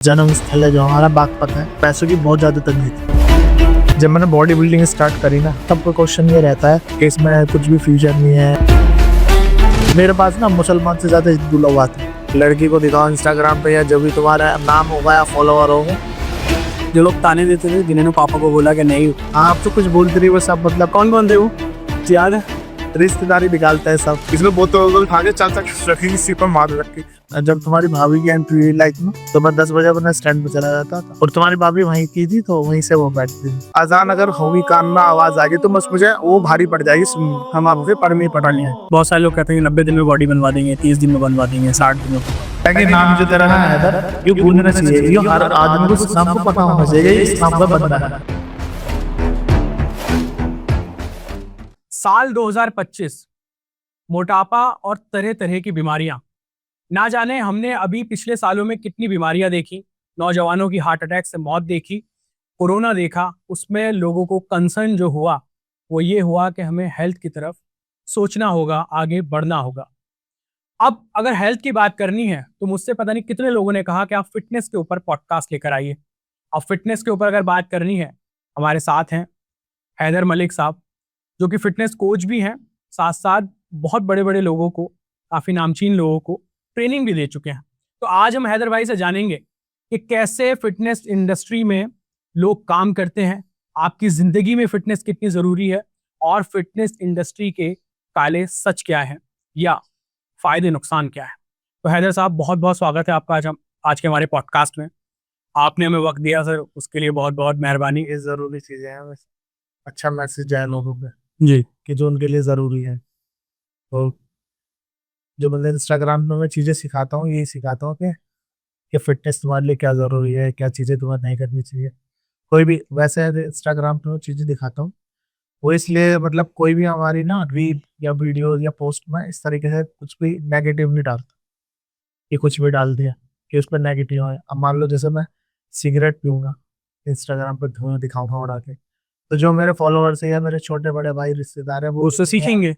जन्म स्थल है जो हमारा बागपत है। पैसों की बहुत ज्यादा तंगी थी। जब मैंने बॉडी बिल्डिंग स्टार्ट करी ना, तब कोई क्वेश्चन ये रहता है कि इसमें कुछ भी फ्यूचर नहीं है। मेरे पास ना मुसलमान से ज्यादा हिंदू लोग आते हैं। लड़की को दिखाओ इंस्टाग्राम पे या जो भी तुम्हारा नाम होगा या फॉलोअर होगा, जो लोग ताने देते थे जिन्होंने पापा को बोला कि नहीं आप तो कुछ बोलते रही, बस आप मतलब कौन थे वो याद है। रिश्तेदारी निकालता है सब। इसमें बोतल उठा के चाचा रखी किसी पर मार रखी। जब तुम्हारी भाभी की एंट्री हुई लाइफ में, तो मैं 10 बजे अपने स्टैंड पे चला जाता था और तुम्हारी भाभी वहीं की थी, तो वहीं से वो बैठती थी। अजान अगर होगी कान में आवाज आ गई तो बस मुझे वो भारी पड़ जाएगी। हम आपसे पढ़नी पढ़नी है। बहुत सारे लोग कहते हैं 90 दिन में बॉडी बनवा देंगे, 30 दिन में बनवा देंगे, 60 दिन में। ताकि नाम जो तेरा ना हैदर, ये भूलना चाहिए। ये हर आदमी को इस नाम को पता होना चाहिए, इस नाम का बंदा है। साल 2025, मोटापा और तरह तरह की बीमारियां। ना जाने हमने अभी पिछले सालों में कितनी बीमारियां देखी, नौजवानों की हार्ट अटैक से मौत देखी, कोरोना देखा। उसमें लोगों को कंसर्न जो हुआ वो ये हुआ कि हमें हेल्थ की तरफ सोचना होगा, आगे बढ़ना होगा। अब अगर हेल्थ की बात करनी है तो मुझसे पता नहीं कितने लोगों ने कहा कि आप फिटनेस के ऊपर पॉडकास्ट लेकर आइए। अब फिटनेस के ऊपर अगर बात करनी है, हमारे साथ हैं हैदर मलिक साहब, जो कि फिटनेस कोच भी हैं, साथ साथ बहुत बड़े बड़े लोगों को, काफ़ी नामचीन लोगों को ट्रेनिंग भी दे चुके हैं। तो आज हम हैदर भाई से जानेंगे कि कैसे फिटनेस इंडस्ट्री में लोग काम करते हैं, आपकी ज़िंदगी में फिटनेस कितनी ज़रूरी है और फिटनेस इंडस्ट्री के काले सच क्या है या फ़ायदे नुकसान क्या है। तो हैदर साहब, बहुत बहुत स्वागत है आपका आज के हमारे पॉडकास्ट में। आपने हमें वक्त दिया सर, उसके लिए बहुत बहुत मेहरबानी। ये जरूरी चीजें हैं, बस अच्छा मैसेज जाए लोगों पे जी कि जो उनके लिए जरूरी है। तो जो मतलब इंस्टाग्राम में मैं चीजें सिखाता हूँ, यही सिखाता हूँ कि फिटनेस तुम्हारे लिए क्या जरूरी है, क्या चीजें तुम्हें नहीं करनी चाहिए। कोई भी वैसे इंस्टाग्राम पे मैं चीजें दिखाता हूँ, वो इसलिए मतलब कोई भी हमारी ना रील या वीडियो या पोस्ट में इस तरीके से कुछ भी नेगेटिव नहीं डालता कि कुछ भी डाल दिया कि उस पर नेगेटिव है। अब मान लो जैसे मैं सिगरेट पीऊंगा, इंस्टाग्राम पर धुआं दिखाऊंगा उड़ा के, तो जो मेरे फॉलोअर्स है या मेरे छोटे बड़े भाई रिश्तेदार है, वो उससे सीखेंगे।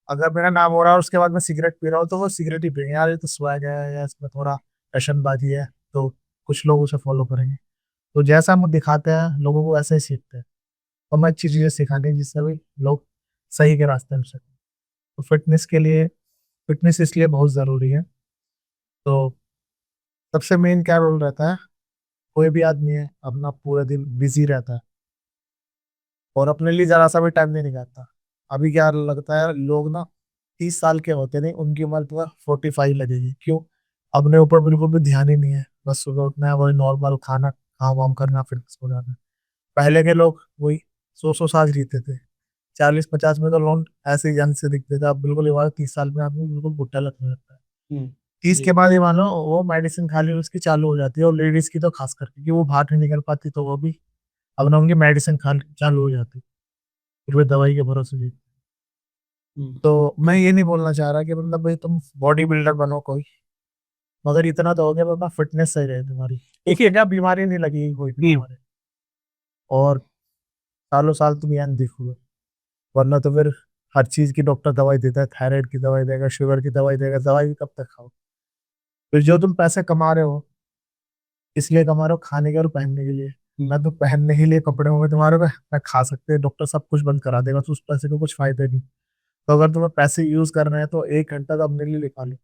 अगर मेरा नाम हो रहा है और उसके बाद मैं सिगरेट पी रहा हूँ, तो वो सिगरेट ही पियेंगे, यार ये तो स्वैग है या इसमें थोड़ा फैशनबाजी है, तो कुछ लोग उसे फॉलो करेंगे। तो जैसा हम दिखाते हैं लोगों को वैसे ही सीखते हैं। और मैं अच्छी चीजें सिखाने जिससे भी लोग सही के रास्ते में सकें। तो फिटनेस इसलिए बहुत जरूरी है। तो सबसे मेन क्या रोल रहता है, कोई भी आदमी है अपना पूरा दिन बिजी रहता है और अपने लिए जरा सा भी टाइम नहीं निकालता। अभी क्या लगता है, लोग ना 30 साल के होते नहीं, उनकी उम्र तो 45 लगेगी। क्यों? अपने ऊपर बिल्कुल भी ध्यान ही नहीं है, बस सुबह उठना है, वही नॉर्मल खाना काम वाम करना, फिर सो जाना है। पहले के लोग वही 100 100 साल जीते थे, 40 50 में तो लोग ऐसे ही जंग से दिखते थे। अब बिल्कुल ये 30 साल में आदमी बिल्कुल बुढ़ा लगने लगता है। 30 के बाद ही मानो वो मेडिसिन खा ली उसकी चालू हो जाती है, और लेडीज की तो खास करके, क्योंकि वो बाहर नहीं निकल पाती, तो वो भी अब ना उनकी मेडिसिन खा चालू हो जाती, फिर वे दवाई के भरोसे जी। तो मैं ये नहीं बोलना चाह रहा कि मतलब भाई तुम बॉडी बिल्डर बनो कोई, मगर इतना तो हो गया बाबा फिटनेस सही रहे तुम्हारी, एक क्या बीमारी नहीं लगेगी कोई भी तुम्हारे, और सालों साल तुम यहाँ दिखोगे। वरना तो फिर हर चीज की डॉक्टर दवाई देता है, थायराइड की दवाई देगा, शुगर की दवाई देगा, दवाई भी कब तक खाओ। फिर जो तुम पैसे कमा रहे हो, इसलिए कमा रहे हो खाने के और पहनने के लिए, ना तो पहनने के लिए कपड़े होंगे तुम्हारे पे ना खा सकते, डॉक्टर सब कुछ बंद करा देगा, तो उस पैसे को कुछ फायदा नहीं। तो अगर तुम्हें पैसे यूज करना है तो 1 घंटा तो अपने लिए निकालो।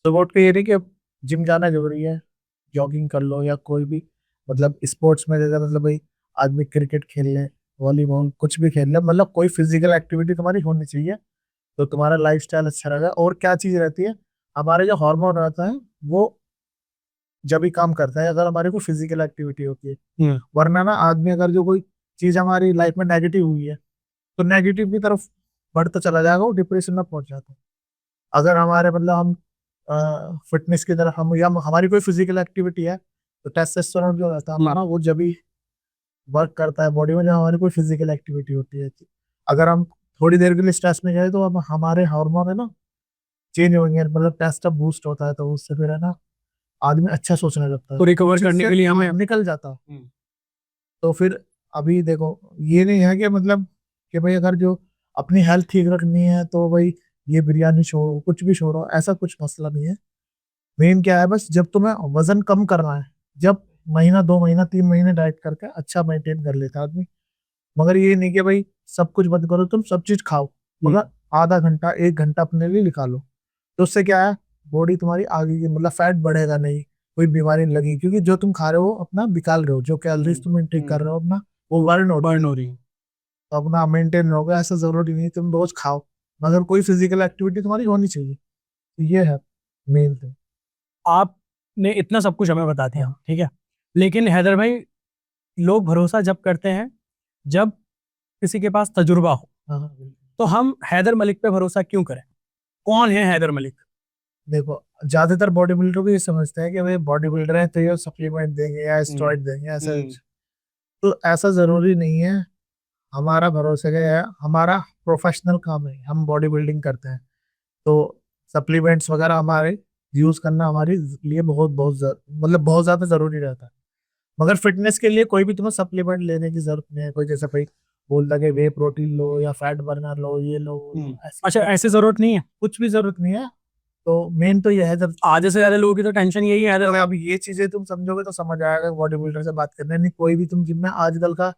सुबह उठ के ये नहीं कि जिम जाना जरूरी है, जॉगिंग कर लो या कोई भी मतलब स्पोर्ट्स में, जैसे मतलब भाई आदमी क्रिकेट खेल ले, वॉलीबॉल कुछ भी खेल ले, मतलब कोई फिजिकल एक्टिविटी तुम्हारी होनी चाहिए, तो तुम्हारा लाइफस्टाइल अच्छा रहेगा। और क्या चीज रहती है, हमारे जो हार्मोन रहता है वो जब भी काम करता है अगर हमारी कोई फिजिकल एक्टिविटी होती है। वरना ना आदमी अगर जो कोई चीज हमारी लाइफ में नेगेटिव हुई है, तो नेगेटिव की तरफ बढ़ता चला जाएगा, वो डिप्रेशन में पहुंच जाता है। अगर हमारे मतलब हम फिटनेस की तरफ हम या हमारी कोई फिजिकल एक्टिविटी है, तो टेस्टोस्टेरोन जो रहता है हमारा, वो जब भी वर्क करता है बॉडी में, जब हमारी कोई फिजिकल एक्टिविटी होती है, अगर हम थोड़ी देर के लिए स्ट्रेस में जाए, तो अब हमारे हार्मोन है ना चेंज होंगे, मतलब टेस्ट बूस्ट होता है, तो उससे फिर है ना आदमी अच्छा सोचने लगता है, तो रिकवर करने के लिए हमें निकल जाता है। तो फिर अभी देखो, ये नहीं है कि मतलब कि भाई अगर जो अपनी हेल्थ ठीक रखनी है तो भाई ये बिरयानी छोड़ो, कुछ भी छोड़ो, ऐसा कुछ मसला नहीं है। मेन क्या है, बस जब तुम्हें वजन कम करना है जब महीना 2 महीना 3 महीने डाइट करके अच्छा मेंटेन कर लेता है आदमी। मगर ये नहीं कि भाई सब कुछ बंद करो, तुम सब चीज खाओ, मगर आधा घंटा 1 घंटा अपने लिए निकालो। तो उससे क्या है, बॉडी तुम्हारी आगे की मतलब फैट बढ़ेगा नहीं, कोई बीमारी नहीं लगेगी, क्योंकि जो तुम खा रहे हो अपना निकाल रहे हो, जो कैलोरीज तुम इनटेक कर रहे हो अपना वो बर्न हो बर्न हो रही है। तो अपना मेंटेन रहोगे। ऐसा जरूरी नहीं तुम रोज खाओ, मगर कोई फिजिकल एक्टिविटी तुम्हारी होनी चाहिए। तो ये है मेन थिंग। आपने इतना सब कुछ हमें बता दिया, हाँ। ठीक है, लेकिन हैदर भाई, लोग भरोसा जब करते हैं जब किसी के पास तजुर्बा हो, हाँ बिल्कुल। तो हम हैदर मलिक पे भरोसा क्यों करें? कौन है हैदर मलिक? देखो, ज्यादातर बॉडी बिल्डर भी ये समझते हैं कि भाई बॉडी बिल्डर है तो ये सप्लीमेंट देंगे या स्टेरॉइड देंगे, ऐसा कुछ। तो ऐसा जरूरी नहीं है। हमारा भरोसे का है, हमारा प्रोफेशनल काम है, हम बॉडी बिल्डिंग करते हैं, तो सप्लीमेंट्स वगैरह हमारे यूज करना हमारे लिए बहुत बहुत मतलब बहुत ज्यादा जरूरी रहता है। मगर फिटनेस के लिए कोई भी तुम्हें सप्लीमेंट लेने की जरूरत नहीं है। कोई जैसे भाई बोलता है वे प्रोटीन लो या फैट बर्नर लो, ये लो वो लो, अच्छा, ऐसे जरूरत नहीं है। कुछ भी जरूरत नहीं है। तो मेन तो यह है, जब आधे से ज्यादा लोगों की तो टेंशन यही है हैदर। अगर अभी ये चीजें तुम समझोगे तो समझ आएगा बॉडी बिल्डर से बात करने। नहीं कोई भी तुम जिम में आजकल का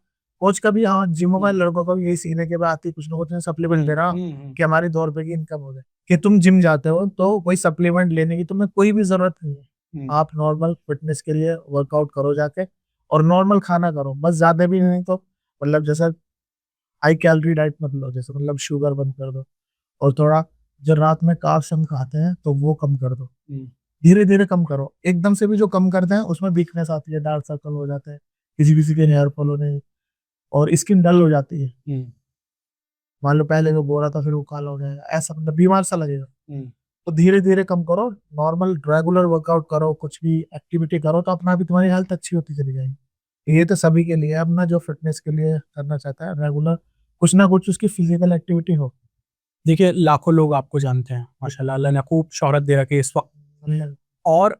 कोच का भी, हाँ जिमों का लड़कों का भी यही सीन है कि भाई आती कुछ ना कुछ सप्लीमेंट दे रहा कि हमारी 2 रुपए की इनकम हो जाए। कि तुम जिम जाते हो तो कोई सप्लीमेंट लेने की तुम्हें कोई भी जरूरत नहीं है। आप नॉर्मल फिटनेस के लिए वर्कआउट करो जाके, और नॉर्मल खाना करो, बस ज्यादा भी नहीं तो मतलब जैसे हाई कैलोरी डाइट मत लो, जैसे मतलब शुगर बंद कर दो, और थोड़ा जो रात में कार्ब्स हम खाते हैं तो वो कम कर दो। धीरे धीरे कम करो, एकदम से भी जो कम करते हैं उसमें वीकनेस आती है, डार्क सर्कल हो जाते हैं, किसी किसी के हेयर फॉल होने, और स्किन डल हो जाती है। मान लो पहले जो गोरा था फिर वो काला हो जाएगा, ऐसा मतलब बीमार सा लगेगा। तो धीरे धीरे कम करो, नॉर्मल रेगुलर वर्कआउट करो, कुछ भी एक्टिविटी करो, तो अपना भी तुम्हारी हेल्थ अच्छी होती चली जाएगी। ये तो सभी के लिए है, अपना जो फिटनेस के लिए करना चाहता है रेगुलर कुछ ना कुछ उसकी फिजिकल एक्टिविटी हो। देखिए, लाखों लोग आपको जानते हैं माशाल्लाह, अल्लाह ने खूब शोहरत दे रखी है इस वक्त। और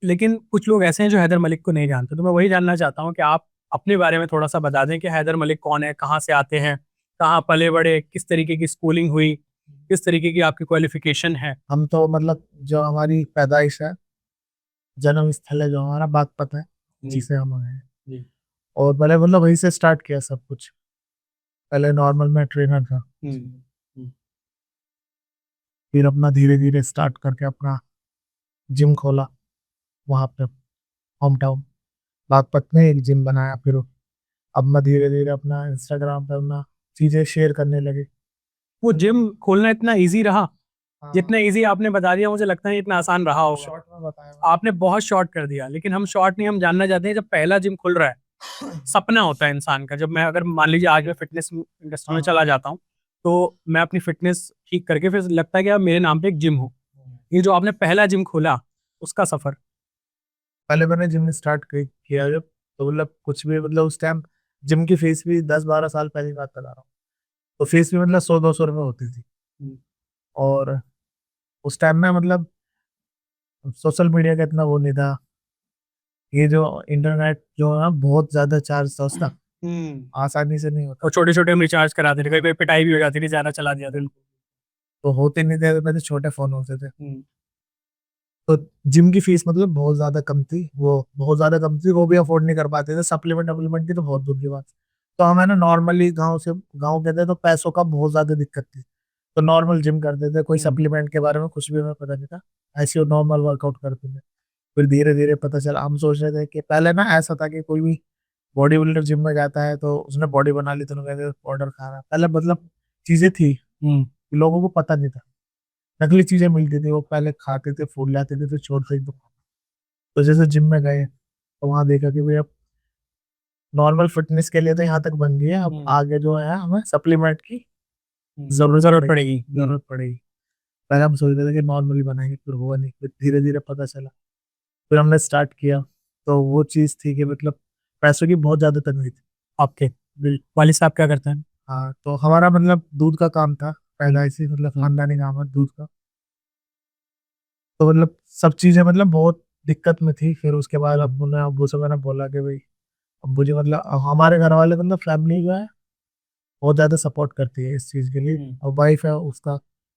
लेकिन कुछ लोग ऐसे हैं जो हैदर मलिक को नहीं जानते, तो मैं वही जानना चाहता हूँ कि आप अपने बारे में थोड़ा सा बता दें कि हैदर मलिक कौन है, कहाँ से आते हैं, कहाँ पले बड़े, किस तरीके की स्कूलिंग हुई, किस तरीके की आपकी क्वालिफिकेशन है। हम तो मतलब जो हमारी पैदाइश है, जन्म स्थल है जो हमारा बागपत है, जिसे हम आए हैं। जी। और पहले मतलब वहीं से स्टार्ट किया सब कुछ। पहले नॉर्मल मैं ट्रेनर था, फिर अपना धीरे धीरे स्टार्ट करके अपना जिम खोला वहां पे, होम टाउन बागपत में एक जिम बनाया। फिर अब मैं धीरे धीरे अपना इंस्टाग्राम पे अपना चीजें शेयर करने लगे। वो जिम खोलना इतना इजी रहा? हाँ, जितना इजी आपने बता दिया, मुझे लगता है इतना आसान रहा होगा। शॉर्ट में बताया आपने बहुत शॉर्ट कर दिया, लेकिन हम शॉर्ट नहीं, हम जानना चाहते हैं जब पहला जिम खुल रहा है, सपना होता है इंसान का। जब मैं, अगर मान लीजिए आज मैं फिटनेस इंडस्ट्री में चला जाता हूँ, तो मैं अपनी फिटनेस ठीक करके फिर लगता है कि अब मेरे नाम पे एक जिम हो। ये जो आपने पहला जिम खोला, उसका सफर। पहले मैंने जिम स्टार्ट किया जब, तो मतलब कुछ भी मतलब उस टाइम जिम की फीस भी 10-12 साल पहले की बात बता रहा हूँ, तो फीस भी मतलब 100-200 रुपये होती थी। और उस टाइम में मतलब सोशल मीडिया का इतना वो नहीं था, ये जो इंटरनेट जो है ना बहुत ज्यादा चार्ज था उसका, आसानी से नहीं होता। और छोटे छोटे हम रिचार्ज कराते थे, कभी कभी पिटाई भी हो जाती थी, ज्यादा चला दिया तो। तो होते नहीं थे, पहले छोटे फोन होते थे। तो जिम की फीस मतलब बहुत ज्यादा कम थी, वो बहुत ज्यादा कम थी, वो भी अफोर्ड नहीं कर पाते थे। सप्लीमेंट वप्लीमेंट की तो बहुत दूर की बात। तो हमें ना नॉर्मली गाँव के थे तो पैसों का बहुत ज्यादा दिक्कत थी, तो नॉर्मल जिम करते थे, कोई सप्लीमेंट के बारे में कुछ भी हमें पता नहीं था, ऐसे नॉर्मल वर्कआउट करते थे। फिर धीरे धीरे पता चला, हम सोच रहे थे कि पहले ना ऐसा था कि कोई भी बॉडी बिल्डर जिम में जाता है तो उसने बॉडी बना ली तो कहते पाउडर खा रहा है। पहले मतलब चीजें थी, लोगों को पता नहीं था, नकली चीजें मिलती थी, वो पहले खाते थे, फूल लाते थे, फिर छोड़ते थे। तो जैसे जिम में गए तो वहां देखा कि भाई अब नॉर्मल फिटनेस के लिए तो यहाँ तक बन गई है, अब आगे जो है हमें सप्लीमेंट की जरूरत पड़ेगी। पहले हम सोच रहे थे कि नॉर्मली बनाएंगे, फिर हुआ नहीं, फिर धीरे धीरे पता चला, फिर हमने स्टार्ट किया। तो वो चीज थी कि मतलब पैसों की बहुत ज्यादा तंगी थी। आपके वालिद साहब क्या करते हैं? हाँ, तो हमारा मतलब दूध का काम था पहला, इसी मतलब खानदानी काम है दूध का। तो मतलब सब चीजें मतलब बहुत दिक्कत में थी। फिर उसके बाद अब्बू से मैंने बोला कि भाई अब्बू जी मतलब हमारे घर वाले मतलब फैमिली जो है बहुत ज्यादा सपोर्ट करती है इस चीज के लिए, और वाइफ है उसका,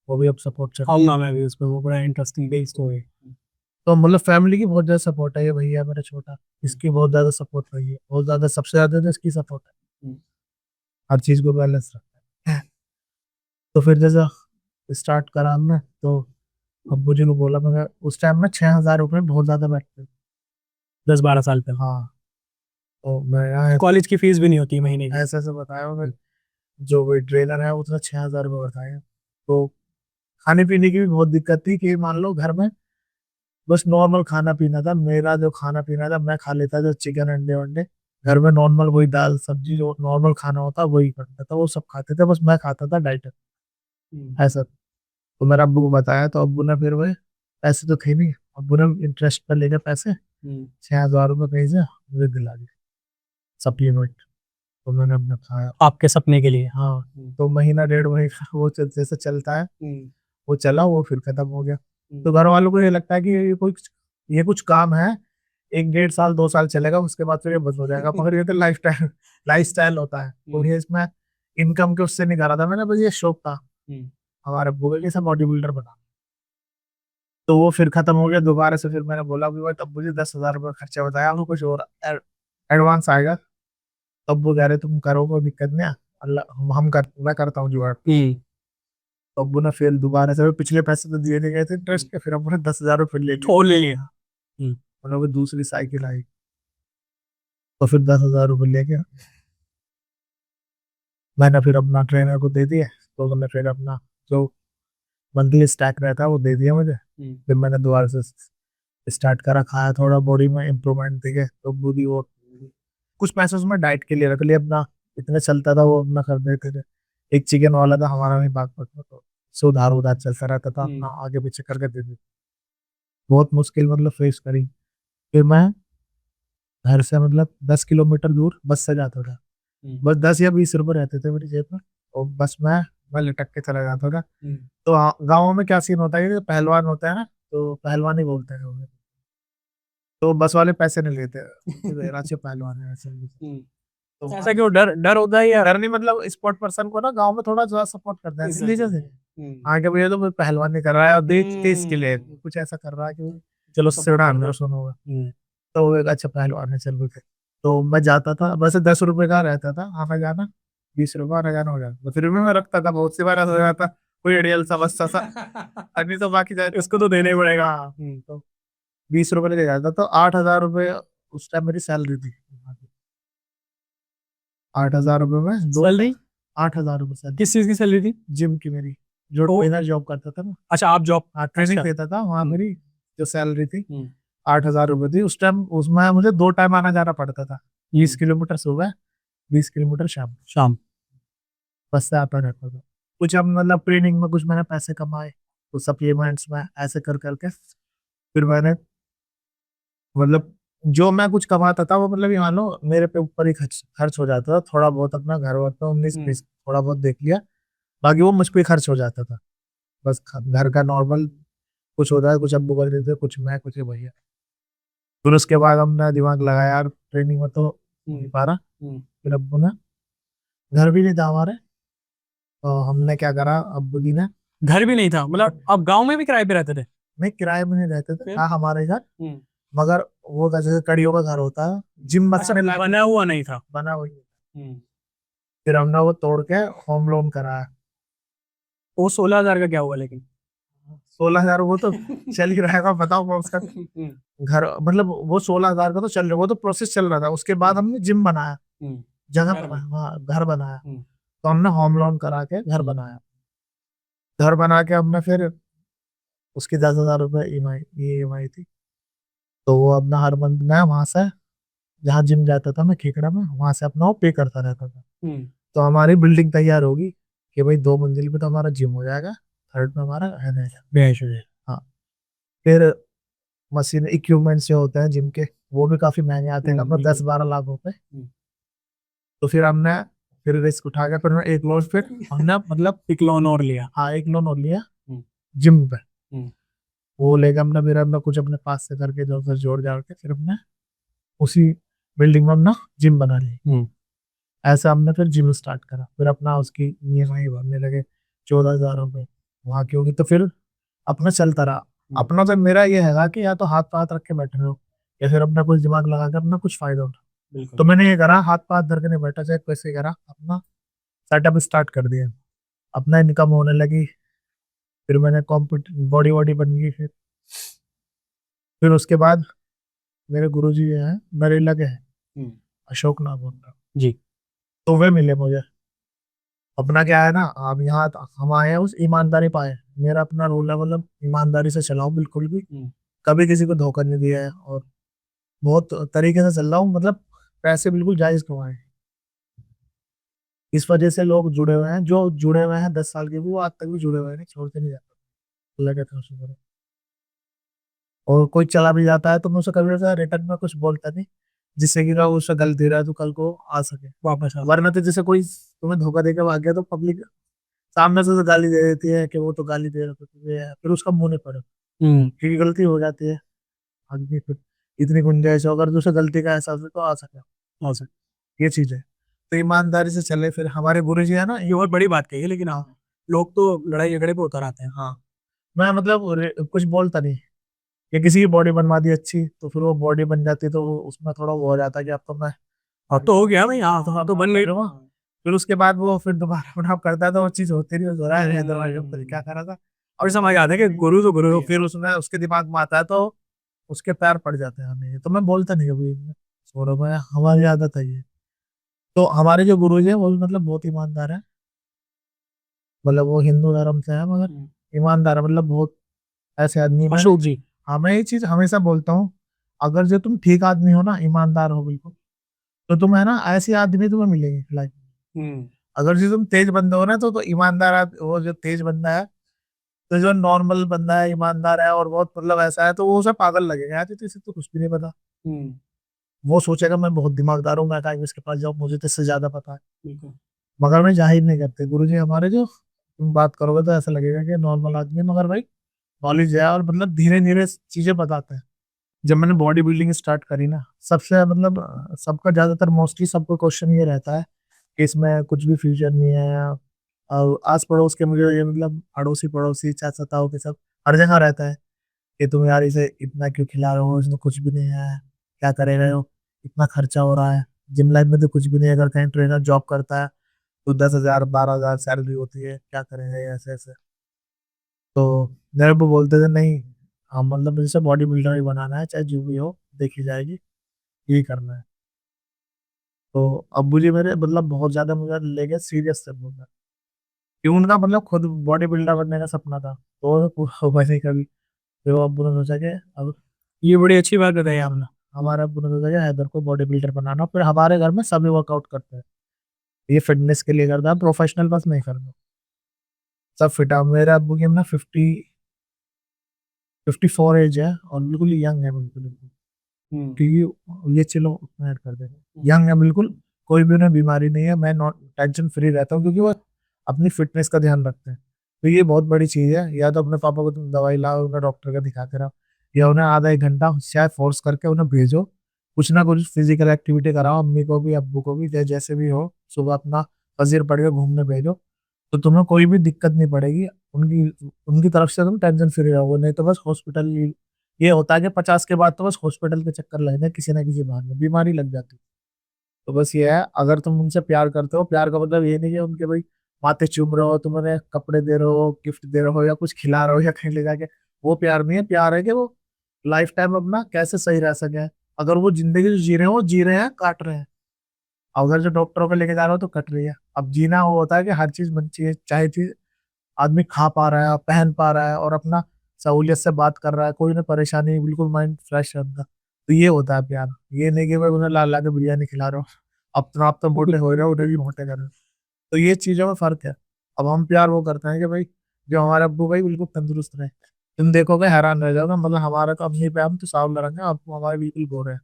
वो भी अब सपोर्ट करती है। आऊंगा मैं भी उस पर, वो बड़ा इंटरेस्टिंग बेस्ड हो गई। तो मतलब फैमिली की बहुत ज्यादा सपोर्ट है, ये भैया मेरा छोटा, इसकी बहुत ज्यादा सपोर्ट रही है, बहुत ज्यादा, सबसे ज्यादा तो इसकी सपोर्ट है, हर चीज को बैलेंस रखता है। तो फिर जैसा स्टार्ट करा हमने, तो अब्बू जी को बोला, मगर उस टाइम में 6,000 रुपये बहुत ज्यादा बैठते थे। 10-12 साल पहले हाँ, तो मैं यहाँ कॉलेज की फीस भी नहीं होती महीने की। ऐसे ऐसे बताया, मगर जो वही ट्रेनर है उसने 6,000 रुपये बताया। तो खाने पीने की भी बहुत दिक्कत थी कि मान लो घर में बस नॉर्मल खाना पीना था, मेरा जो खाना पीना था मैं खा लेता, जो चिकन अंडे वंडे घर में नॉर्मल वही दाल सब्जी जो नॉर्मल खाना होता वही करता था, वो सब खाते थे, बस मैं खाता था डाइट ऐसा। तो मेरे अब्बू को बताया, तो अब्बू ने फिर वही, पैसे तो थे नहीं, अब्बू ने इंटरेस्ट पर लेकर पैसे 6,000 रुपये कहीं से मुझे दिला दिए सप्लीमेंट। तो मैंने अपना खाया। आपके सपने के लिए। हाँ, तो महीना डेढ़ महीना वो जैसे चलता है, वो चला, वो फिर खत्म हो गया। तो घर वालों को ये लगता है कि ये कुछ काम है, 1 1.5 साल 2 साल चलेगा, उसके बाद फिर ये बंद हो जाएगा, मगर ये तो लाइफ स्टाइल होता है। और ये इसमें इनकम के उससे नहीं करा था मैंने, बस ये शौक था हमारे अब्बू का कि सब बॉडी बिल्डर बना। तो वो फिर खत्म हो गया दोबारा से। फिर मैंने बोला कि भाई तब मुझे 10,000 रुपये खर्चा बताया, आपको कुछ और एडवांस आएगा। तब वो कह रहे तुम करो, कोई दिक्कत नहीं है, अल्लाह मैं करता हूँ जुगाड़। तो अब्बू ने फिर दोबारा से, पिछले पैसे तो दिए नहीं गए थे इंटरेस्ट के, फिर अब्बू ने 10,000 रुपये ले लिए। छोड़ ले लिया। मतलब वो दूसरी साइकिल आई, तो फिर 10,000 रुपये लेके मैंने फिर अपना ट्रेनर को दे दिए। तो मैंने फिर अपना जो मंथली स्टैक रहता है वो दे दिया मुझे। फिर मैंने दोबारा से स्टार्ट करा, खाया, थोड़ा बॉडी में इम्प्रूवमेंट दिखे, तो बूढ़ी वो कुछ पैसे उसमें डाइट के लिए रख लिया अपना, इतना चलता था वो अपना कर देते थे। एक चिकन वाला था हमारा भी बागपत में, तो सो उधार उधार चलता रहता था, अपना आगे पीछे करके दे देते। बहुत मुश्किल मतलब फेस करी। फिर मैं घर से मतलब 10 किलोमीटर दूर बस से जाता था, बस 10 या 20 रुपए रहते थे मेरी जेब में, और बस मैं लटक के चला जाता था। तो गाँव में क्या सीन होता है कि पहलवान होता है ना, तो पहलवान ही बोलते हैं लोग। तो बस वाले पैसे नहीं लेते, रांची पहलवान है ऐसे। तो ऐसा क्यों, डर डर होता है या? डर नहीं, मतलब स्पोर्ट पर्सन को ना गांव में थोड़ा ज्यादा सपोर्ट करते हैं, इसलिए जैसे आगे भैया तो पहलवान नहीं कर रहा है, और देश देश के लिए कुछ ऐसा कर रहा है कि चलो सेड़ा अंदर सुनोगा। तो वो एक अच्छा पहलवान है, चल के। तो मैं जाता था, वैसे 10 रुपए का रहता था आना जाना, 20 रुपए आना जाना हो जाता, तो फिर भी मैं रखता था, बहुत सी बार ऐसा हो जाता कोई अड़ियल सा बस्ता सा, नहीं तो बाकी जाए उसको तो देना ही पड़ेगा। तो 20 रुपए लेके जाता। तो 8,000 रुपये उस टाइम मेरी सैलरी थी। 8,000 रुपये में दो, सैलरी? 8,000 रुपये सैलरी किस चीज की सैलरी थी? जिम की मेरी, जो तो- ट्रेनर जॉब करता था ना। अच्छा, आप जॉब। हाँ, ट्रेनिंग अच्छा। देता था वहाँ, मेरी जो सैलरी थी 8,000 रुपये थी उस टाइम। उसमें मुझे 2 टाइम आना जाना पड़ता था, 20 किलोमीटर सुबह, 20 किलोमीटर शाम, शाम। बस से आता रहता था। कुछ अब मतलब ट्रेनिंग में कुछ मैंने पैसे कमाए, तो सप्लीमेंट्स में ऐसे कर करके फिर मैंने मतलब जो मैं कुछ कमाता था वो मतलब ये मान लो मेरे पे ऊपर ही खर्च खर्च हो जाता था। थोड़ा बहुत अपना घर वर पे 19 20 थोड़ा बहुत देख लिया, बाकी वो मुझ पे ही खर्च हो जाता था। बस घर का नॉर्मल कुछ होता है, कुछ अब्बू कर देते, कुछ मैं, कुछ ये भैया। फिर उसके बाद हमने दिमाग लगाया यार ट्रेनिंग में तो नहीं पा रहा। फिर अब्बू ने, घर भी नहीं था हमारे, तो हमने क्या करा, अब्बू जी ने, घर भी नहीं था मतलब आप गांव में भी किराए पे रहते थे? नहीं किराए में नहीं रहते थे, फिर? था हमारे घर, मगर वो जैसे कड़ियों का घर होता है, जिम बस अच्छा, में लाके बना हुआ नहीं था। बना हुई। फिर हमने वो तोड़ के होम लोन कराया। वो 16,000 का क्या हुआ लेकिन? 16,000 वो तो चल ही रहेगा, बताओ मैं उसका घर, मतलब वो 16,000 का तो चल रहा, वो तो प्रोसेस चल रहा था। उसके बाद हमने जिम बनाया, जगह घर बनाया, हाँ घर बनाया। तो हमने होम लोन करा के घर बनाया। घर बना के हमने फिर उसकी 10,000 रुपये ई एम आई थी। तो वो अपना हर मंथ में वहां से, जहाँ जिम जाता था मैं खेकड़ा में, वहां से अपना वो पे करता रहता था। तो हमारी बिल्डिंग तैयार होगी कि भाई 2 मंजिल पे तो हमारा जिम हो जाएगा, थर्ड में हमारा रहने जाएगा। बेहश हो जाए। हाँ, फिर मशीन इक्विपमेंट्स जो होते हैं जिम के, वो भी काफी महंगे आते हैं, अपना 10 12 लाख रुपए। तो फिर हमने फिर रिस्क उठा के फिर एक लोन, फिर हमने मतलब एक लोन और लिया। हाँ एक लोन और लिया जिम पे। वो लेके हमने फिर हमने कुछ अपने पास से करके जो फिर जोड़ जाड़ के फिर हमने उसी बिल्डिंग में अपना जिम बना लिया। ऐसा हमने फिर जिम स्टार्ट करा, फिर अपना उसकी ई एम आई भरने लगे 14,000 रुपये वहाँ की होगी। तो फिर अपना चलता रहा, अपना तो मेरा ये हैगा कि या तो हाथ पे हाथ रख के बैठे रहो या फिर अपना कुछ दिमाग लगा कर अपना कुछ फायदा उठा। तो मैंने ये करा, हाथ पे हाथ धर के नहीं बैठा, चाहे कैसे करा, अपना सेटअप स्टार्ट कर दिया, अपना इनकम होने लगी। फिर मैंने कॉम्पिट बॉडी वॉडी बन गई। फिर उसके बाद मेरे गुरुजी हैं नरेला के हैं, अशोक नाम उनका जी। तो वे मिले मुझे। अपना क्या है ना, अब यहाँ हम आए हैं उस ईमानदारी पाए। मेरा अपना रोल है, मतलब ईमानदारी से चलाऊं बिल्कुल भी, कभी किसी को धोखा नहीं दिया है और बहुत तरीके से चल रहा हूँ, मतलब पैसे बिल्कुल जायज कमाए। इस वजह से लोग जुड़े हुए हैं, जो जुड़े हुए हैं 10 साल के, वो आज तक भी जुड़े हुए हैं, नहीं छोड़ते नहीं जाते। अल्लाह के तरफ से। और कोई चला भी जाता है तो मैं उसे कभी ऐसा रिटर्न में कुछ बोलता नहीं, जिससे कि उससे गलती रहा तो कल को आ सके वापस आ। वरना तो जैसे कोई तुम्हें धोखा देके भाग गया तो पब्लिक सामने से तो गाली दे देती है कि वो तो गाली दे रहा था तुझे, फिर उसका मुंह नहीं पड़े क्योंकि गलती हो जाती है आदमी। फिर इतनी गुंजाइश है, अगर दूसरे गलती का एहसास है तो आ सके, हाँ सर, ये चीज है। तो ईमानदारी से चले। फिर हमारे गुरु जी है ना, ये बहुत बड़ी बात कही है, लेकिन हाँ, लोग तो लड़ाई झगड़े पे उतर आते हैं। हाँ मैं मतलब कुछ बोलता नहीं कि किसी की बॉडी बनवा दी अच्छी तो फिर वो बॉडी बन जाती तो उसमें थोड़ा वो हो जाता है कि अब तो मैं हाँ तो हो गया भाई, हाँ तो बन गई। फिर उसके बाद वो फिर दोबारा बनाव करता है तो वो चीज होती नहीं, हो रहा है दरवाजे पर क्या कर रहा था। और समझ आता है कि गुरु तो गुरु तो है। फिर उसमें उसके दिमाग में आता है तो उसके पैर पड़ जाते हैं हमें, तो मैं बोलता नहीं कभी सौरभ भाई, हमारी आदत है ये। तो हमारे जो गुरु जी हैं वो भी मतलब बहुत ईमानदार है, मतलब वो हिंदू धर्म से है मगर ईमानदार है, मतलब बहुत ऐसे आदमी में। अशोक जी। हाँ मैं ये चीज हमेशा बोलता हूँ, अगर जो तुम ठीक आदमी हो ना, ईमानदार हो बिल्कुल, तो तुम है ना ऐसी आदमी तुम्हें मिलेंगे लाइफ में। अगर जो तुम तेज बंदे हो ना तो ईमानदार वो जो तेज बंदा है, तो जो नॉर्मल बंदा है ईमानदार है और बहुत मतलब ऐसा है तो वो उसे पागल लगेगा यार, तो इसे तो कुछ भी नहीं पता। वो सोचेगा मैं बहुत दिमागदार हूँ, मैं कहा इसके पास जाऊँ, मुझे तो इससे ज्यादा पता है। मगर मैं जाहिर नहीं करते। गुरुजी हमारे जो तुम बात करोगे तो ऐसा लगेगा कि नॉर्मल आदमी है, मगर भाई नॉलेज है और मतलब धीरे धीरे चीजें बताते हैं। जब मैंने बॉडी बिल्डिंग स्टार्ट करी ना, सबसे मतलब सबका ज्यादातर मोस्टली सबको क्वेश्चन ये रहता है कि इसमें कुछ भी फ्यूचर नहीं है। और आस पड़ोस के मुझे ये मतलब अड़ोसी पड़ोसी चाचा ताऊ के सब हर जगह रहता है कि तुम यार इसे इतना क्यों खिला रहे हो, इसमें कुछ भी नहीं है, क्या करे रहे हो, इतना खर्चा हो रहा है। जिम लाइन में तो कुछ भी नहीं है, अगर कहीं ट्रेनर जॉब करता है तो 10,000 12,000 सैलरी होती है, क्या करेंगे ऐसे ऐसे। तो मेरे को बोलते थे नहीं, हम मतलब जैसे बॉडी बिल्डर ही बनाना है, चाहे जो भी हो देखी जाएगी, यही करना है। तो अब्बू जी मेरे मतलब बहुत ज्यादा मुझे लेके सीरियस से बोलना, कि उनका मतलब खुद बॉडी बिल्डर बनने का सपना था तो वो पूरा हुआ नहीं कभी। फिर वो अब्बू ने सोचा कि अब ये बड़ी अच्छी बात बताई आपने। हमारे अब्बू ने सोचा कि हैदर को बॉडी बिल्डर बनाना। फिर हमारे घर में सभी वर्कआउट करते हैं, ये फिटनेस के लिए करता है, प्रोफेशनल बस नहीं करना, सब फिट है। मेरे अब्बू की ना 54 एज है और बिल्कुल यंग है, बिल्कुल बिल्कुल। क्योंकि ये चलो उसमें ऐड कर देंगे, यंग है बिल्कुल, कोई भी उन्हें बीमारी नहीं है। मैं नॉट टेंशन फ्री रहता हूँ क्योंकि वो अपनी फिटनेस का ध्यान रखते हैं। तो ये बहुत बड़ी चीज है। या तो अपने पापा को तुम दवाई लाओ, उन्हें डॉक्टर का दिखाते रहो, या उन्हें आधा एक घंटा शायद फोर्स करके उन्हें भेजो, कुछ ना कुछ फिजिकल एक्टिविटी कराओ, अम्मी को भी अब्बू को भी, जैसे भी हो, सुबह अपना फजीर पढ़ के घूमने भेजो, तो तुम्हें कोई भी दिक्कत नहीं पड़ेगी। उनकी उनकी तरफ से तुम टेंशन फ्री रहोगे। नहीं तो बस हॉस्पिटल, ये होता है कि 50 के बाद तो बस हॉस्पिटल के चक्कर लगने, किसी ना किसी बहाने बीमारी लग जाती है। तो बस ये है, अगर तुम उनसे प्यार करते हो, प्यार का मतलब ये नहीं है उनके भाई माथे चूम रहे हो, तुम उन्हें कपड़े दे रहे हो, गिफ्ट दे रहे हो, या कुछ खिला रहे हो, या कहीं ले जाके, वो प्यार नहीं है। प्यार है कि वो लाइफ टाइम अपना कैसे सही रह सके। अगर वो जिंदगी जो जी रहे हो, वो जी रहे हैं, काट रहे हैं। अगर जो डॉक्टरों को लेके जा रहे हो तो कट रही है। अब जीना वो होता है कि हर चीज बनती है, चाहे चीज आदमी खा पा रहा है, पहन पा रहा है और अपना सहूलियत से बात कर रहा है, कोई ना परेशानी नहीं, बिल्कुल माइंड फ्रेश है उनका। तो ये होता है प्यार। ये नहीं कि भाई उन्हें ला ला के बिरयानी खिला रहे हो, अब आप तो मोटे हो रहे हो, उन्हें भी मोटे कर रहे हो। तो ये चीजों में फर्क है। अब हम प्यार वो करते हैं कि भाई जो हमारे अब्बू भाई बिल्कुल तंदुरुस्त रहे। तुम देखोगे हैरान रह जाओगे, मतलब हमारा तो अम्मी पे हम तो सांवला रंग है, अब हमारे बिल्कुल गोरे हैं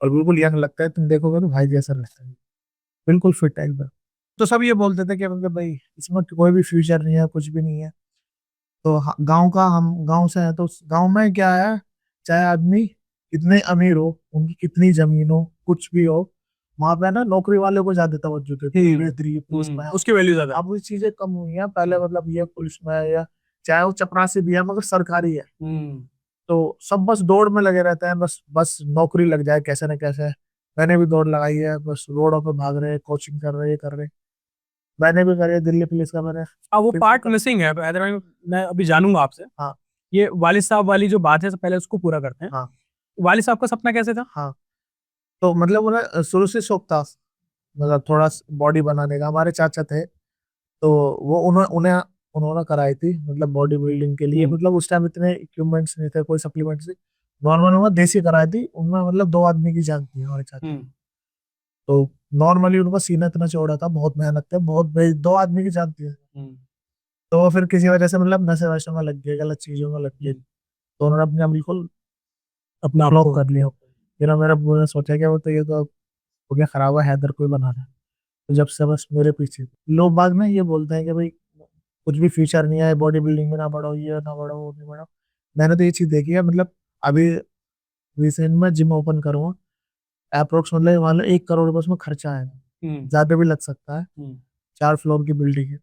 और बिल्कुल यंग लगता है। तुम देखोगे तो भाई जैसा लगता है, बिल्कुल फिट है एकदम। तो सब ये बोलते थे कि मतलब भाई इसमें कोई भी फ्यूचर नहीं है, कुछ भी नहीं है। तो गांव का, हम गांव से हैं तो गांव में क्या है, चाहे आदमी कितने अमीर हो, उनकी कितनी जमीन हो, कुछ भी हो, वहां पे ना नौकरी वाले को ज्यादा तवज्जो देते हैं, पुलिस में। उसकी वैल्यू ज्यादा। अब वो चीजें कम हुई हैं, पहले मतलब ये पुलिस में या चाहे वो चपरासी भी है मगर सरकारी है। तो सब बस दौड़ में लगे रहते हैं, बस बस नौकरी लग जाए कैसे न कैसे। मैंने भी दौड़ लगाई है, बस रोडों पे भाग रहे, कोचिंग कर रहे, ये कर रहे। मैंने भी करी है दिल्ली पुलिस का, मैंने वो फिर पार्ट मिसिंग है हैदराबाद में। मैं अभी जानूंगा आपसे। हाँ ये वालिद साहब वाली जो बात है तो पहले उसको पूरा करते हैं। हाँ वालिद साहब का सपना कैसे था? हाँ। तो मतलब उन्हें शुरू से शौक था, मतलब थोड़ा बॉडी बनाने का। हमारे चाचा थे, तो वो उन्हें उन्हें उन्होंने कराई थी, मतलब बॉडी बिल्डिंग के लिए। मतलब उस टाइम इतने इक्विपमेंट्स नहीं थे, कोई सप्लीमेंट्स नहीं। नॉर्मल उन्होंने देसी कराई थी, उनमें मतलब 2 आदमी की जान थी हमारे चाचा। तो नॉर्मली उनका सीना इतना चौड़ा था, बहुत मेहनत थे, बहुत 2 आदमी की जान थी। तो वो फिर किसी वजह से मतलब नशे वशे में लग गए, गलत चीजों में लग गए, तो उन्होंने अपने आप बिल्कुल अपना ब्लॉक कर लिया। फिर मेरा बुआ ने सोचा कि वो तो ये तो हो गया खराब, है हैदर कोई बना रहा है। तो जब से बस मेरे पीछे लोग बाग में ये बोलते हैं कि भाई कुछ भी फ्यूचर नहीं है बॉडी बिल्डिंग में, ना बढ़ो ये ना बढ़ो वो नहीं बढ़ो। मैंने तो ये चीज देखी है, मतलब अभी रिसेंट में जिम ओपन करूँगा, अप्रोक्स मतलब मान लो 1 करोड़ रुपए उसमें खर्चा आएगा, ज्यादा भी लग सकता है। 4 फ्लोर की बिल्डिंग है,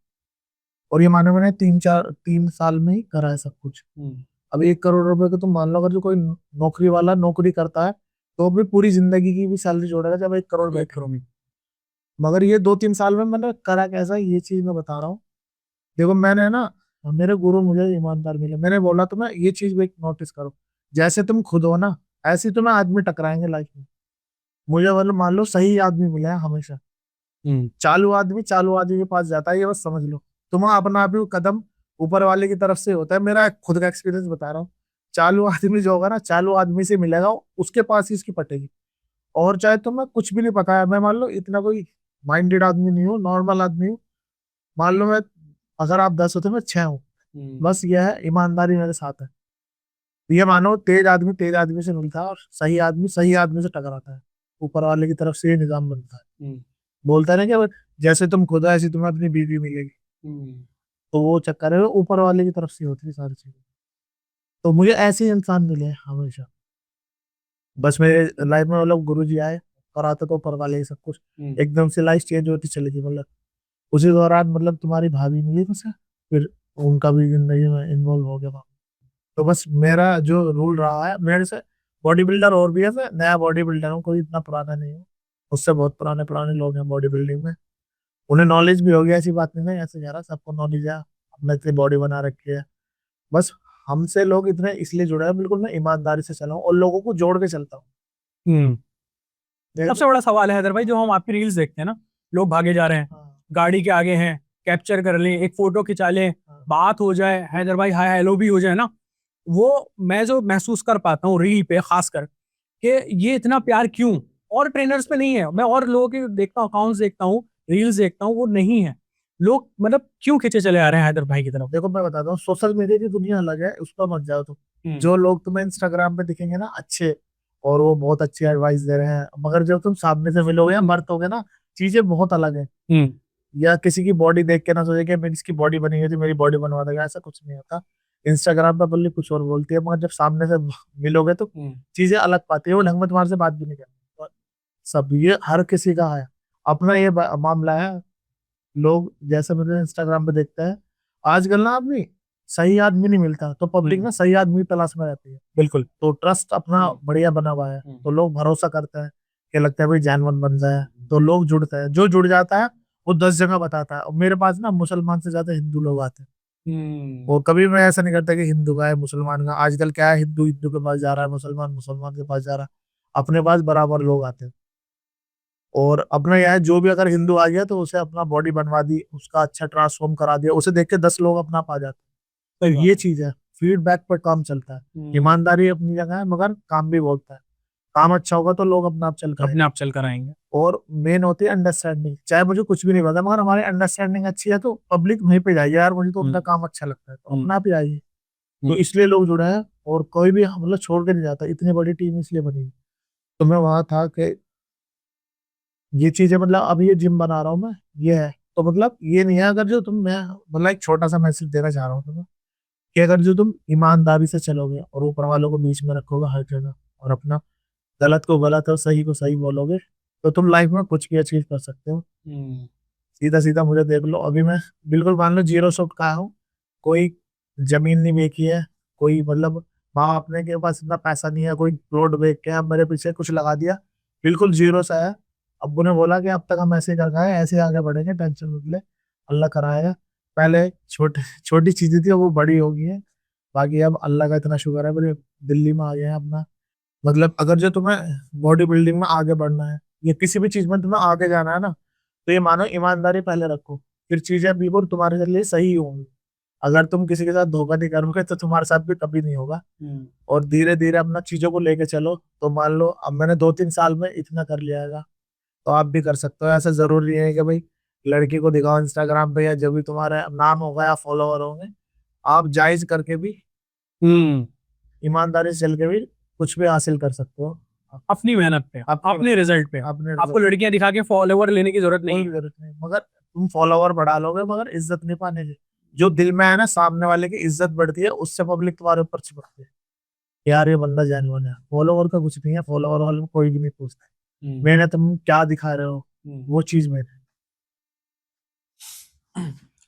और ये मानो मैंने 3 साल में ही करा है सब कुछ। अब 1 करोड़ रुपए का तुम मान लो, अगर जो कोई नौकरी वाला नौकरी करता है तो भी पूरी जिंदगी की भी सैलरी जोड़ेगा जब 1 करोड़ बैठे। मगर ये 2-3 साल में मैंने करा कैसा, ये चीज मैं बता रहा हूँ। देखो मैंने ना, मेरे गुरु मुझे ईमानदार मिले, मैंने बोला तुम्हें ये चीज भी नोटिस करो, जैसे तुम खुद हो ना ऐसे ही तुम्हें आदमी टकराएंगे लाइफ में। मुझे मतलब मान लो सही आदमी मिला है हमेशा। चालू आदमी के पास जाता है, ये बस समझ लो। तुम्हारा अपना आप ही कदम ऊपर वाले की तरफ से होता है। मेरा खुद का एक्सपीरियंस बता रहा हूँ। चालू आदमी जो होगा ना, चालू आदमी से मिलेगा, उसके पास ही इसकी पटेगी। और चाहे तुम्हें कुछ भी नहीं पता है, मैं मान लो इतना कोई माइंडेड आदमी नहीं हूँ, नॉर्मल आदमी हूँ। मान लो मैं, अगर आप 10 हो तो मैं 6 हूँ। बस यह है, ईमानदारी मेरे साथ है। ये मानो तेज आदमी से मिलता है, और सही आदमी से टकराता है। ऊपर वाले की तरफ से ये निजाम बनता है। बोलता है ना कि अब जैसे तुम खुद हो ऐसी तुम्हें अपनी बीवी मिलेगी। तो वो चक्कर है, वो ऊपर वाले की तरफ से होती है सारी चीजें। तो मुझे ऐसे ही इंसान मिले हैं हमेशा। बस मेरे लाइफ में मतलब गुरु जी आए, कराते तो ऊपर वाले ही सब कुछ। एकदम से लाइफ चेंज होती चली गई, मतलब उसी दौरान मतलब तुम्हारी भाभी मिली मुझसे, फिर उनका भी जिंदगी में इन्वॉल्व हो गया। तो बस मेरा जो रूल रहा है, मेरे से बॉडी बिल्डर और भी है, मैं नया बॉडी बिल्डर हूँ, कोई इतना पुराना नहीं हूँ। उससे बहुत पुराने पुराने लोग हैं बॉडी बिल्डिंग में, उन्हें नॉलेज भी हो गया। ऐसी बात नहीं है, ऐसे कह रहा सबको नॉलेज है, अपने इतनी बॉडी बना रखी है। बस हमसे लोग इतने इसलिए जुड़े हैं, बिल्कुल मैं ईमानदारी से चला हूँ और लोगों को जोड़ के चलता हूँ। सबसे बड़ा सवाल है हैदर भाई, जो हम आपकी रील्स देखते हैं ना, लोग भागे जा रहे हैं, हाँ, गाड़ी के आगे हैं, कैप्चर कर लें, एक फोटो खिंचा लें, हाँ, बात हो जाए, हैदर भाई हाय हेलो भी हो जाए ना, वो मैं जो महसूस कर पाता हूँ रील पे खासकर, कि ये इतना प्यार क्यों? और ट्रेनर्स पे नहीं है। मैं और लोगों के देखता हूँ, अकाउंट्स देखता हूँ, रील्स देखता हूँ, वो नहीं है। लोग मतलब क्यों खींचे चले आ रहे हैं हैदर भाई की तरफ? देखो मैं बताता हूँ, सोशल मीडिया की दुनिया अलग है, उस पर मत जाओ तुम। जो लोग तुम्हें इंस्टाग्राम पे दिखेंगे ना अच्छे, और वो बहुत अच्छी एडवाइस दे रहे हैं, मगर जब तुम सामने से मिलोगे या मरतोगे ना, चीजें बहुत अलग है। या किसी की बॉडी देख के ना सोचे कि मेरी इसकी बॉडी बनी हुई थी, मेरी बॉडी बनवा देगा, ऐसा कुछ नहीं होता। इंस्टाग्राम पे बल्कि कुछ और बोलती है, मगर जब सामने से मिलोगे तो चीजें अलग पाती है। वो ढंग में तुम्हारे से बात भी नहीं करती। सब ये हर किसी का है, अपना ये मामला है। लोग जैसे मुझे इंस्टाग्राम पे देखते हैं, आजकल ना आदमी सही आदमी नहीं मिलता, तो पब्लिक ना सही आदमी की तलाश में रहती है। बिल्कुल, तो ट्रस्ट अपना बढ़िया बना हुआ है, तो लोग भरोसा करते हैं कि लगता है भाई जानवर बन जाए, तो लोग जुड़ते हैं। जो जुड़ जाता है वो 10 जगह बताता है। और मेरे पास ना मुसलमान से ज्यादा हिंदू लोग आते हैं। और कभी मैं ऐसा नहीं करता कि हिंदू का है मुसलमान का। आजकल क्या है, हिंदू हिंदू के पास जा रहा है, मुसलमान मुसलमान के पास जा रहा है। अपने पास बराबर लोग आते हैं। और अपना यह है, जो भी अगर हिंदू आ गया तो उसे अपना बॉडी बनवा दी, उसका अच्छा ट्रांसफॉर्म करा दिया, उसे देख के 10 लोग अपना आप आ जाते हैं। तो ये चीज है, फीडबैक पर काम चलता है। ईमानदारी अपनी जगह है, मगर काम भी बोलता है। काम अच्छा होगा तो लोग अपने आप चल कर अपने आप चल कर आएंगे। और मेन होती है अंडरस्टैंडिंग। चाहे मुझे कुछ भी नहीं पता, मगर हमारी अंडरस्टैंडिंग अच्छी है तो पब्लिक वहीं पे जाइए, यार मुझे तो उनका काम अच्छा लगता है, तो अपना आप ही आइए। तो इसलिए लोग जुड़े हैं, और कोई भी मतलब छोड़ के नहीं जाता। इतनी बड़ी टीम इसलिए बनी। तो मैं वहां था कि ये चीजें, मतलब अब ये जिम बना रहा हूँ मैं, ये है। तो मतलब ये नहीं है, अगर जो तुम, मैं मतलब एक छोटा सा मैसेज देना चाह रहा हूँ तुम्हें, कि अगर जो तुम ईमानदारी से चलोगे और ऊपर वालों को बीच में रखोगे हर जगह, और अपना गलत को गलत और सही को सही बोलोगे, तो तुम लाइफ में कुछ भी अचीव कर सकते हो। सीधा सीधा मुझे देख लो, अभी मैं बिल्कुल मान लो जीरो शॉट का हूँ। कोई जमीन नहीं बेची है, कोई मतलब माँ अपने के पास इतना पैसा नहीं है, कोई प्लॉट बेच के अब मेरे पीछे कुछ लगा दिया, बिल्कुल जीरो सा है। अब्बू ने बोला कि अब तक हम ऐसे ही कर गए, ऐसे आगे बढ़ेंगे, टेंशन मत ले, अल्लाह कराएगा। पहले छोटे छोटी चीजें थी वो बड़ी हो गई है। बाकी अब अल्लाह का इतना शुक्र है, मेरे दिल्ली में आ गए हैं अपना। मतलब अगर जो तुम्हें बॉडी बिल्डिंग में आगे बढ़ना है या किसी भी चीज में तुम्हें आगे जाना है ना, तो ये मानो ईमानदारी पहले रखो, फिर चीजें बिल्कुल तुम्हारे लिए सही होंगी। अगर तुम किसी के साथ धोखा नहीं करोगे तो तुम्हारे साथ भी कभी नहीं होगा। और धीरे धीरे अपना चीजों को लेके चलो, तो मान लो अब मैंने 2-3 साल में इतना कर लिया है, तो आप भी कर सकते हो। ऐसा जरूरी नहीं है कि भाई लड़की को दिखाओ इंस्टाग्राम पे, या जब भी तुम्हारा नाम होगा या फॉलोवर होंगे, आप जायज करके भी, हम्म। ईमानदारी से चल के भी कुछ भी हासिल कर सकते हो। अपनी मेहनत पे, अपने रिजल्ट पे। अपने आपको लड़कियां दिखा के फॉलोवर लेने की जरूरत कोई नहीं भी है। जरूरत नहीं, मगर तुम फॉलोवर बढ़ा लोगे मगर इज्जत नहीं पाने की। जो दिल में है ना, सामने वाले की इज्जत बढ़ती है, उससे पब्लिक तुम्हारे ऊपर चिपकती है, यार ये बंदा जेन्युइन है। फॉलोवर का कुछ नहीं है, फॉलोवर वाले को कोई भी नहीं पूछता है। मैंने तुम क्या दिखा रहे हो, वो चीज में।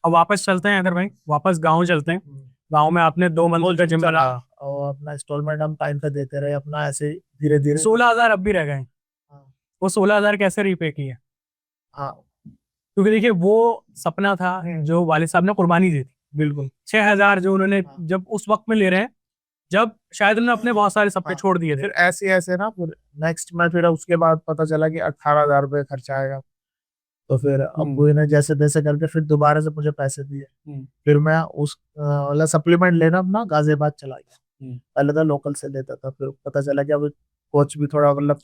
अब वापस चलते हैं अगर भाई, वापस गांव चलते हैं। गांव में आपने 2 मंजिल का जिम बना, और अपना इंस्टॉलमेंट हम टाइम पे देते रहे अपना, ऐसे धीरे धीरे। 16,000 अब भी रह गए हैं। हाँ। वो 16,000 कैसे रीपे किए? हाँ, क्योंकि देखिए वो सपना था जो वालिद साहब ने कुर्बानी दी थी। बिल्कुल। 6,000 जो उन्होंने हाँ। जब उस वक्त में ले रहे हैं, जब शायद उन्होंने अपने बहुत सारे सपने हाँ। छोड़ दिए थे। फिर ऐसे ऐसे ना, फिर नेक्स्ट में फिर उसके बाद पता चला कि 18,000 रुपये खर्चा आएगा। तो फिर अब्बू ने जैसे तैसे करके फिर दोबारा से मुझे पैसे दिए। फिर मैं उस वाला सप्लीमेंट लेना अपना गाजियाबाद चला गया। पहले तो लोकल से लेता था, फिर पता चला कि अब कोच भी थोड़ा मतलब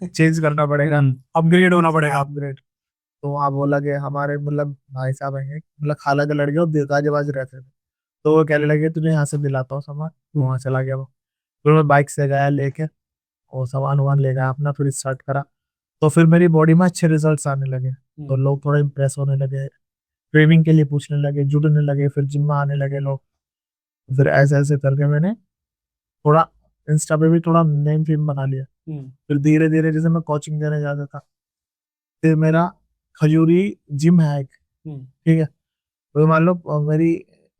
चेंज करना पड़ेगा, अपग्रेड होना पड़ेगा। अपग्रेड। तो वहाँ बोला कि हमारे मतलब भाई साहब हैं, मतलब खाला के लड़के, वो गाजियाबाद रहते थे। तो वो कहने लगे तुझे यहाँ से दिलाता हूँ सामान। वहाँ चला गया वो। फिर मैं बाइक से गया लेके, और सामान वामान ले गया अपना, फिर स्टार्ट करा। तो फिर मेरी बॉडी में अच्छे रिजल्ट्स आने लगे, तो लोग थोड़ा इम्प्रेस होने लगे, ट्रेनिंग के लिए पूछने लगे, जुड़ने लगे, फिर जिम में आने लगे लोग। फिर ऐसे ऐसे करके मैंने थोड़ा इंस्टा पे भी थोड़ा नेम फेम बना लिया। फिर धीरे धीरे जैसे मैं कोचिंग देने जाता था, फिर मेरा खजूरी जिम है एक, ठीक है, तो मान लो मेरी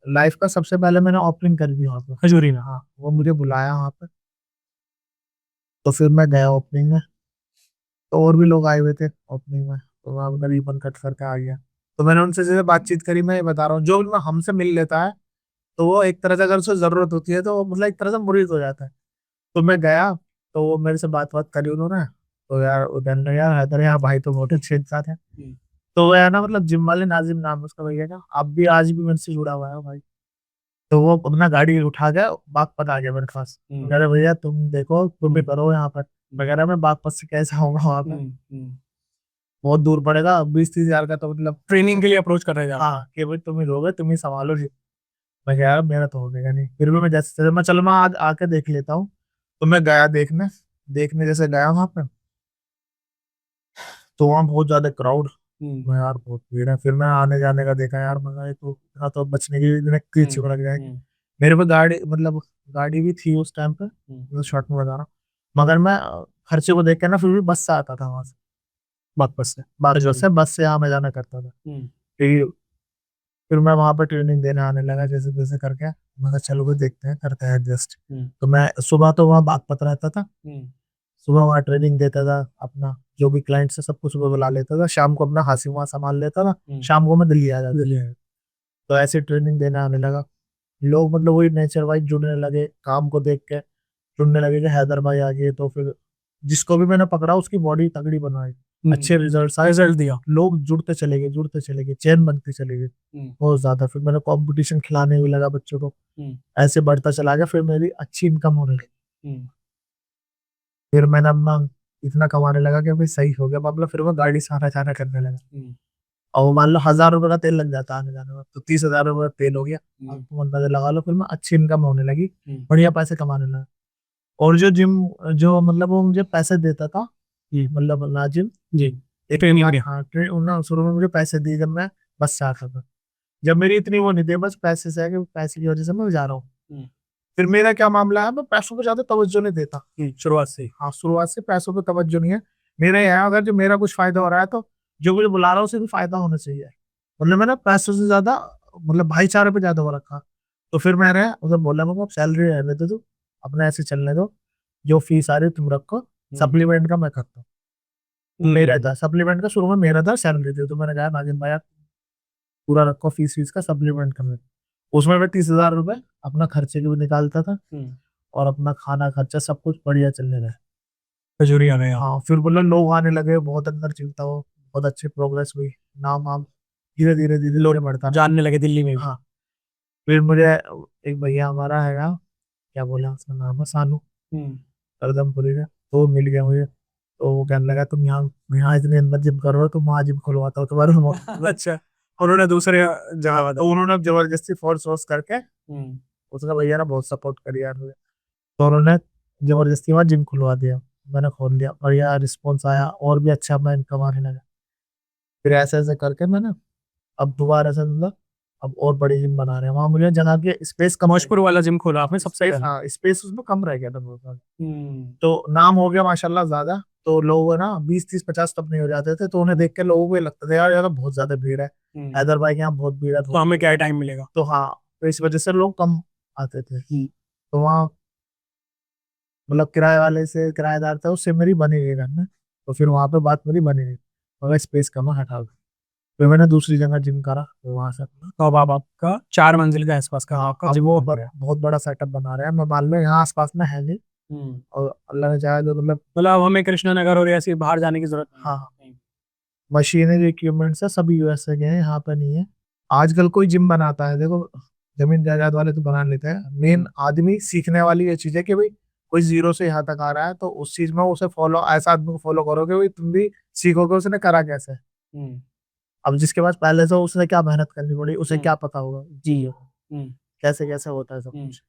लाइफ का सबसे पहले मैंने ओपनिंग कर दी वहाँ पे खजूरी में। हाँ, वो मुझे बुलाया वहाँ पे, तो फिर मैं गया ओपनिंग में। तो और भी लोग आए हुए थे ओपनिंग में, तो मैं अपना रिबन कट करके आ गया। तो मैंने उनसे जैसे बातचीत करी, मैं ये बता रहा हूँ, जो ना हमसे मिल लेता है, तो वो एक तरह से अगर उसे जरूरत होती है तो वो मतलब एक तरह से मुरीद हो जाता है। तो मैं गया, तो वो मेरे से बात करी उन्होंने। तो यार वो कहने लगे, यार हैदर यार भाई तो बहुत अच्छे इंसान है। तो वो है ना, मतलब जिम वाले नाजिम नाम है उसका भैया का, अब भी आज भी मेरे से जुड़ा हुआ है वो भाई। तो वो अपना गाड़ी उठा के बागपत आ गया मेरे पास। कह रहे भैया तुम देखो, तुम भी करो यहाँ पर। वगैरह मैं बागपत से कैसे आऊंगा वहाँ पे, बहुत दूर पड़ेगा, 20-30 हजार का, तो मतलब ट्रेनिंग के लिए अप्रोच कर रहे थे आप? हाँ, कि भाई तुम ही रहोगे, तुम ही संभालो जी। मैं कह यार मेरा तो हो गया नहीं, फिर भी मैं जैसे जैसे मैं, चलो मैं आज आके देख लेता हूँ। तो मैं गया देखने, देखने जैसे गया वहां पे, तो वहाँ बहुत ज्यादा क्राउड। मैं यार बहुत भीड़ है, फिर मैं आने जाने का देखा, यार मैं कहा, ये तो यहाँ तो बचने की छिड़क जाएगी। मेरे पे गाड़ी मतलब गाड़ी भी थी उस टाइम पे, तो शॉर्ट में बता रहा हूँ। मगर मैं खर्चे को देख के ना फिर भी बस से आता था वहां से, बागपत से बस से आने जाना करता था। फिर फिर मैं वहां पर ट्रेनिंग देने आने लगा जैसे तैसे करके। मैं कहा चलो भाई देखते हैं, करते हैं एडजस्ट। तो मैं सुबह तो वहाँ बागपत रहता था, सुबह वहाँ ट्रेनिंग देता था अपना, जो भी क्लाइंट से सब कुछ वो बुला लेता था, शाम को अपना हासिल वहाँ संभाल लेता था, शाम को मैं दिल्ली आ जाता था। तो ऐसे ट्रेनिंग देने आने लगा, लोग मतलब वही नेचर वाइज जुड़ने लगे, काम को देख के जुड़ने लगे कि हैदर भाई आ गए। तो फिर जिसको भी मैंने पकड़ा उसकी बॉडी तगड़ी बनाई, अच्छे रिजल्ट दिया, लोग जुड़ते चले गए, चेन बनती चली गई बहुत ज्यादा। फिर मैंने कंपटीशन खिलाने भी लगा बच्चों को, ऐसे बढ़ता चला गया, फिर मेरी अच्छी इनकम होने लगी। फिर मैंने अपना इतना कमाने लगा कि भाई सही हो गया मामला, फिर मैं गाड़ी से आना जाना करने लगा। और वो मान लो 1,000 रुपए का तेल लग जाता आने जाने में, तो 30,000 रुपए का तेल हो गया, अब तुम अंदाजा लगा लो। फिर मैं अच्छी इनकम होने लगी, बढ़िया पैसे कमाने लगा। और जो जिम, जो मतलब वो मुझे पैसे देता था, मतलब नाजिम जी, हाँ ना, शुरू में मुझे पैसे दिए जब मैं बस से आता था। जब मेरी इतनी वो नहीं थी, बस पैसे से है कि पैसे की वजह से मैं जा रहा हूँ। फिर मेरा क्या मामला है, मैं पैसों पे ज्यादा तवज्जो नहीं देता शुरुआत से। हाँ, शुरुआत से पैसों पे तवज्जो नहीं है मेरा। यहाँ अगर जो मेरा कुछ फायदा हो रहा है, तो जो मुझे बुला रहा है उसे भी फायदा होना चाहिए। मतलब मैंने पैसों से ज्यादा मतलब भाईचारे पे ज्यादा हो रखा। तो फिर मैंने उसे बोला मैं सैलरी रहने दो, तो अपने ऐसे चलने दो, जो फीस आ रही है तुम रखो, सप्लीमेंट का मैं करता हूँ। मेरा था सप्लीमेंट का, शुरू में मेरा था, सैलरी थी, तो मैंने कहा नाजिम भाई आप पूरा रखो फीस का, सप्लीमेंट करने दो। उसमें मैं 30,000 रुपए अपना खर्चे के भी निकालता था, और अपना खाना खर्चा सब कुछ बढ़िया चलने लगा। खजूरी आ गया। हाँ, फिर बोला लोग आने लगे, बहुत अंदर चिंता हो, बहुत अच्छी प्रोग्रेस हुई, नाम वाम धीरे धीरे धीरे धीरे बढ़ता रहा। जानने लगे दिल्ली में भी। हाँ, फिर मुझे एक भैया हमारा हैगा, क्या बोला उसका नाम है, सानू करदमपुरी का, तो वो मिल गया मुझे। तो वो कहने लगा तुम यहाँ यहाँ इतने अंदर जिम कर रहे हो, तुम वहाँ जिम खुलवाता हो तुम्हारे। अच्छा, उन्होंने दूसरे जगह बता। तो उन्होंने जबरदस्ती फोर्स वोर्स करके, उसका भैया ने बहुत सपोर्ट करी यार मुझे, तो उन्होंने जबरदस्ती वहाँ जिम खुलवा दिया। मैंने खोल दिया, और यार रिस्पॉन्स आया, और भी अच्छा मैं इनकम आने लगा। फिर ऐसे ऐसे करके मैंने अब दोबारा से मतलब अब और बड़ी जिम बना रहे हैं, वहाँ मुझे जगह की स्पेस कम, मौजपुर वाला जिम खोला आपने सबसे स्पेस, पहले। हाँ स्पेस उसमें कम रह गया था बहुत ज्यादा। तो नाम हो गया माशाल्लाह ज्यादा, तो लोग ना 20 30 50 तब नहीं हो जाते थे, तो उन्हें देख के लोगों को ये लगता था यार यार बहुत ज्यादा भीड़ है, हैदर भाई के यहाँ बहुत भीड़ है, तो हमें क्या टाइम मिलेगा। तो हाँ, तो इस वजह से लोग कम आते थे। तो वहाँ मतलब किराए वाले से, किराएदार था उससे मेरी बनी गई रहना, तो फिर वहां पे बात मेरी बनी गई, मगर स्पेस कम है, हटा दो। फिर मैंने दूसरी जगह जिम करा, तो वहां से तो अब आपका 4 मंजिल के आसपास का आपका अब जिम वो बन गया। बहुत बड़ा सेटअप बना रहे हैं, मैं मान लो यहाँ आसपास में है नहीं, और अल्लाह ने चाहे तो मतलब मतलब अब हमें कृष्णनगर और ऐसी बाहर जाने की जरूरत नहीं है। हाँ, मशीनरी इक्विपमेंट्स है सब यूएसए के हैं, यहाँ पे नहीं है। आजकल कोई जिम बनाता है, देखो जमीन जायदाद वाले तो बना लेते हैं, मेन आदमी सीखने वाली ये चीज है कि भाई कोई जीरो से यहाँ तक आ रहा है, तो उस चीज में उसे फॉलो, ऐसा आदमी को फॉलो करोगे भाई तुम भी सीखोगे उसने करा कैसे। अब जिसके पास पहले से हो, उसने क्या मेहनत करनी पड़ी, उसे क्या पता होगा जी कैसे कैसे होता है सब कुछ।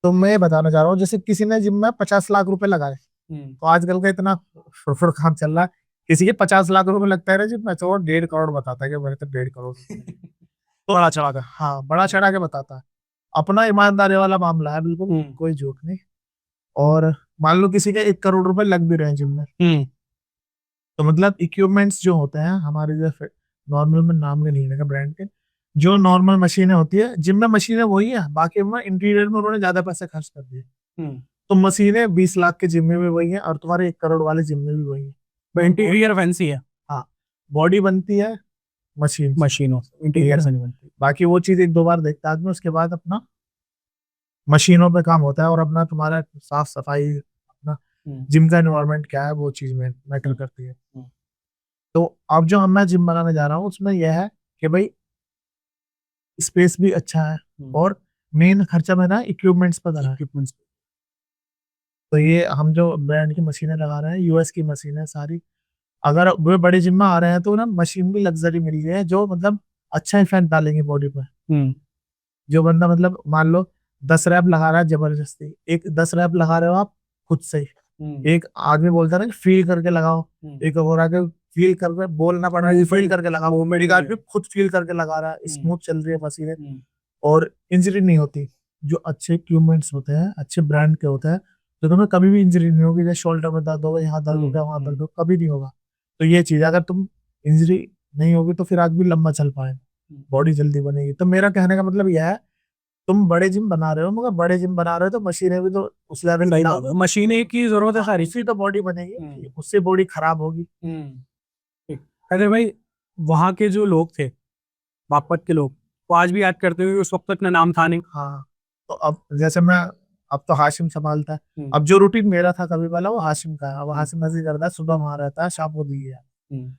तो मैं ये बताना चाह रहा हूँ, जैसे किसी ने जिम में 50 लाख रुपए लगाए, तो आजकल का इतना फुरफुर काम चल रहा है, किसी के 50 लाख रुपए लगता है ना जिम में, तो वो 1.5 करोड़ बताता है कि मेरे तो 1.5 करोड़। तो बड़ा चढ़ा था। हाँ, बड़ा चढ़ा के बताता है, अपना ईमानदारी वाला मामला है बिल्कुल, कोई जोक नहीं। और मान लो किसी के 1 करोड़ रुपए लग भी रहे हैं जिम में, तो मतलब इक्विपमेंट्स जो होते हैं हमारे जैसे नॉर्मल, में नाम नहीं लेने का ब्रांड के, जो नॉर्मल मशीनें होती है जिम में, मशीनें वही है, बाकी में इंटीरियर में उन्होंने ज्यादा पैसे खर्च कर दिए। तो मशीनें 20 लाख के जिम में भी वही है, और तुम्हारे 1 करोड़ वाले जिम में भी वही है। इंटीरियर फैंसी है। हाँ, बॉडी बनती है मशीन से, मशीनों से, इंटीरियर से नहीं बनती। बाकी वो चीज एक दो बार देखता है आदमी, उसके बाद अपना मशीनों पे काम होता है, और अपना तुम्हारा साफ सफाई, अपना जिम का एनवायरनमेंट क्या है, वो चीज में मैटर करती है। तो अब जो मैं जिम बनाने जा रहा हूँ उसमें यह है कि भाई स्पेस भी अच्छा है, और मेन खर्चा मैंने इक्विपमेंट्स पर करा है। इक्विपमेंट्स। तो ये हम जो ब्रांड की मशीनें लगा रहे हैं, यूएस की मशीन है सारी, अगर वे बड़े जिम में आ रहे हैं तो ना मशीन भी लग्जरी मिल गई है, जो मतलब अच्छा इफेक्ट डालेंगे बॉडी पर। जो बंदा मतलब मान लो 10 रैप लगा रहा है जबरदस्ती, एक 10 रैप लगा रहे हो आप खुद से ही, एक आदमी बोलता है ना फील करके लगाओ, एक और आके फील करके बोलना पड़ रहा है, फील करके लगाओ, एक आदमी खुद फील करके लगा रहा है, स्मूथ चल रही है मशीनें, और इंजरी नहीं होती। जो अच्छे इक्विपमेंट्स होते हैं, अच्छे ब्रांड के होते हैं, तो तुम्हें कभी भी इंजरी नहीं होगी, जैसे शोल्डर में दर्द होगा, यहाँ दर्द होगा, वहां दर्द होगा, कभी नहीं होगा। तो ये चीज अगर तुम इंजरी नहीं होगी तो फिर आदमी लंबा चल पाए, बॉडी जल्दी बनेगी। तो मेरा कहने का मतलब यह है, तुम बड़े जिम बना रहे हो, मगर बड़े जिम बना रहे हो तो मशीनें भी तो उस लेवल नहीं, की, मशीनें की जरूरत है सारी। उसी तो बॉडी बनेगी, उससे बॉडी खराब होगी। अरे भाई, वहां के जो लोग थे, बागपत के लोग, वो आज भी याद करते हुए, उस वक्त तक ना नाम था नहीं। हाँ, तो अब जैसे मैं, अब तो हाशिम संभालता है, अब जो रूटीन मेरा था कभी वाला वो हाशिम का है, अब हाशिम नजर करता है, सुबह वहां रहता है, शाम को दी है।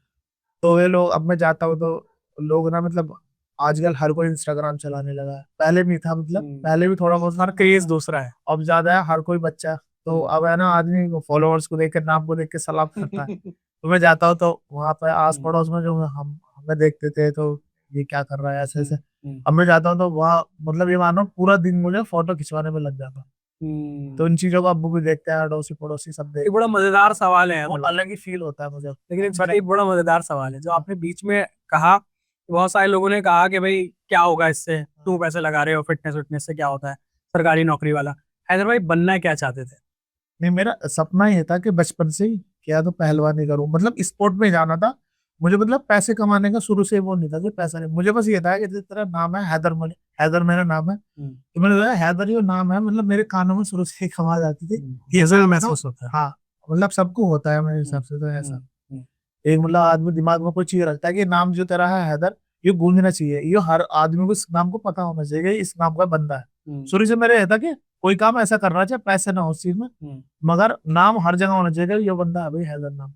तो ये लोग, अब मैं जाता हूँ तो लोग ना मतलब आजकल हर कोई इंस्टाग्राम चलाने लगा है, पहले भी था, मतलब पहले भी थोड़ा बहुत था, क्रेज दूसरा है। अब ज्यादा है, हर कोई बच्चा, तो अब है ना आदमी फॉलोअर्स को देख के, नाम को देख के सलाम करता है। तो मैं जाता हूँ तो वहां पर आस पड़ोस में जो हम हमें देखते थे, तो ये क्या कर रहा है ऐसे ऐसे, अब मैं जाता हूँ तो वहाँ मतलब ये मानो पूरा दिन मुझे फोटो खिंचवाने में लग जाता। तो इन चीजों को अब्बू भी देखते हैं, अड़ोसी पड़ोसी सब एक देखते बड़ा मजेदार सवाल है, हैं, वो अलग ही फील होता है मुझे। लेकिन एक बड़ा मजेदार सवाल है जो आपने बीच में कहा। बहुत सारे लोगों ने कहा कि भाई क्या होगा इससे, क्यों पैसे लगा रहे हो, फिटनेस विटनेस से क्या होता है, सरकारी नौकरी वाला। हैदर भाई बनना क्या चाहते थे? नहीं, मेरा सपना ये था कि बचपन से ही क्या तो पहलवानी करूं, मतलब स्पोर्ट में जाना था, मुझे मतलब पैसे कमाने का शुरू से वो नहीं था कि पैसा नहीं, मुझे बस ये था कि जिस तरह नाम है हैदर मलिक, हैदर मेरा नाम है, तो मैंने सोचा हैदर जो नाम है मतलब मेरे कानों में शुरू से ही आवाज आती थी कि ऐसा महसूस होता है। हाँ, मतलब सबको होता है मेरे हिसाब से तो ऐसा। एक मतलब आदमी दिमाग में कोई चीज रखता है कि नाम जो तेरा है हैदर, ये गूंजना चाहिए, ये हर आदमी को इस नाम को पता होना चाहिए कि इस नाम का बंदा है। शुरू से मेरे ये था कि कोई काम ऐसा करना चाहिए पैसे ना हो उस चीज में, मगर नाम हर जगह होना चाहिए कि ये बंदा है भाई हैदर नाम।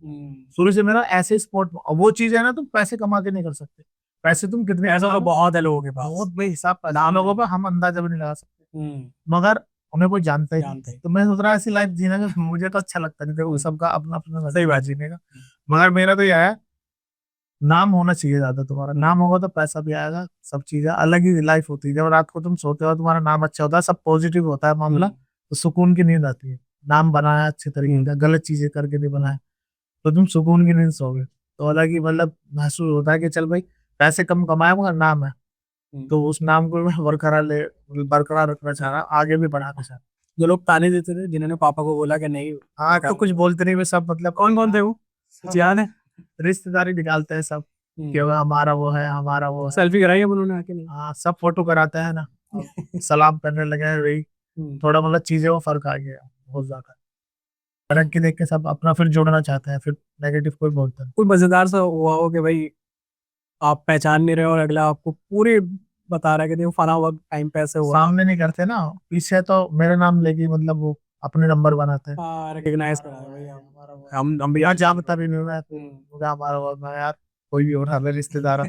शुरू से मेरा ऐसे स्पॉट, वो चीज है ना, तुम पैसे कमा के नहीं कर सकते, पैसे तुम कितने ऐसा तो बहुत है लोगों के पास। बहुत बेहिसाब नाम लोगों पर हम अंदाजा भी नहीं लगा सकते, मगर उन्हें कोई जानता ही नहीं। तो मैं सोच रहा ऐसी लाइफ जीना का मुझे तो अच्छा लगता नहीं, देखो सबका अपना अपना सही बात जीने का, मगर मेरा तो यह है नाम होना चाहिए ज्यादा, तुम्हारा नाम होगा तो पैसा भी आएगा, सब चीजें अलग ही लाइफ होती है। जब रात को तुम सोते हो तुम्हारा नाम अच्छा होता है, सब पॉजिटिव होता है मामला, तो सुकून की नींद आती है। नाम बनाया अच्छे तरीके से, गलत चीजें करके नहीं बनाया तो तुम सुकून की नींद सोओगे, तो अलग ही मतलब महसूस होता है कि चल भाई पैसे कम कमाए मगर नाम है, तो उस नाम को मैं बरकरार रखना चाह रहा, आगे भी बढ़ाना चाह रहा। जो लोग ताने देते थे, जिन्होंने पापा को बोला कि नहीं, हाँ, तो कुछ बोलते नहीं, वे सब मतलब कौन कौन थे वो याद है? रिश्तेदारी निकालते हैं सब कि वो हमारा वो है, हमारा वो है। सेल्फी कराई है उन्होंने आके? नहीं। हाँ, सब फोटो कराते हैं ना, सलाम करने लगे हैं वही, थोड़ा मतलब चीजें वो फर्क आ गया बहुत ज्यादा, तरक्की देख के सब अपना फिर जोड़ना चाहते हैं, फिर नेगेटिव कोई बोलता है। कोई मजेदार सा हुआ हो कि भाई आप पहचान नहीं रहे हो और अगला आपको पूरे बता रहा है कि देखो फला वक्त टाइम पे ऐसे हुआ। सामने नहीं करते ना, पीछे तो मेरे नाम लेके मतलब वो अपने नंबर बनाते हैं। हाँ, रिकॉग्नाइज करा है भाई हम भी यहाँ जानता भी नहीं, मैं मुझे हमारा वो, मैं यार कोई भी हो रहा है रिश्तेदार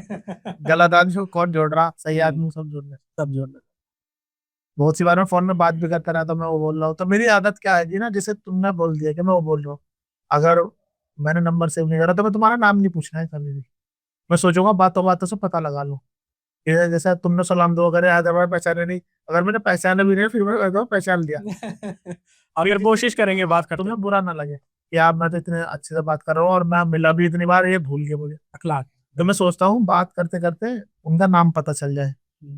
गलत आदमी को कौन जोड़ रहा, सही आदमी को सब जोड़ रहे, सब जोड़ रहे। बहुत सी बार मैं फोन में बात भी करता रहता हूँ, मैं वो बोल रहा हूँ, तो मेरी आदत क्या है जी ना, जैसे तुमने बोल दिया कि मैं वो बोल रहा हूँ, अगर मैंने नंबर सेव नहीं करा तो मैं तुम्हारा नाम नहीं पूछना है कभी भी, मैं सोचूंगा बातों बातों से पता लगा लूँ। ये जैसे तुमने सलाम दुआ करे हैदराबाद पहचाने नहीं, अगर मैंने पहचाना भी नहीं फिर मैं कहता हूँ पहचान लिया। अगर कोशिश करेंगे बात करते तुम्हें बुरा ना लगे कि आप, मैं तो इतने अच्छे से बात कर रहा हूँ और मैं मिला भी इतनी बार, ये भूल गए मुझे अखलाक। तो मैं सोचता हूँ बात करते करते उनका नाम पता चल जाए,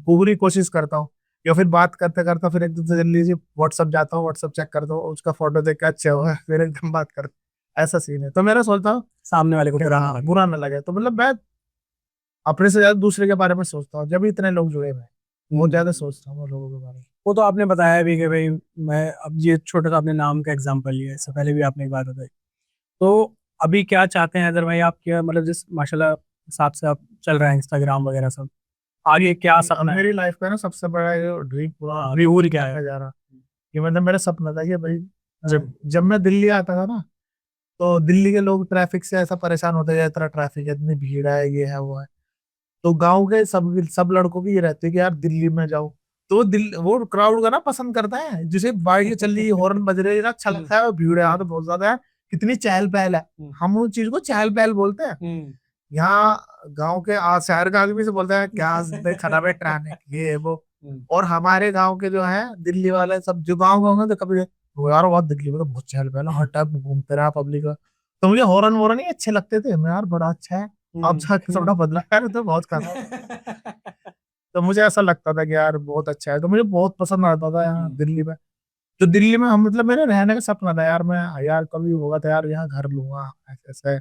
पूरी कोशिश करता हूँ, या फिर बात करते करते फिर एकदम से जल्दी से व्हाट्सअप जाता हूँ, व्हाट्सअप चेक करता हूँ, उसका फोटो देख के अच्छा हुआ फिर एकदम बात करता, ऐसा सीन है। तो मेरा सोचता हूँ सामने वाले को बुरा ना लगे, तो मतलब मैं अपने से ज्यादा दूसरे के बारे में सोचता हूँ, जब इतने लोग जुड़े हुए हैं वो ज्यादा सोचता हूँ लोगों के बारे में। वो तो आपने बताया भी कि भाई मैं, अब ये छोटा सा आपने नाम का एग्जांपल लिया, इससे पहले भी आपने एक बात बताई, तो अभी क्या चाहते हैं हैदर भाई आप? क्या मतलब जिस माशाल्लाह हिसाब से आप चल रहा है इंस्टाग्राम वगैरह सब, आगे क्या सपना है? मेरी लाइफ का ना सबसे बड़ा ड्रीम पूरा अभी और क्या है? जा रहा, कि मतलब मेरा सपना था कि भाई जब मैं दिल्ली आता था ना, तो दिल्ली के लोग ट्रैफिक से ऐसा परेशान होते हैं, इतना ट्रैफिक है, इतनी भीड़ है, ये है वो है, तो गांव के सब लड़कों की ये रहती है कि यार दिल्ली में जाओ, तो वो क्राउड का ना पसंद करता है, जिसे बाइक चल रही हॉर्न बज रही है ना, अच्छा लगता है, और भीड़ है यहाँ तो बहुत ज्यादा है, कितनी चहल पहल है, हम उस चीज को चहल पहल बोलते हैं। यहाँ गांव के शहर का आदमी से बोलता है क्या खराब है ट्रैफिक ये है वो, और हमारे गांव के जो है दिल्ली वाले सब जो गाँव में, तो कभी वो यार बहुत दिल्ली में तो बहुत चहल पहल है, हर टाइम घूमते रहा पब्लिक का, तो मुझे हॉर्न वॉर्न ही अच्छे लगते थे, मैं यार बड़ा अच्छा है, अब जाके थोड़ा बदला है तो बहुत खराब। तो मुझे ऐसा लगता था कि यार बहुत अच्छा है, तो मुझे बहुत पसंद आता था यहाँ दिल्ली में। तो दिल्ली में हम मतलब मेरे रहने का सपना था यार, मैं यार कभी होगा तो यार यहाँ घर लूंगा ऐसे ऐसे,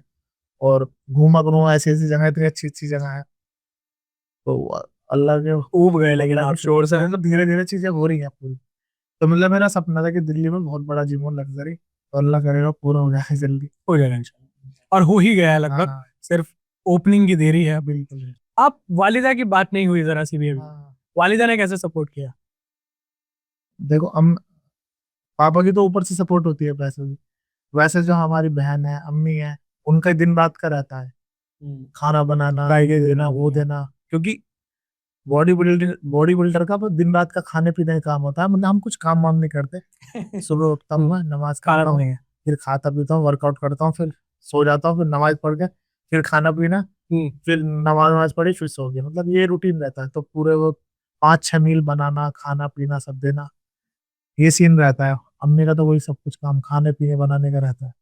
और घूमा करूंगा ऐसी ऐसी जगह, इतनी अच्छी अच्छी जगह है, तो अल्लाह के ऊब गए लेकिन आप शोर से। तो धीरे धीरे चीजें हो रही हैं पूरी। तो मतलब मेरा सपना था कि दिल्ली में बहुत बड़ा जिम हो लग्जरी, तो अल्लाह करेगा पूरा हो जाए जल्दी। हो जाएगा इंशाल्लाह, और हो ही गया है लगभग। हाँ, सिर्फ ओपनिंग की देरी है। बिल्कुल। आप वालिदा की बात नहीं हुई जरा सी भी अभी, हाँ, वालिदा ने कैसे सपोर्ट किया? देखो हम पापा की तो ऊपर से सपोर्ट होती है पैसे की, वैसे जो हमारी बहन है अम्मी है, उनका दिन रात का रहता है, खाना बनाना ये देना वो देना, क्योंकि बॉडी बिल्डर का बस दिन रात का खाने पीने का काम होता है, मतलब हम कुछ काम वाम नहीं करते। सुबह उठता हूँ मैं, नमाज खाना करता हूँ, नहीं है। फिर खाता पीता हूँ, वर्कआउट करता हूँ, फिर सो जाता हूँ, फिर नमाज पढ़ के फिर खाना पीना, फिर नमाज पढ़ी फिर सो गया, मतलब ये रूटीन रहता है। तो पूरे वो 5-6 मील बनाना, खाना पीना सब देना, ये सीन रहता है। अम्मी का तो वही सब कुछ काम खाने पीने बनाने का रहता है।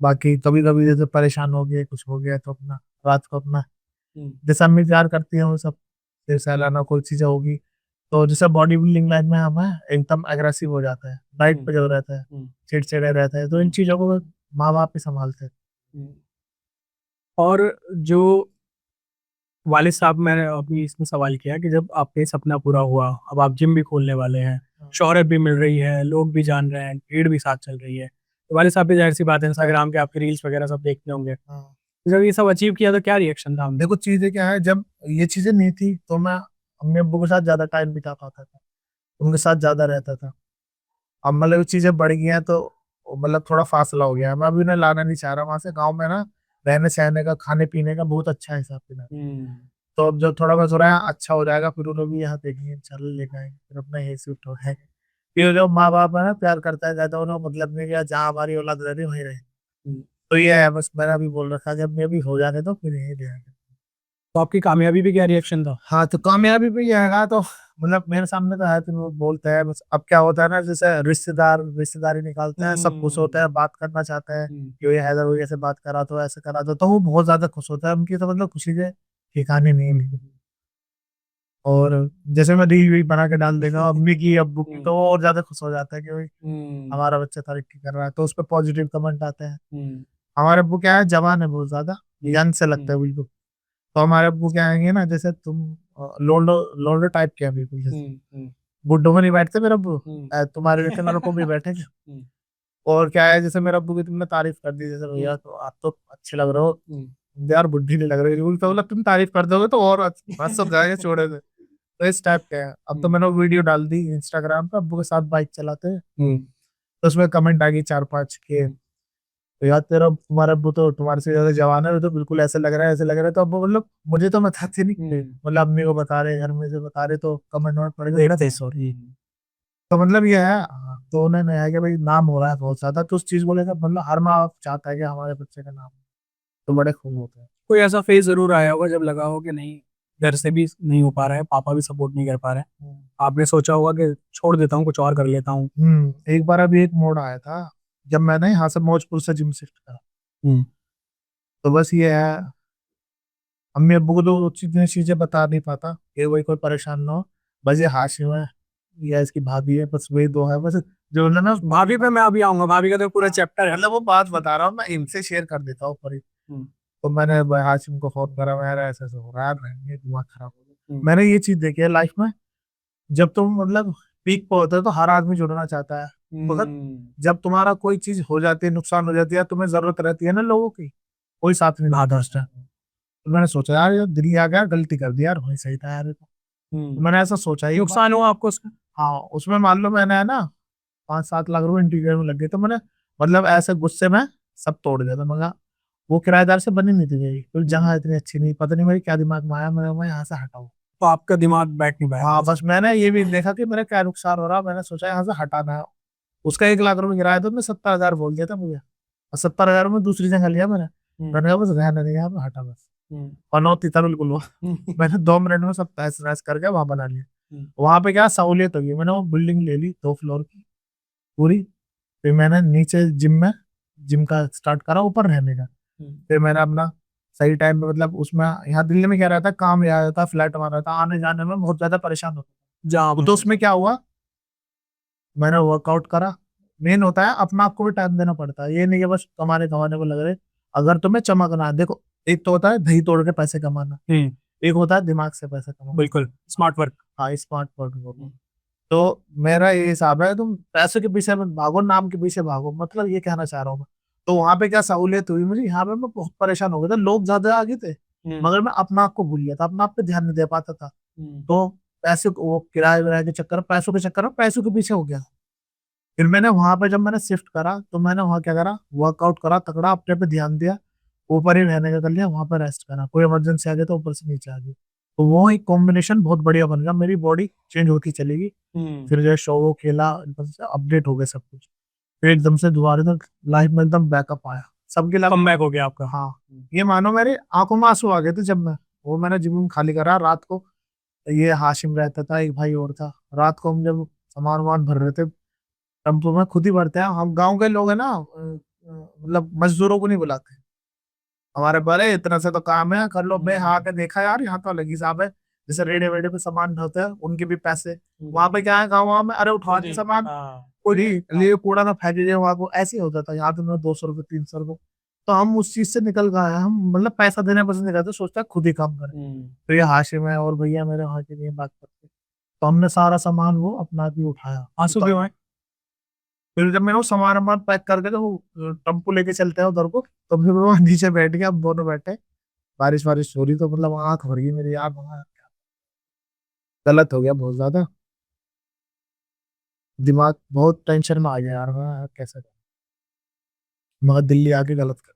बाकी कभी कभी जैसे परेशान हो गए कुछ हो गया तो अपना रात को अपना जैसे अम्मी तैयार करती है वो सब, फिर सालाना कोई चीजें होगी, तो जैसे बॉडी बिल्डिंग लाइन में हमें एकदम एग्रेसिव हो जाता है, डाइट पे जो रहता है, चिड़चिड़े रहता है, तो इन चीजों को माँ बाप ही संभालते हैं। और जो वालिद साहब, मैंने अभी इसमें सवाल किया कि जब आपका ये सपना पूरा हुआ, अब आप जिम भी खोलने वाले हैं, शोहरत भी मिल रही है, लोग भी जान रहे हैं, भीड़ भी साथ चल रही है, तो वालिद साहब भी जाहिर सी बात है इंस्टाग्राम के आपके रील्स वगैरह सब देखते होंगे। हाँ। तो जब ये सब अचीव किया तो क्या रिएक्शन था उनका? देखो चीजें क्या है, जब ये चीजें नहीं थी तो मैं अम्मी अब्बू के साथ ज्यादा टाइम बिता पाता था, उनके साथ ज्यादा रहता था। अब मतलब ये चीजें बढ़ गई हैं तो मतलब थोड़ा फासला हो गया है। मैं अभी उन्हें लाना नहीं चाह रहा वहां से। गाँव में ना रहने सहने का, खाने पीने का बहुत अच्छा हिसाब किताब। तो अब जब थोड़ा बहुत हो रहा है अच्छा हो जाएगा, फिर उन्हें भी यहाँ देखेंगे, चल लेकर आएंगे, फिर अपना यही शिफ्ट हो जाएंगे। फिर जो माँ बाप है ना प्यार करता है ज्यादा, उन्हें मतलब नहीं, कि जहाँ हमारी औलाद रह रही वहीं रहे। तो ये है बस, मैंने अभी बोल रखा है जब मैं भी हो जाने तो फिर यही रहेगा। तो आपकी कामयाबी पे क्या रिएक्शन था? हाँ तो कामयाबी पे ही आएगा तो मतलब मेरे सामने तो है, तो वो बोलते हैं बस। अब क्या होता है ना, जैसे रिश्तेदार रिश्तेदारी निकालते हैं, सब खुश होते हैं, बात करना चाहते हैं कि ये हैदर वही ऐसे बात करा तो ऐसे करा तो वो बहुत ज्यादा खुश होता है। उनकी तो मतलब खुशी के ठिकाने नहीं है। और जैसे मैं रील वील बना के डाल देगा अम्मी की अब्बू की, तो वो और ज्यादा खुश हो जाता है कि भाई हमारा बच्चा तरक्की कर रहा है, तो उस पर पॉजिटिव कमेंट आते हैं। हमारे अब्बू क्या है, जवान है बहुत ज्यादा, यंग से लगता है बिल्कुल। तो हमारे अब्बू क्या आएंगे ना, जैसे तुम लोल्डो लोल्डो टाइप के हैं बिल्कुल, जैसे बुड्ढों में नहीं बैठते मेरे अब्बू, तुम्हारे जैसे मेरे को भी बैठेंगे। और क्या है, जैसे मेरे अब्बू की तुमने तारीफ कर दी, जैसे भैया तो आप तो अच्छे लग रहे हो यार, बुढ़ी नहीं लग रही बिल्कुल, तो मतलब तुम तारीफ कर दोगे तो और बस सब जाएंगे छोड़े थे। तो इस टाइप के हैं। अब तो मैंने वीडियो डाल दी इंस्टाग्राम पे, अब्बू के साथ बाइक चलाते हैं, तो उसमें कमेंट आ गई 4-5 के, तो यार तेरा तुम्हारा अब्बू तो तुम्हारे से ज्यादा जवान है, वो तो बिल्कुल ऐसे लग रहा है ऐसे लग रहा है। तो अब मतलब मुझे तो बताते नहीं, मतलब अम्मी को बता रहे, घर में से बता रहे, तो कमेंट वमेंट पड़ गए, सॉरी। तो मतलब ये है। तो उन्होंने है कि भाई नाम हो रहा है बहुत ज्यादा, तो उस चीज को लेकर मतलब हर माँ बाप चाहता है कि हमारे बच्चे का नाम हो, तो बड़े खुश होते हैं। कोई ऐसा फेज जरूर आया होगा जब लगा हो कि नहीं, घर से भी नहीं हो पा रहा है, पापा भी सपोर्ट नहीं कर पा रहे हैं, आपने सोचा होगा कि छोड़ देता हूँ, कुछ और कर लेता हूँ? एक बार अभी एक मोड़ आया था जब मैंने यहाँ से मौजपुर से जिम शिफ्ट करा। तो बस ये है, अम्मी अब्बू को तो चीजें चीजें बता नहीं पाता कि वही कोई परेशान ना हो। बस ये हाशिम है या इसकी भाभी है, बस वही दो है बस, जो ना भाभी पे मैं अभी आऊंगा, भाभी का तो पूरा चैप्टर है। मतलब वो बात बता रहा हूँ मैं, इनसे शेयर कर देता हूँ पर ही। तो मैंने भाई हाशिम को फोन करा, मैं ऐसा ऐसा हो रहा है, ये दिमाग खराब हो गया। मैंने ये चीज देखी है लाइफ में, जब तुम मतलब पीक पर होते हो तो हर आदमी जुड़ना चाहता है, मगर जब तुम्हारा कोई चीज हो जाती है, नुकसान हो जाती है, तुम्हें जरूरत रहती है ना लोगों की, कोई साथ में नहीं दोस्त है। तो मैंने सोचा यार ये दिल्ली आ गया, गलती कर दी यार, वही सही था यार ये तो मैंने ऐसा सोचा ही। नुकसान हुआ आपको उसका? हाँ उसमें मान लो मैंने है ना 5-7 लाख रुपए इंटीरियर में लग गए, तो मैंने मतलब ऐसे गुस्से में सब तोड़ दिया था। मगर वो किराएदार से बनी नहीं थी मेरी, तो जगह इतनी अच्छी नहीं, पता नहीं मेरी क्या दिमाग में आया, मैं यहाँ से हटाऊं। तो आपका दिमाग बैठ नहीं पाया? हाँ बस मैंने ये भी देखा कि मेरा क्या नुकसान हो रहा, मैंने सोचा यहाँ से हटाना है। उसका 1 लाख रुपए किराया था, मैं 70,000 बोल दिया था मुझे, और 70,000 में दूसरी जगह लिया मैंने। मैंने कहा बस रहने नहीं, यहाँ पे हटा बस। पनौती था बिल्कुल वो। मैंने 2 मिनट में सब तहस नहस करके वहां बना लिया। वहां पे क्या सहूलियत होगी, मैंने वो बिल्डिंग ले ली 2 फ्लोर की पूरी। फिर मैंने नीचे जिम का स्टार्ट करा, ऊपर रहने का। फिर मैंने अपना सही टाइम पे मतलब उसमें, यहाँ दिल्ली में क्या रहता है, काम यहाँ रहता है, फ्लैट वहां रहता है, आने जाने में बहुत ज्यादा परेशान होता जहाँ तो उसमें क्या हुआ, मैंने वर्कआउट करा। मेन होता है अपना आपको भी टाइम देना पड़ता है, ये नहीं है बस कमाने कमाने को लग रहे। अगर तुम्हें चमकना है, देखो एक तो होता है दही तोड़ के पैसे कमाना, एक होता है दिमाग से पैसे कमाना। बिल्कुल स्मार्ट वर्क। हाँ स्मार्ट वर्क। तो मेरा ये हिसाब है, तुम पैसे के पीछे मत भागो, नाम के पीछे भागो, मतलब ये कहना चाह रहा हूँ मैं। तो वहां पे क्या सहूलियत हुई मुझे, यहाँ पे मैं बहुत परेशान हो गया था, लोग ज्यादा आगे थे मगर मैं अपना आप को भूल गया था, अपना आप पे ध्यान नहीं दे पाता था। तो पैसे वो किराए विराए के चक्कर, पैसों के चक्कर में पैसों के पीछे हो गया। फिर मैंने वहां पे जब मैंने शिफ्ट करा तो मैंने वहां क्या करा, वर्कआउट करा तगड़ा, अपने पे ध्यान दिया, ऊपर ही रहने का कर लिया, वहां पर रेस्ट करा, कोई इमरजेंसी आ गई तो ऊपर से नीचे आ गई। तो वो एक कॉम्बिनेशन बहुत बढ़िया बन गया, मेरी बॉडी चेंज होती चलेगी। फिर जो शो वो खेला, अपडेट हो गए सब कुछ। फिर एकदम से दोबारा तक लाइफ में एकदम बैकअप आया, सबके लाइफ कमबैक हो गया आपका? हाँ। ये मानो मेरे आंखों में आंसू आ गए थे जब मैंने जिम खाली करा रात को। ये हाशिम रहता था, एक भाई और था, रात को हम जब सामान वामान भर रहे थे टेम्पो में, खुद ही भरते हैं हम, गांव के लोग हैं ना, मतलब मजदूरों को नहीं बुलाते हमारे, बड़े इतना से तो काम है कर लो। मैं हाँ के देखा यार, यहाँ तो अलग हिसाब है, जैसे रेडे वेडे पे सामान ढोते हैं उनके भी पैसे। वहां पे क्या है, गाँव में अरे उठा के सामान, कोई नहीं लिए कूड़ा ना फेंक दीजिए, वहां को ऐसे ही होता था। यहाँ तो 200 रुपये 300 रुपये, तो हम उस चीज से निकल गए हैं। हम मतलब पैसा देने पसंद नहीं करते, सोचता है खुद ही काम करें। तो ये हाशिम है और भैया मेरे हाशिम, ये बात करते, तो हमने सारा सामान वो अपना भी उठाया। आंसू तो क्यों आए? फिर जब मैंने वो सामान वामान पैक करके तो वो टेम्पो लेके चलते हैं उधर को, तो फिर वो नीचे बैठ गया, हम दोनों बैठे, बारिश वारिश हो रही, तो मतलब आंख भर गई मेरी यार, वहाँ गलत हो गया बहुत ज्यादा, दिमाग बहुत टेंशन में आ गया यार, मैं कैसे करूं? मगर दिल्ली आके गलत कर,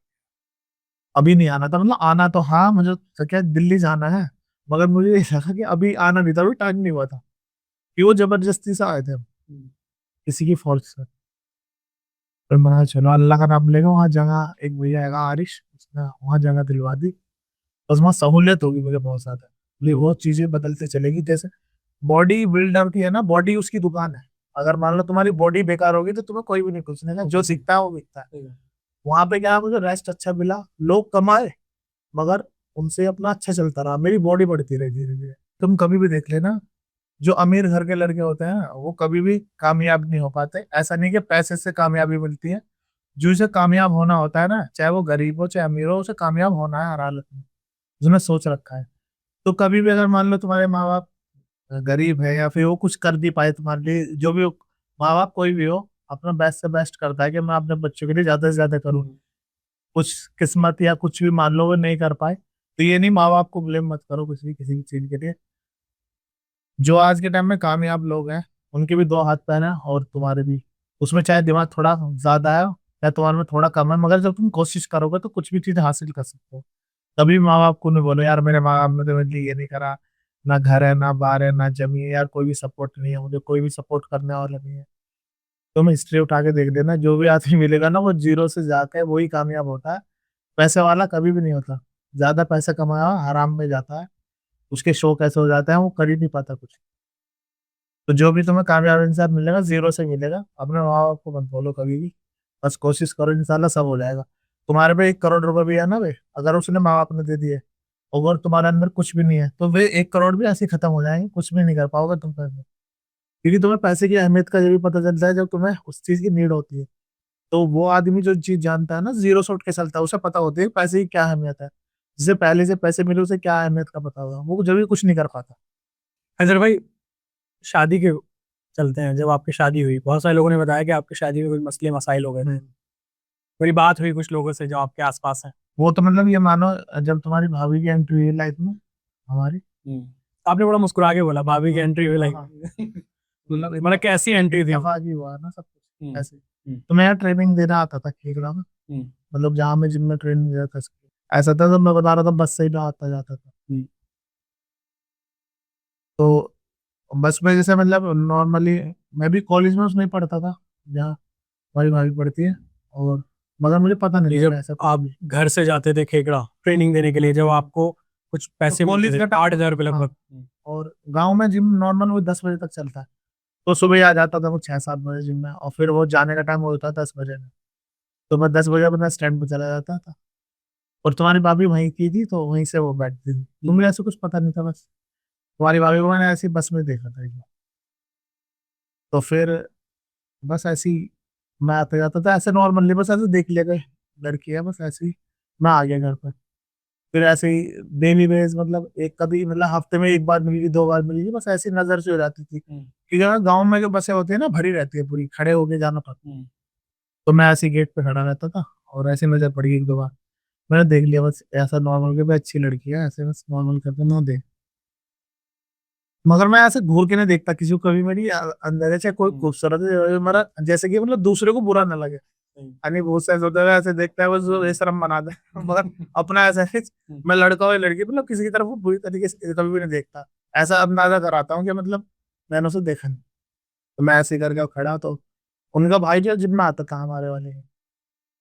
अभी नहीं आना था, मतलब आना तो हाँ मुझे, तो क्या दिल्ली जाना है, मगर मुझे ये लगा कि अभी आना नहीं था, अभी टाइम नहीं हुआ था, कि वो जबरदस्ती से आए थे हम, किसी की फोर्स से। फिर मैंने चलो अल्लाह का नाम लेगा, वहाँ जगह एक भैया आएगा आरिश, उसने वहाँ जगह दिलवा दी, बस वहाँ सहूलियत होगी मुझे बहुत ज्यादा, बोले वो चीजें बदलते चलेगी, जैसे बॉडी बिल्डर की है ना, बॉडी उसकी दुकान है, अगर मान लो तुम्हारी बॉडी बेकार होगी तो तुम्हें कोई भी नहीं पूछने, जो सीखता है वो बिकता है। वहां पे क्या है, मुझे रेस्ट अच्छा मिला, लोग कमाए, मगर उनसे अपना अच्छा चलता रहा, मेरी बॉडी बढ़ती रही धीरे धीरे। तुम कभी भी देख लेना, जो अमीर घर के लड़के होते हैं वो कभी भी कामयाब नहीं हो पाते, ऐसा नहीं कि पैसे से कामयाबी मिलती है, जो उसे कामयाब होना होता है ना, चाहे वो गरीब हो चाहे अमीर हो, उसे कामयाब होना है हर हालत में, उसने सोच रखा है। तो कभी भी अगर मान लो तुम्हारे माँ बाप गरीब है या फिर वो कुछ कर नहीं पाए तुम्हारे लिए, जो भी हो, माँ बाप कोई भी हो, अपना बेस्ट से बेस्ट करता है कि मैं अपने बच्चों के लिए ज्यादा से ज्यादा करूँ, कुछ किस्मत या कुछ भी मान लो वो नहीं कर पाए, तो ये नहीं, माँ बाप को ब्लेम मत करो किसी किसी भी चीज के लिए। जो आज के टाइम में कामयाब लोग हैं, उनके भी दो हाथ पैर हैं और तुम्हारे भी, उसमें चाहे दिमाग थोड़ा ज्यादा है या तुम्हारे में थोड़ा कम है, मगर जब तुम कोशिश करोगे तो कुछ भी चीज हासिल कर सकते हो। कभी माँ बाप को नहीं बोलो यार मेरे माँ बाप ने तो मेरे लिए ये नहीं करा, ना घर है ना बार है ना जमीन है, यार कोई भी सपोर्ट नहीं है, मुझे कोई भी सपोर्ट करने वाला नहीं है। तुम हिस्ट्री उठा के देख लेना, जो भी आदमी मिलेगा ना वो जीरो से जाके वही कामयाब होता है, पैसे वाला कभी भी नहीं होता, ज्यादा पैसा कमाया हुआ हराम में जाता है, उसके शौक ऐसे हो जाते हैं वो कर ही नहीं पाता कुछ। तो जो भी तुम्हें कामयाब इंसान मिलेगा जीरो से मिलेगा, अपने माँ बाप को मत बोलो कभी भी, बस कोशिश करो, इंशाल्लाह सब हो जाएगा। तुम्हारे पे 1 करोड़ रुपए भी है ना वे, अगर उसने माँ बाप ने दे दिए, अगर तुम्हारे अंदर कुछ भी नहीं है तो वे 1 करोड़ भी ऐसे ही खत्म हो जाएंगे, कुछ भी नहीं कर पाओगे तुम पैसे, क्योंकि तुम्हें पैसे की अहमियत का जब भी पता चलता है जब तुम्हें उस चीज की नीड होती है। तो वो आदमी जो चीज जानता है ना, जीरो से उठ के चलता है, उसे पता होती है कि पैसे की क्या अहमियत है, जिसे पहले से पैसे मिले उसे क्या अहमियत का पता होगा, वो जब भी कुछ नहीं कर पाता। हैदर भाई, शादी के चलते हैं, जब आपकी शादी हुई बहुत सारे लोगों ने बताया कि आपकी शादी में कुछ मसले मसाइल हो गए थे, मेरी बात हुई कुछ लोगों से जो आपके आसपास हैं। वो तो मतलब ये मानो, जब तुम्हारी भाभी की एंट्री हुई लाइफ में हमारी, आपने बड़ा मुस्कुरा के बोला भाभी की एंट्री हुई, लाइक हाँ, मतलब कैसी एंट्री थी? दफा की हुआ ना सब कुछ हम्म, ऐसे। हम्म, तो मैं ट्रेनिंग देना आता था खेलना में, हम्म, मतलब जहाँ मैं जिम में ट्रेनिंग देता था इसकी। ऐसा था, तो मैं बता रहा था बस से ही मैं आता जाता था। हम्म, तो बस में जैसे मतलब नॉर्मली मैं भी कॉलेज में उसमें ही पढ़ता था जहाँ हमारी भाभी पढ़ती है, और मगर मुझे पता नहीं ये था जब ऐसा कुछ आप भी। घर से जाते थे खेकड़ा ट्रेनिंग देने के लिए, जब आपको कुछ तो पैसे कॉलेज मिलते थे का टाइम, 8,000 रुपये हाँ, लगभग। और गांव में जिम नॉर्मल वो 10 बजे तक चलता है, तो सुबह ही आ जाता था वो 6-7 बजे जिम में, और फिर वो जाने का टाइम होता था 10 बजे में, तो मैं 10 बजे अपना स्टैंड पर चला जाता था, और तुम्हारी भाभी वहीं की थी तो वहीं से वो बैठती थी, तो मुझे ऐसे कुछ पता नहीं था, बस तुम्हारी भाभी को मैंने ऐसी बस में देखा था एक बार। तो फिर बस ऐसी मैं आता जाता था ऐसे नॉर्मली, बस ऐसे देख लिया गए लड़की है, बस ऐसे ही मैं आ गया घर पर। फिर ऐसे ही डेली बेस, मतलब एक कभी मतलब हफ्ते में एक बार मिली 2 बार मिली, बस ऐसी नजर से हो जाती थी, क्योंकि गाँव में जो बसें होती है ना भरी रहती है पूरी, खड़े होके जाना पड़ता है। तो मैं ऐसे गेट पे खड़ा रहता था, और ऐसी नजर पड़ी 1-2 बार, मैंने देख लिया बस ऐसा नॉर्मल के भाई अच्छी लड़की है, ऐसे बस नॉर्मल करके ना देख, मगर मैं ऐसे घूर के नहीं देखता किसी को कभी, मेरी अंदर है चाहे कोई खूबसूरत है मेरा, जैसे कि मतलब दूसरे को बुरा ना लगे, यानी बहुत से ऐसे होता है ऐसे देखता है बस वो बेशरम बना दे मगर अपना ऐसा है, मैं लड़का हो या लड़की, मतलब किसी की तरफ वो बुरी तरीके से कभी भी नहीं देखता, ऐसा अंदाजा कराता हूँ कि मतलब मैंने उसे देखा नहीं। तो मैं ऐसे ही करके खड़ा, तो उनका भाई जो जिम में आता था हमारे वाले,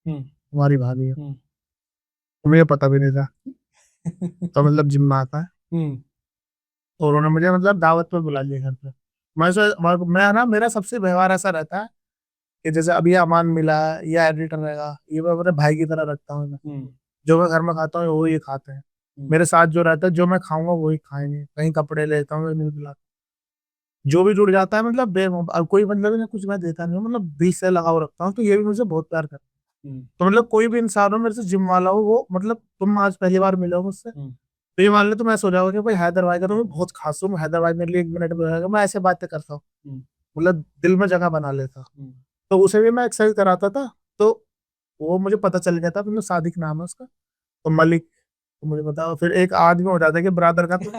हमारी भाभी है, मुझे पता भी नहीं था, तो मतलब जिम में आता है, और उन्होंने मुझे मतलब दावत पे बुला लिया घर पे। मैं ना, मेरा सबसे व्यवहार ऐसा रहता है कि जैसे अभी अमान मिला है या एडिटर रहेगा, ये मैं अपने भाई की तरह रखता हूँ मैं। जो मैं घर में खाता हूँ वो ये खाते हैं, मेरे साथ जो रहता है जो मैं खाऊंगा वही खाएंगे, कहीं कपड़े लेता हूँ नहीं दिलाता, जो भी जुड़ जाता है मतलब अब कोई मतलब इन्हें कुछ मैं देता नहीं हूँ, मतलब बीच से लगाव रखता हूँ, तो ये भी मुझे बहुत प्यार करता है। तो मतलब कोई भी इंसान हो मेरे से जिम वाला हो, वो मतलब तुम आज पहली बार मिले हो मुझसे, तो ये मान लो तुम ऐसा हो जाओगे कि भाई हैदराबाद का तो मैं बहुत खास हूँ, हैदराबाद मेरे लिए 1 मिनट में रहेगा, मैं ऐसे बातें करता हूँ, मतलब दिल में जगह बना लेता। तो उसे भी मैं एक्सरसाइज कराता था, तो वो मुझे पता चल गया था, मतलब सादिक नाम है उसका, तो मलिक, तो मुझे बताओ फिर एक आदमी हो जाता है कि ब्रदर का तो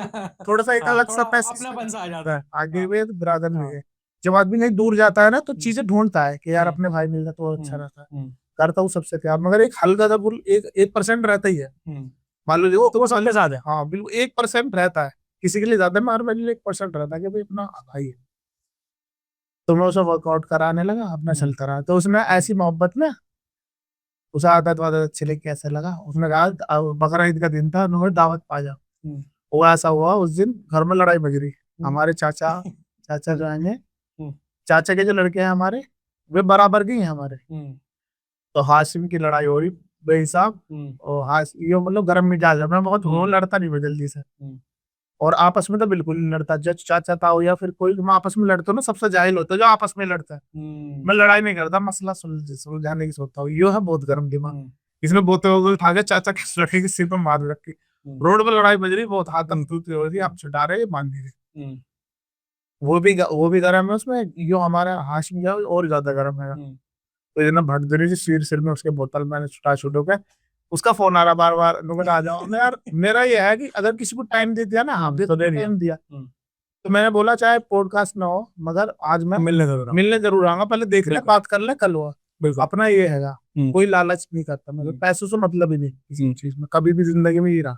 थोड़ा सा एक हाँ, अलग सा थोड़ा पैसा अपनापन सा आ जाता है। आगे हाँ, भी ब्रदर भी हाँ, है। जब आदमी कहीं दूर जाता है ना तो चीजें ढूंढता है कि यार हम्म, अपने भाई मिल जाए तो अच्छा हम्म, रहता है, हम्म, करता हूँ सबसे प्यार, मगर एक हल्का सा भूल, एक परसेंट रहता ही है, हम्म। मान लो देखो तो वो सबके साथ है। हाँ बिल्कुल 1% रहता है, किसी के लिए ज्यादा, मगर मेरे लिए 1% रहता है कि भाई अपना भाई है। तो मैं उसे वर्कआउट कराने लगा, अपना चलता रहा, तो उसने ऐसी मोहब्बत में उसे आदत वादत अच्छी लगी, कैसे लगा, उसने कहा बकरा ईद का दिन था, उन्होंने दावत पा जा। हम्म, वो ऐसा हुआ उस दिन घर में लड़ाई बज रही, हम्म, हमारे चाचा चाचा जो हैं, हम्म, चाचा के जो लड़के हैं हमारे, वे बराबर के ही हैं हमारे, हम्म, तो हाशिम की लड़ाई हो रही बेहिसाब, हम्म, और हाश ये मतलब गर्म मिजाज है, मैं बहुत वो हम्म, लड़ता नहीं मैं जल्दी से, हम्म, और आपस में तो बिल्कुल नहीं लड़ता, जब चाचा ताऊ या फिर कोई तुम आपस में लड़ते हो ना, सबसे जाहिल होता है जो आपस में लड़ता है। हम्म, मैं लड़ाई नहीं करता, मसला सुलझाने की सोचता हूँ, यो है बहुत गर्म दिमाग। हम्म, इसने बोते हुए उठा के चाचा के लड़के के सिर पर मार रखी, हम्म, रोड पर लड़ाई बज रही, बहुत हाथम तू हो रही, आप छुटा रहे मान लीजिए, हम्म, वो भी गर्म है उसमें, यो हमारा हाशिम जो है और ज्यादा गर्म है। हम्म, तो ये ना भट दे रही थी सिर सिर में उसके, बोतल मैंने छुटा छुटो के, उसका फोन आ रहा बार बार, नुकट आ जाओ, मैं यार मेरा ये है कि अगर किसी को टाइम दे दिया ना, आप भी तो दे दिया। टाइम दिया, हम्म, तो मैंने बोला चाहे पॉडकास्ट ना हो, मगर आज मैं मिलने जरूर आओ। मिलने जरूर आऊंगा, पहले देख ले बिल्कुल, बात कर ले कल हुआ, बिल्कुल। अपना ये हैगा, हम्म, कोई लालच नहीं करता, मतलब हम्म, पैसों से मतलब ही नहीं किसी चीज में, कभी भी जिंदगी में ही रहा।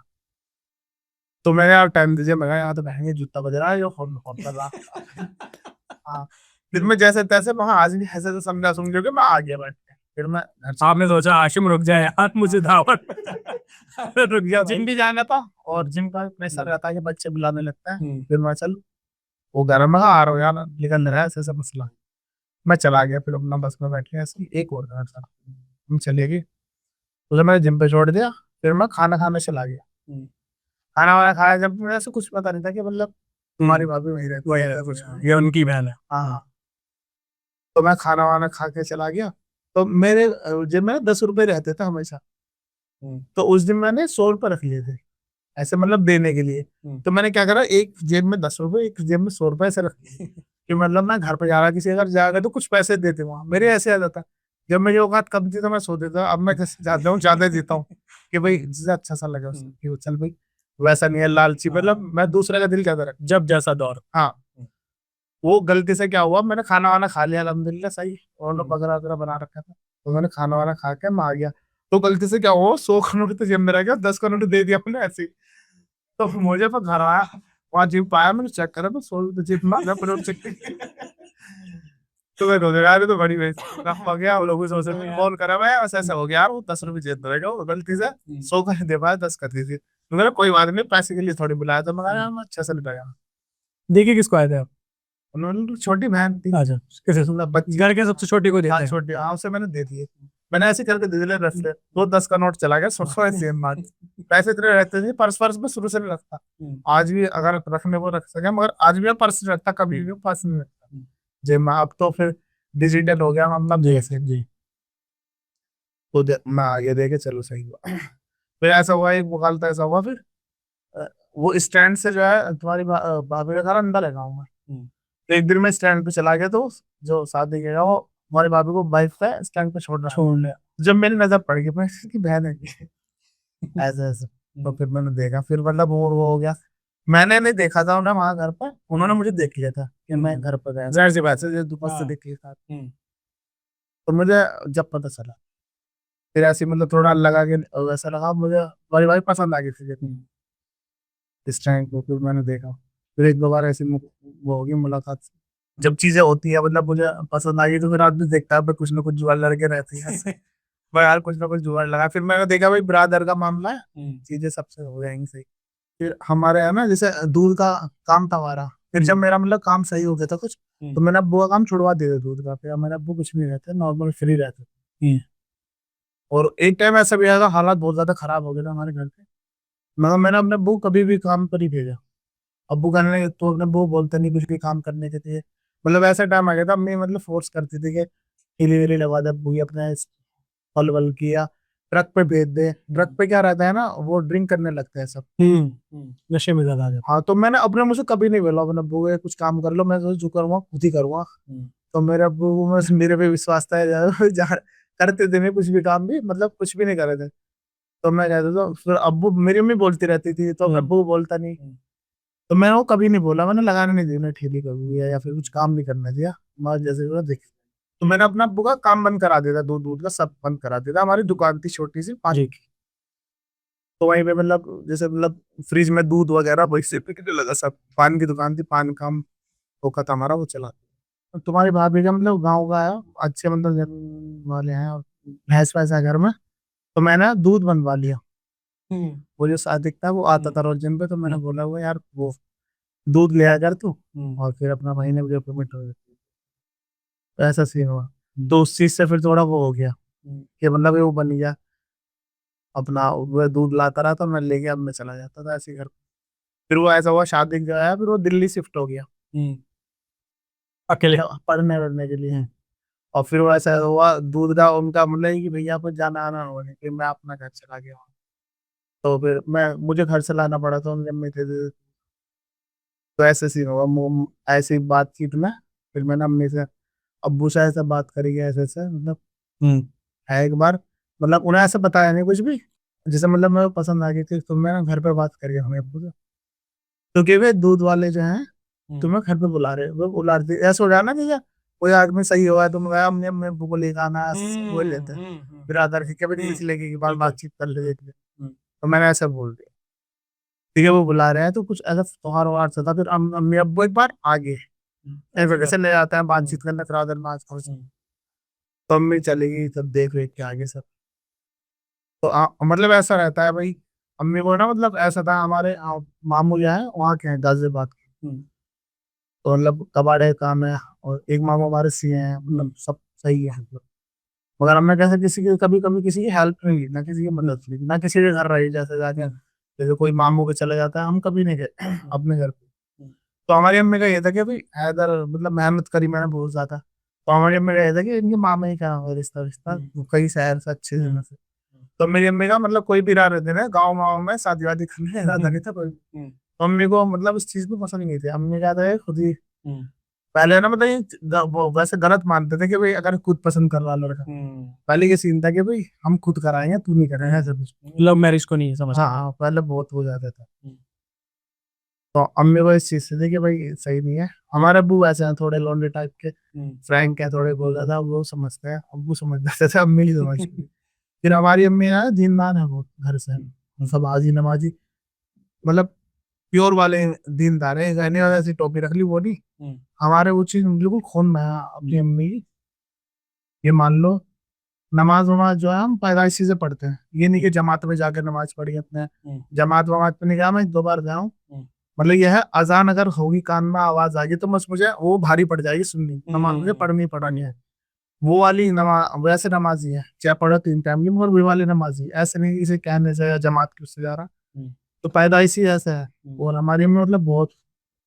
तो मैंने यार टाइम दीजिए, मैं कहा यहाँ तो बहन जूता बज रहा है, ये फोन फोन कर रहा। हाँ, फिर मैं जैसे तैसे वहां आज नहीं ऐसे तो समझा समझो कि मैं आ गया बैठ के, फिर मैं घर से आपने सोचा हाशिम रुक जाए यार, मुझे दावत अरे रुक गया जिम भाई। भी जाना था, और जिम का प्रेशर रहता है कि बच्चे बुलाने लगते हैं, हम्म, फिर मैं चल, वो घर में आ रहा हूँ यार, निकल रहा है ऐसे ऐसा मसला, मैं चला गया, फिर अपना बस में बैठ गया, इसकी एक और घर था, हम चले गए, उसे मैंने जिम पे छोड़ दिया, फिर मैं खाना खाने चला गया, हम्म, खाना वाना खाया, जब मुझे ऐसे कुछ पता नहीं था कि मतलब तुम्हारी भाभी वही रहती वही है है, ऐसा कुछ, ये उनकी बहन है। हाँ हाँ। तो मैं खाना वाना खा के चला गया, तो मेरे जेब में 10 रुपए रहते थे हमेशा, हम्म, तो उस दिन मैंने 100 रुपए रख लिए थे, ऐसे मतलब देने के लिए। हम्म, तो मैंने क्या करा, एक जेब में 10 रुपए, एक जेब में 100 रुपए ऐसे रख लिए, कि मतलब मैं घर पे जा रहा, किसी अगर जाएगा तो कुछ पैसे देते वहां, मेरे ऐसे आ जाता, जब मेरी औकात कम थी तो मैं सो देता, अब मैं कैसे जाता हूँ ज्यादा देता हूँ, कि भाई जिससे अच्छा सा लगे उससे, कि वो चल भाई, वैसा नहीं है लालची, मतलब मैं दूसरे का दिल कहता रखता। जब जैसा दौर। हाँ, वो गलती से क्या हुआ, मैंने खाना वाना खा लिया अल्हम्दुलिल्लाह सही, और लोग बगरा वगैरह बना रखा था, तो मैंने खाना वाना खा के मैं आ गया, तो गलती से क्या हुआ, 100 का नोट तो जेब में रह गया, 10 का नोट दे दिया अपने ऐसे ही। तो मुझे पर घर आया, वहां जेब पाया, मैंने चेक करा तो 100 रुपये जेब में आ गया, अपने चेक तो मैं रोने यार, ये तो बड़ी बेइज्जती हो गया, वो लोगों से फोन करा मैं, ऐसा ऐसा हो गया यार, वो 10 रुपये जेब में रह गया, वो गलती से 100 का नहीं दे पाया, 10 कर दी थी, तो मैंने कोई बात नहीं, पैसे के लिए थोड़ी बुलाया, तो मैं कहा यार मैं अच्छे से लुटाया। देखिए किसको आए थे आप? उन्होंने तो छोटी बहन थी, अच्छा, किसे? मतलब बच्ची, घर के सबसे छोटे को देते हाँ हैं। छोटी, हाँ उसे मैंने दे दिए, मैंने ऐसे करके दे दिए रफ से, तो 10 का नोट चला गया, 100 सेम बात, पैसे इतने रहते थे, पर्स पर्स में शुरू से नहीं रखता, आज भी अगर रखने को रख सके, मगर आज भी मैं पर्स नहीं रखता, कभी भी पर्स नहीं रखता जी मैं, अब तो फिर डिजिटल हो गया मामला, जी जी। तो मैं आगे दे के चलो सही हुआ। फिर ऐसा हुआ, एक मुकाल तो ऐसा हुआ फिर, अ, वो स्टैंड से जो है तुम्हारी भाभी का घर अंदर है गाँव में, तो एक दिन मैं स्टैंड पे चला गया, तो जो शादी किया वो हमारी भाभी को बाइक पे स्टैंड पे छोड़ रहा है, छोड़ ले। जब मेरी नजर पड़ गई, मैं इसकी बहन है क्या? ऐसे ऐसे, तो फिर मैंने देखा, फिर मतलब वो हो गया, मैंने नहीं देखा था उन्हें वहां घर पर, उन्होंने मुझे देख लिया था कि मैं घर पर गया, जाहिर सी बात है दोपहर से हाँ। देख लिया था, तो मुझे जब पता चला, फिर ऐसे मतलब थोड़ा लगा कि वैसा लगा मुझे, हमारी भाई पसंद आ गई थी इस टाइम को, फिर मैंने देखा, फिर एक दो बार ऐसी वो होगी मुलाकात, जब चीजें होती है मतलब मुझे पसंद आई, तो फिर आदमी देखता है भाई कुछ ना कुछ जुगाड़ लड़के रहती है ऐसे, भाई यार कुछ ना कुछ जुगाड़ लगा, फिर मैंने देखा भाई ब्रादर का मामला है, चीजें सबसे हो जाएंगी सही। फिर हमारे है ना जैसे दूध का काम था हमारा, फिर जब मेरा मतलब काम सही हो गया था कुछ, तो मैंने अब्बू का काम छुड़वा दिया था दूध का, फिर मेरे अब्बू कुछ नहीं रहते, नॉर्मल फ्री रहते थे। और एक टाइम ऐसा भी आया था, हालात बहुत ज्यादा खराब हो गए थे हमारे घर के, मगर मैंने अपने अब्बू को कभी भी काम पर ही भेजा, अब्बू कहने लगे तो अपने अब्बू बोलते नहीं कुछ भी काम करने के लिए, मतलब ऐसा टाइम आ गया था, अम्मी मतलब फोर्स करती थी कि हिली विली लगा दे अब्बू ही अपने, फल वल किया, ट्रक पे भेज दे। ट्रक पे क्या रहता है ना, वो ड्रिंक करने लगते हैं सब। नशे में ज्यादा आ जाता हाँ, तो मैंने अपने मुझसे कभी नहीं बोला अपने अब्बू को, "ये कुछ काम कर लो", मैं जो करूँगा खुद ही करूँगा। तो मेरे अब्बू को बस मेरे पे विश्वास था जहाँ करते थे नहीं कुछ भी काम भी, मतलब कुछ भी नहीं कर रहे थे। तो मैं कहता था, फिर अब्बू, मेरी अम्मी बोलती रहती थी तो अब्बू को बोलता नहीं। तो मैंने वो कभी नहीं बोला, मैंने लगाने नहीं दी उन्हें ठेली कभी, या फिर कुछ काम नहीं करने दिया। मैं जैसे वो देख, तो मैंने अपना अब्बू का काम बंद करा दिया था, दूध दूध का सब बंद करा दिया था। हमारी दुकान थी छोटी सी पानी की, तो वहीं पे मतलब जैसे मतलब फ्रिज में दूध वगैरह वही से बिकने लगा सब। पान की दुकान थी, पान काम होता था हमारा, वो चला। तो तुम्हारी भाभी का मतलब गाँव का है, अच्छे मतलब जमीन वाले हैं, और भैंस वैसा है घर में। तो मैंने दूध बनवा लिया। वो जो सादिक था वो आता था रोज दिन पे, तो मैंने बोला हुआ यार वो दूध ले आ कर तू, और फिर अपना महीने में पेमेंट हो जाती है। तो ऐसा सीन हुआ। तो उस चीज से फिर थोड़ा वो हो गया कि मतलब वो बन गया अपना, वो दूध लाता रहा तो मैं लेके अब मैं चला जाता था ऐसे ही घर। फिर वो ऐसा हुआ, शादी जो है फिर वो दिल्ली शिफ्ट हो गया अकेले। पढ़ने वढ़ने के लिए। और फिर वो ऐसा हुआ, दूध का उनका मतलब कि भैया को जाना आना होगा, कि मैं अपना घर चला गया वहाँ। तो फिर मैं मुझे घर चलाना पड़ा था उनके अम्मी थे। तो ऐसे सीन हुआ, ऐसी बातचीत में फिर मैंने अम्मी से, अब्बू से ऐसे बात करी है, ऐसे ऐसे मतलब है एक बार, मतलब उन्हें ऐसे बताया नहीं कुछ भी, जैसे मतलब मेरे को पसंद आ गई थी। तो मैंने घर पे बात करी हमें अब्बू से, क्योंकि वे दूध वाले जो हैं तुम्हें घर पे बुला रहे, वो बुला रहे थे। ऐसा हो जाए ना कि कोई आदमी सही हुआ है, तुम गए हमने अपने अब्बू को लेकर आना, बोल लेते हैं बिरादर की, कभी किसी लेके की बात बातचीत कर ले देख ले। तो मैंने ऐसा बोल दिया, ठीक है वो बुला रहे हैं तो कुछ ऐसा त्योहार वहार से था। फिर अम्मी अब्बू एक बार आ गए, ऐसे कैसे ले जाते हैं बातचीत करने, फिर आदर माज। तो अम्मी चली गई, तब देख रेख के आगे सब। तो मतलब ऐसा रहता है भाई, अम्मी को ना मतलब ऐसा था, हमारे मामू जो है वहाँ के हैं गाजियाबाद के। तो मतलब कबाड़े काम है, और एक मामू हमारे सीए हैं, मतलब सब सही है मतलब। मगर हमने कैसे किसी की कभी कभी किसी की हेल्प नहीं की, ना किसी की मदद की, ना किसी के घर रही, जैसे जाके जैसे कोई मामू के चले जाता है, हम कभी नहीं गए अपने घर पे। तो हमारी अम्मी का ये था कि भाई इधर मतलब मेहनत करी मैंने बहुत ज्यादा। तो हमारी अम्मी का ये था कि इनके मामा ही क्या होगा, रिश्ता रिश्ता कई शहर से अच्छे जगह से। तो मेरी अम्मी का मतलब कोई भी रहा रहते ना गाँव वाँव में शादी वादी करने इरादा नहीं था कोई। तो अम्मी को मतलब इस चीज में पसंद नहीं थी। अम्मी कहता है खुद ही पहले ना मतलब ये वो वैसे गलत मानते थे कि भाई अगर खुद पसंद कर रहा लड़का। पहले ये सीन था कि भाई हम खुद कराएंगे, तू नहीं कराएंगे, ऐसा कुछ। लव मैरिज को नहीं समझ। हाँ हाँ, पहले बहुत हो जाता था। तो अम्मी को इस चीज से थे कि भाई सही नहीं है। हमारे अब्बू ऐसे हैं थोड़े लौंडे टाइप के, फ्रैंक है थोड़े, बोल रहा था वो समझते हैं, अब्बू समझ जाते थे, अम्मी नहीं समझती। फिर हमारी अम्मी है दीनदार है वो घर से, सब आजी नमाजी, मतलब प्योर वाले दीनदार है। गहने वाले ऐसी टोपी रख ली वो नहीं, हमारे वो चीज बिल्कुल खून में है अपनी अम्मी की। ये मान लो नमाज वमाज जो है हम पैदाइशी से पढ़ते हैं, ये नहीं कि जमात में जाकर नमाज पढ़ी अपने। जमात वमात पे नहीं गया मैं, 2 बार गया हूँ। मतलब यह है अजान अगर होगी कान में आवाज आ गई तो बस मुझे वो भारी पड़ जाएगी सुननी, नमाज मुझे पढ़नी पड़नी है। वो वाली नमाज वैसे नमाजी है, चाहे पढ़ो 3 टाइम की, मगर वो वाली नमाजी ऐसे नहीं इसे कहने से या जमात की उससे जा रहा। तो पैदाइशी ऐसा है। और हमारी में मतलब बहुत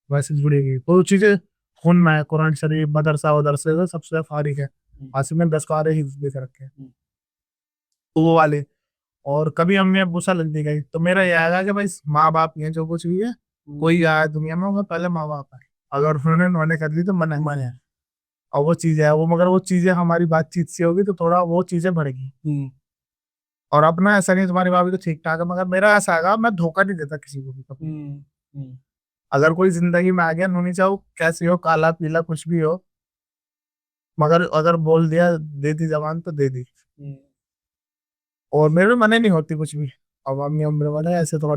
वैसे जुड़ी गई तो चीजें खून में है, कुरान शरीफ मदरसा वदरसे से सबसे फारिग है। आसिफ में 10 कारे हिफ्ज भी कर रखे हैं, तो वो वाले। और कभी हमने गुस्सा लग दी गई तो मेरा ये आएगा कि भाई माँ बाप ये जो कुछ भी है, कोई आया दुनिया में होगा पहले माँ बाप है। अगर उन्होंने उन्होंने कर दी तो मन है मन है। और वो चीजें है वो, मगर वो चीजें हमारी बातचीत से होगी तो थोड़ा वो चीजें बढ़ेगी। और अपना ऐसा नहीं, तुम्हारी भाभी तो ठीक ठाक है, मगर मेरा ऐसा आएगा मैं धोखा नहीं देता किसी को भी कभी। अगर कोई जिंदगी में आ गया, नूनी चाहो कैसी हो, काला पीला कुछ भी हो, मगर अगर बोल दिया दे दी जबान तो दे दी। और मेरे में मना नहीं होती कुछ भी। अब अम्मी अम्मी बोले ऐसे तो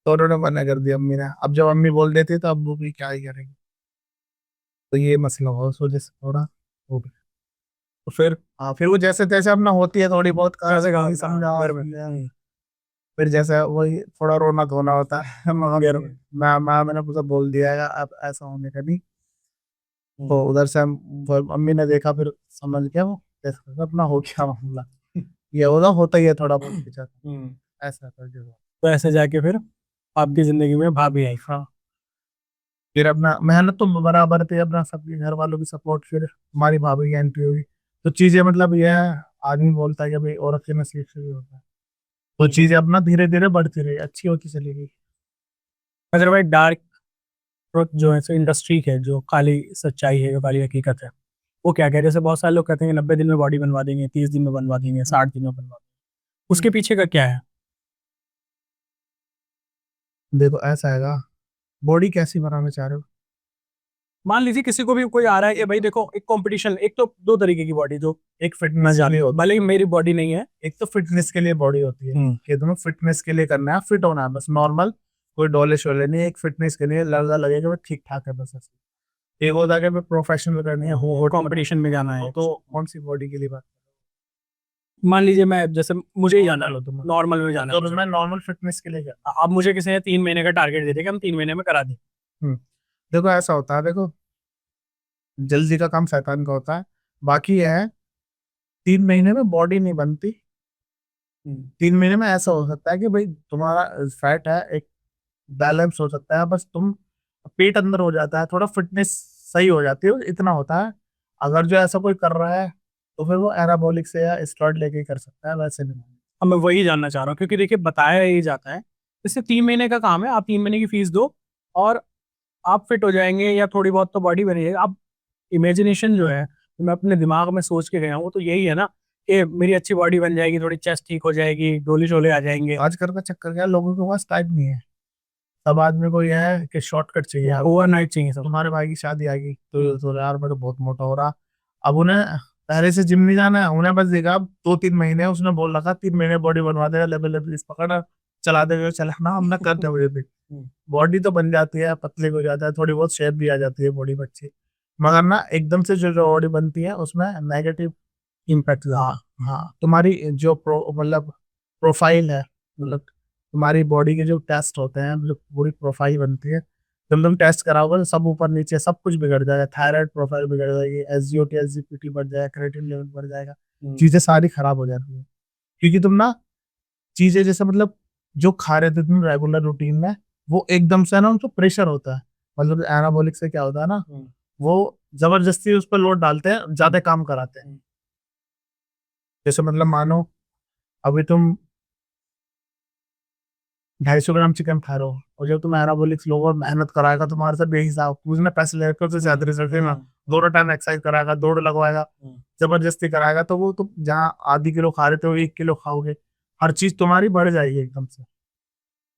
तो उन्होंने मना कर दिया अम्मी ने। अब जब अम्मी बोल देती तो अब्बू भी क्या ही करेंगे। तो ये मसला हुआ उस वजह से थोड़ा हो गया। तो फिर हाँ, फिर वो जैसे तैसे अपना होती है थोड़ी बहुत कैसे कहा समझा। फिर जैसे वही थोड़ा रोना धोना होता है मगर मैंने पूरा बोल दिया है अब ऐसा होने का नहीं। तो उधर से अम्मी ने देखा, फिर समझ गया वो जैसे अपना हो गया मामला। ये होता ही है थोड़ा बहुत पीछा, ऐसा कर दिया। तो ऐसे जाके फिर आपकी जिंदगी में भाभी आई। हाँ, फिर अपना मेहनत तो बराबर थी, अपना सबके घर वालों की सपोर्ट, फिर हमारी भाभी की एंट्री हुई। तो चीजें मतलब ये है आदमी बोलता है कि भाई औरत के नसीब से भी होता है, तो चीजें अपना धीरे धीरे बढ़ती रही, अच्छी होती चलेगी। अगर भाई डार्क ट्रुथ जो है इंडस्ट्री है, जो काली सच्चाई है, जो काली हकीकत है, वो क्या कह, जैसे बहुत सारे लोग कहते हैं कि 90 दिन में बॉडी बनवा देंगे, 30 दिन में बनवा देंगे, 60 दिन में बनवा देंगे, उसके पीछे का क्या है? देखो ऐसा हैगा, बॉडी कैसी बनाना चाह रहे हो? मान लीजिए किसी को भी कोई आ रहा है कि भाई देखो, एक कंपटीशन, एक तो दो तरीके की बॉडी जो एक मैं फिटनेस के जान लिए होती भले ही मेरी बॉडी नहीं है। है, एक तो फिटनेस के लिए बॉडी होती है हम्म। कि तुम्हें फिटनेस के लिए करना है, फिट होना है बस, नॉर्मल, कोई डोले शोले नहीं। एक फिटनेस के लिए लड़का लगेगा भाई ठीक ठाक है बस ऐसे। एक होता है कि भाई प्रोफेशनल करनी है, हो कंपटीशन में जाना है, तो कौन सी बॉडी के लिए बात? मान लीजिए मैं, जैसे मुझे ही जाना लो है, तुम, नॉर्मल में जाना तो है, मैं नॉर्मल फिटनेस के लिए क्या? अब मुझे किसी ने 3 महीने का टारगेट दे दिया कि हम 3 महीने में करा दें। हम्म, देखो ऐसा होता है, देखो जल्दी का काम शैतान का होता है। बाकी है 3 महीने में बॉडी नहीं बनती। 3 महीने में ऐसा हो सकता है कि भाई तुम्हारा फैट है एक बैलेंस हो सकता है, बस तुम पेट अंदर हो जाता है, थोड़ा फिटनेस सही हो जाती है, इतना होता है। अगर जो ऐसा कोई कर रहा है तो फिर वो एनाबॉलिक से या स्टेरॉइड लेके ही कर सकता है, वैसे नहीं। अब मैं वही जानना चाह रहा हूँ, क्योंकि देखिए बताया ही जाता है, इससे 3 महीने का काम है, आप 3 महीने की फीस दो और आप फिट हो जाएंगे, या थोड़ी बहुत तो बॉडी बनी जाएगी। आप इमेजिनेशन जो है, तो मैं अपने दिमाग में सोच के गया हूँ, वो तो यही है ना कि मेरी अच्छी बॉडी बन जाएगी, थोड़ी चेस्ट ठीक हो जाएगी, डोली शोले आ जाएंगे। आजकल का चक्कर क्या है, लोगों के पास टाइम नहीं है। सब आदमी को यह है कि शॉर्टकट चाहिए। अब ओवरनाइट चाहिए सब। तुम्हारे भाई की शादी आ गई तो यार मैं तो बहुत मोटा हो रहा, अब उन्हें पहले से जिम नहीं जाना है, उन्हें बस देखा अब 2-3 महीने उसने बोल रखा 3 महीने बॉडी बनवा देगा, लेवल लेवल इस पकड़ चला देगा, चला ना हमने कर दे मुझे। बॉडी तो बन जाती है, पतले हो जाता है, थोड़ी बहुत शेप भी आ जाती है बॉडी में अच्छी, मगर ना एकदम से जो बॉडी बनती है उसमें नेगेटिव इम्पैक्ट। हाँ, हाँ तुम्हारी जो मतलब प्रोफाइल है, मतलब तुम्हारी बॉडी के जो टेस्ट होते हैं, जो पूरी प्रोफाइल बनती है, जब तुम टेस्ट कराओगे तो सब ऊपर नीचे सब कुछ बिगड़ जाएगा, थायराइड प्रोफाइल बिगड़ जाएगी, एसजीओटी एसजीपीटी बढ़ जाएगा, क्रेटिन लेवल बढ़ जाएगा, चीजें सारी खराब हो जाती है। क्योंकि तुम ना चीजें जैसे मतलब जो खा रहे थे तुम रेगुलर रूटीन में, वो एकदम से ना उनको प्रेशर होता है। मतलब एनाबॉलिक से क्या होता है ना, वो जबरदस्ती उस पर लोड डालते हैं, ज्यादा काम कराते हैं। जैसे मतलब मानो अभी तुम 250 ग्राम चिकन खा रहे हो, और जब तुम एनाबॉलिक्स लोगे और मेहनत कराएगा तुम्हारे से बेहिसाब, उसने पैसे लेकर तो ज्यादा रिजल्ट है ना, दोनों टाइम एक्सरसाइज कराएगा, दौड़ लगवाएगा, जबरदस्ती कराएगा, तो वो तुम जहाँ आधी किलो खा रहे थे वो 1 किलो खाओगे, हर चीज तुम्हारी बढ़ जाएगी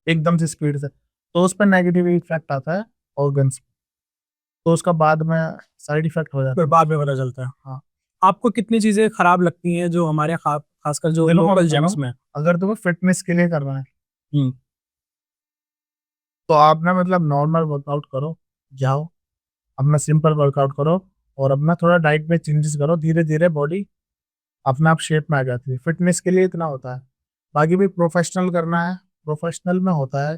एकदम से स्पीड से। तो उस पर नेगेटिव इफेक्ट आता है ऑर्गन्स, तो उसका बाद में साइड इफेक्ट हो जाता फिर है। बाद में पता चलता है। हाँ, आपको कितनी चीजें खराब लगती हैं जो हमारे खासकर जो देखो मैं लोकल बता रहा जेम्स हूँ, में? अगर तुम्हें फिटनेस के लिए करना है हम्म। तो आप ना मतलब नॉर्मल वर्कआउट करो, जाओ अपना सिंपल वर्कआउट करो, और अपना थोड़ा डाइट में चेंजेस करो, धीरे धीरे बॉडी अपने आप शेप में आ जाती है। फिटनेस के लिए इतना होता है। बाकी भी प्रोफेशनल करना है, प्रोफेशनल में होता है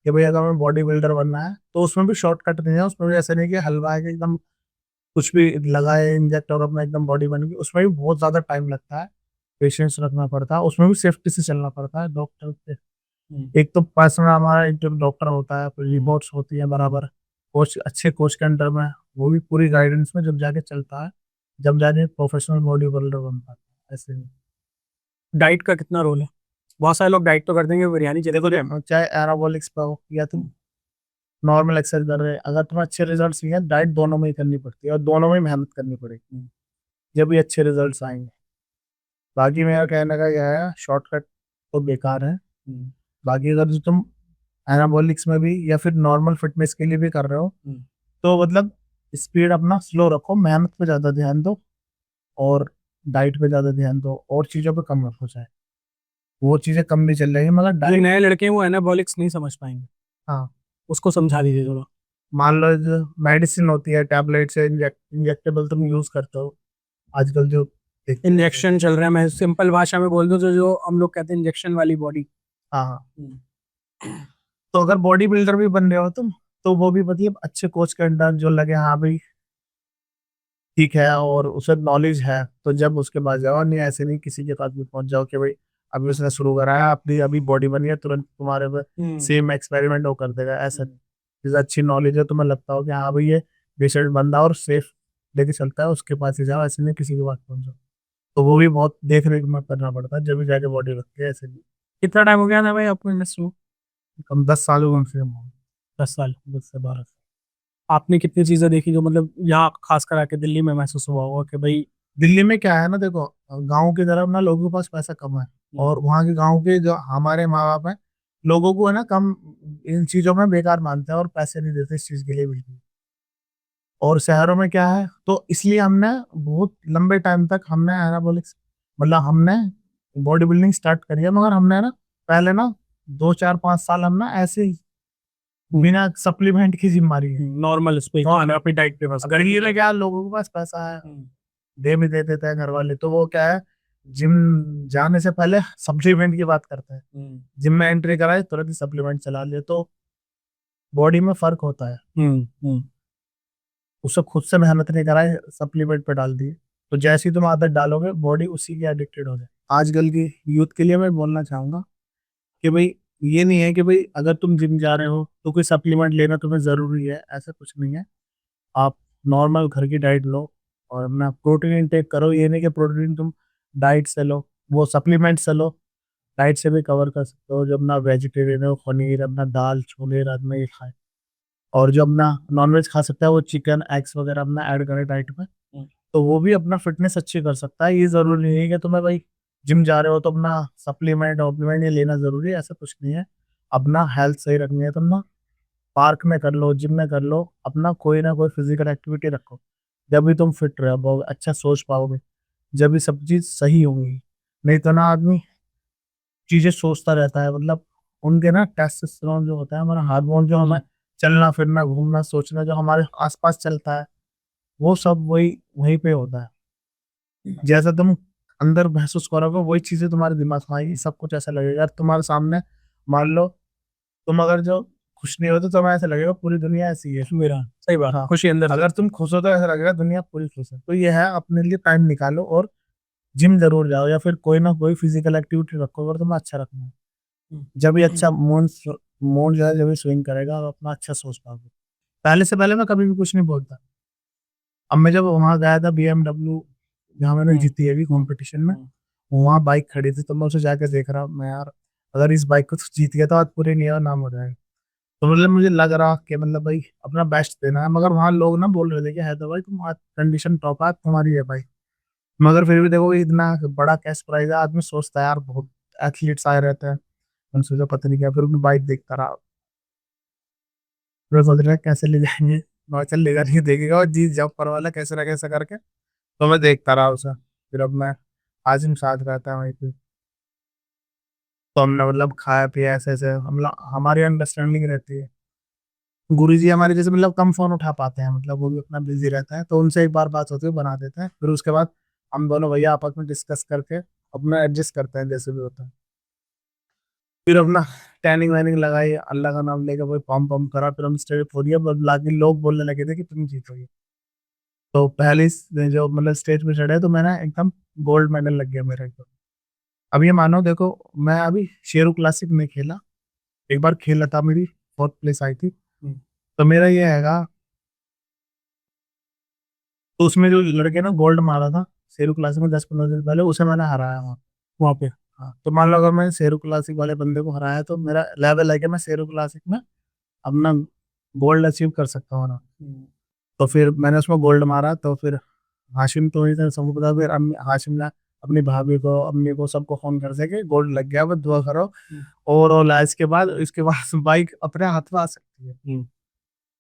कि भाई अगर हमें बॉडी बिल्डर बनना है तो उसमें भी शॉर्टकट नहीं है, उसमें भी ऐसा नहीं कि हलवा है कि एकदम कुछ भी लगाए इंजेक्ट और अपना एकदम बॉडी बन गई, उसमें भी बहुत ज्यादा टाइम लगता है, पेशेंस रखना पड़ता है, उसमें भी सेफ्टी से चलना पड़ता है। डॉक्टर से एक तो पर्सनल हमारा एक जो डॉक्टर होता है, फिर रिपोर्ट्स होती है बराबर, कोच अच्छे कोच के अंडर में, वो भी पूरी गाइडेंस में जब जाके चलता है, जब जाके प्रोफेशनल बॉडी बिल्डर बनता है। ऐसे ही डाइट का कितना रोल है? बहुत सारे लोग डाइट तो कर देंगे, बिरयानी चले देखो, तो चाहे एनाबॉलिक्स पे हो या तुम नॉर्मल एक्सरसाइज कर रहे हैं, अगर तुम्हें अच्छे रिजल्ट्स चाहिए, डाइट दोनों में ही करनी पड़ती है और दोनों में ही मेहनत करनी पड़ेगी, जब भी अच्छे रिजल्ट्स आएंगे। बाकी मेरा कहने का यह है, शॉर्टकट तो बेकार है। बाकी अगर जो तुम एनाबॉलिक्स में भी या फिर नॉर्मल फिटनेस के लिए भी कर रहे हो, तो मतलब स्पीड अपना स्लो रखो, मेहनत पे ज्यादा ध्यान दो, और डाइट पे ज्यादा ध्यान दो, और चीजों पे कम रखो। चाहे वो चीजें कम भी चल रही है मगर जो डाइट। नए लड़के हैं वो एनाबॉलिक्स नहीं समझ पाएंगे, हाँ, उसको समझा दीजिए थोड़ा। मान लो जो मेडिसिन होती है, टैबलेट से इंजेक्टेबल तुम यूज करते हो आजकल जो देखते हैं। इंजेक्शन चल रहा है, मैं सिंपल भाषा में बोल दूं तो जो हम लोग कहते हैं इंजेक्शन वाली बॉडी। हाँ, हाँ। तो अगर बॉडी बिल्डर भी बन रहे हो तुम, तो वो भी मतलब अच्छे कोच के अंडर जो लगे, हाँ भाई ठीक है और उसे नॉलेज है, तो जब उसके पास जाओ, नहीं ऐसे नहीं किसी के पास भी पहुंच जाओ कि भाई अभी उसने शुरू करा है, अपनी अभी बॉडी बनी है, तुरंत तुम्हारे पे सेम एक्सपेरिमेंट वो कर देगा, ऐसा नहीं। जिसे अच्छी नॉलेज है, तुम्हें लगता हो कि हाँ भाई ये पेशेंट बंदा और सेफ लेके चलता है, उसके पास ही जाओ, ऐसे नहीं किसी के पास पहुंच जाओ। तो वो भी बहुत देख रेख में करना पड़ता है जब भी जाके बॉडी रखते हैं। ऐसे भी कितना टाइम हो गया था भाई आपको इंडस्ट्री में? कम 10 साल हो गए कम से कम, 10 साल। 10 से 12 साल। आपने कितनी चीजें देखी जो मतलब यहाँ खास कर आके दिल्ली में महसूस हुआ होगा कि भाई दिल्ली में क्या है ना, देखो गांव की तरफ ना लोगों के पास पैसा कम है, और वहाँ के गांव के जो हमारे माँ बाप हैं, लोगों को है ना कम इन चीजों में बेकार मानते हैं और पैसे नहीं देते इस चीज के लिए बिल्कुल। और शहरों में क्या है, तो इसलिए हमने बहुत लंबे टाइम तक हमने एनाबॉलिक्स मतलब हमने बॉडी बिल्डिंग स्टार्ट करी है, मगर हमने ना पहले ना 2 4 5 साल हम ना ऐसे ही बिना सप्लीमेंट की जिम मारी है। नॉर्मल उस पे खाना अपनी डाइट पे बस। अगर ये ना क्या लोगों के पास पैसा है, दे भी दे देते हैं घर वाले, तो वो क्या है, जिम जाने से पहले सप्लीमेंट की बात करते हैं। जिम में एंट्री कराए तुरंत ही सप्लीमेंट चला लिए, तो बॉडी में फर्क होता है। उसे खुद से मेहनत नहीं कराए, सप्लीमेंट पे डाल दिए, तो जैसी तुम आदत डालोगे बॉडी उसी की एडिक्टेड हो जाए। आजकल की यूथ के लिए मैं बोलना चाहूंगा कि भाई ये नहीं है कि भाई अगर तुम जिम जा रहे हो तो कोई सप्लीमेंट लेना तुम्हें जरूरी है, ऐसा कुछ नहीं है। आप नॉर्मल घर की डाइट लो और अपना प्रोटीन इंटेक करो। ये नहीं कि प्रोटीन तुम डाइट से लो, वो सप्लीमेंट से लो, डाइट से भी कवर कर सकते हो। जो अपना वेजिटेरियन है पनीर, अपना दाल छोले रात में ये खाए, और जो अपना नॉनवेज खा सकता है वो चिकन एग्स वगैरह अपना ऐड करे डाइट में, तो वो भी अपना फिटनेस अच्छी कर सकता है। ये जरूरी नहीं है कि तुम्हें भाई जिम जा रहे हो तो अपना सप्लीमेंट ऑप्लीमेंट ये लेना जरूरी है, ऐसा कुछ नहीं है। अपना हेल्थ सही रखनी है तो अपना पार्क में कर लो, जिम में कर लो, अपना कोई ना कोई फिजिकल एक्टिविटी रखो। जब भी तुम फिट रह पाओगे, अच्छा सोच पाओगे, जब भी सब चीज सही होंगी। नहीं तो ना आदमी चीजें सोचता रहता है, मतलब उनके ना टेस्टोस्टेरोन जो होता है हमारा हार्मोन, जो हमें चलना फिरना घूमना सोचना जो हमारे आसपास चलता है, वो सब वही वहीं पे होता है। जैसा तुम अंदर महसूस करोगे वही चीजें तुम्हारे दिमाग में आएगी, सब कुछ ऐसा लगेगा। यार तुम्हारे सामने मान लो तुम अगर जो खुश नहीं होते तो तुम्हें ऐसा लगेगा पूरी दुनिया ऐसी है मेरा सही बात। हाँ। खुशी अंदर से। अगर तुम खुश हो तो ऐसा लगेगा दुनिया पूरी खुश है। तो ये है, अपने लिए टाइम निकालो और जिम जरूर जाओ, या फिर कोई ना कोई फिजिकल एक्टिविटी रखो अगर तुम्हें अच्छा रखना है। जब ये अच्छा मूड मूड जो है जब स्विंग करेगा और अपना अच्छा सोच पाओगे। पहले से पहले मैं कभी भी कुछ नहीं बोलता। अब मैं जब वहां गया था BMW, जहाँ मैंने जीती है अभी कॉम्पिटिशन में, वहाँ बाइक खड़ी थी, तो मैं उसे जाकर देख रहा, मैं यार अगर इस बाइक को तो जीत गया तो आज पूरे इंडिया का नाम हो जाएगा। तो मतलब मुझे लग रहा कि मतलब भाई अपना बेस्ट देना है, मगर वहाँ लोग ना बोल रहे थे कि है तो भाई तुम आज कंडीशन टॉप है तुम्हारी है भाई। मगर फिर भी देखो इतना बड़ा कैश प्राइज है, आदमी सोचता है यार बहुत एथलीट्स आए रहते हैं, मैंने सोचा पता नहीं क्या, फिर अपनी बाइक देखता रहा, फिर सोच रहा कैसे ले जाएंगे, मैं चल लेगा नहीं देखेगा और जीत जाओ पर वाला कैसे ना कैसे करके। तो मैं देखता रहा उसे, फिर अब मैं आजिम साथ रहता है वहीं पे, तो हमने मतलब खाया पिया ऐसे ऐसे, हम हमारी अंडरस्टैंडिंग रहती है। गुरुजी हमारे जैसे मतलब कम फोन उठा पाते हैं, मतलब वो भी अपना बिजी रहता है, तो उनसे एक बार बात होती है बना देते हैं, फिर उसके बाद हम दोनों भैया आपस में डिस्कस करके अपना एडजस्ट करते हैं जैसे भी होता है। फिर अपना टैनिंग वैनिंग लगाई, अल्लाह का नाम लेकर वही पम्प पम्प करा, फिर हम स्टेज पोडियम पर लाके लोग बोलने लगे थे कि तुम जीतोगे। तो पहले जो मतलब स्टेज पे चढ़े तो मैंने एकदम गोल्ड मेडल लग गया मेरे को। अब ये मानो देखो, मैं अभी शेरू क्लासिक में खेला, एक बार खेला था, मेरी 4th प्लेस आई थी। तो मेरा ये हैगा, तो उसमें जो लड़के ना गोल्ड मारा था शेरू क्लासिक में 10 15 दिन पहले, उसे मैंने हराया वहाँ पे। हाँ, तो मान लो अगर मैं शेरू क्लासिक वाले बंदे को हराया तो मेरा लेवल है कि मैं शेरू क्लासिक में अपना गोल्ड अचीव कर सकता हूँ ना। तो फिर मैंने उसमें गोल्ड मारा, तो फिर हाशिम तो वही था, सबको पता। फिर हाशिम ने अपनी भाभी को अम्मी को सबको फोन कर दे के गोल्ड लग गया, बस दुआ करो। ओवरऑल है इसके बाद बाइक अपने हाथ में आ सकती है।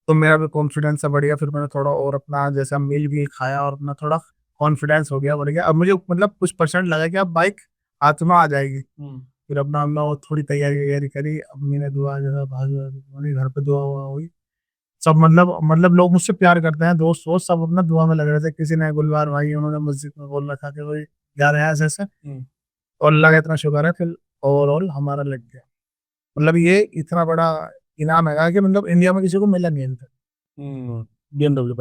तो मेरा भी कॉन्फिडेंस है बढ़िया, फिर मैंने थोड़ा और अपना जैसा मील भी खाया और अपना थोड़ा कॉन्फिडेंस हो गया बढ़ गया। अब मुझे मतलब कुछ परसेंट लगा कि अब बाइक हाथ में आ जाएगी। फिर अपना हमने वो थोड़ी तैयारी वैयारी करी, अम्मी ने दुआ जैसा भाभी घर पे दुआ हुआ हुई सब, मतलब लोग मुझसे प्यार करते हैं, दोस्त वोस्त सब अपना दुआ में लग रहे थे। किसी ने गुलवार भाई उन्होंने मस्जिद में बोल रखा कि भाई जा रहे हैं ऐसे ऐसे, और अल्लाह का इतना शुक्र है फिर ओवरऑल हमारा लग गया। मतलब ये इतना बड़ा इनाम है कि मतलब इंडिया में किसी को मिला नहीं है। BMW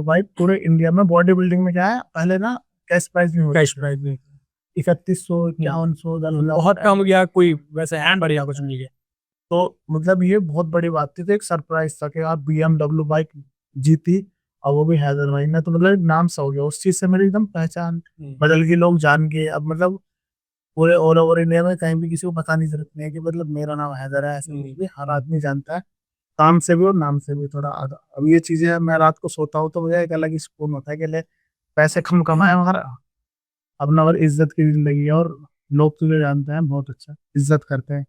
बाइक पूरे इंडिया में बॉडी बिल्डिंग में क्या है, पहले ना कैश प्राइज नहीं होता, कैश प्राइज में 3100 5100 बहुत कम हो गया, कोई वैसे हैंड बढ़िया कुछ मिल गया। तो मतलब ये बहुत बड़ी बात थी, तो एक सरप्राइज था कि आप BMW बाइक जीती और वो भी हैदर भाई ने, तो मतलब नाम सा हो गया उस चीज से, मेरी एकदम पहचान बदल गई, लोग जान के अब मतलब पूरे ऑल ओवर इंडिया में कहीं भी किसी को पता नहीं, जरूरत नहीं है कि मतलब मेरा नाम हैदर है, ऐसा कुछ भी, हर आदमी जानता है, काम से भी और नाम से भी थोड़ा आधा। अब ये चीजें मैं रात को सोता हूँ तो मुझे एक अलग ही सुकून होता है कि ले पैसे कम कमाए मगर अपना और इज्जत की जिंदगी है, और लोग तुझे जानते हैं, बहुत अच्छा इज्जत करते हैं।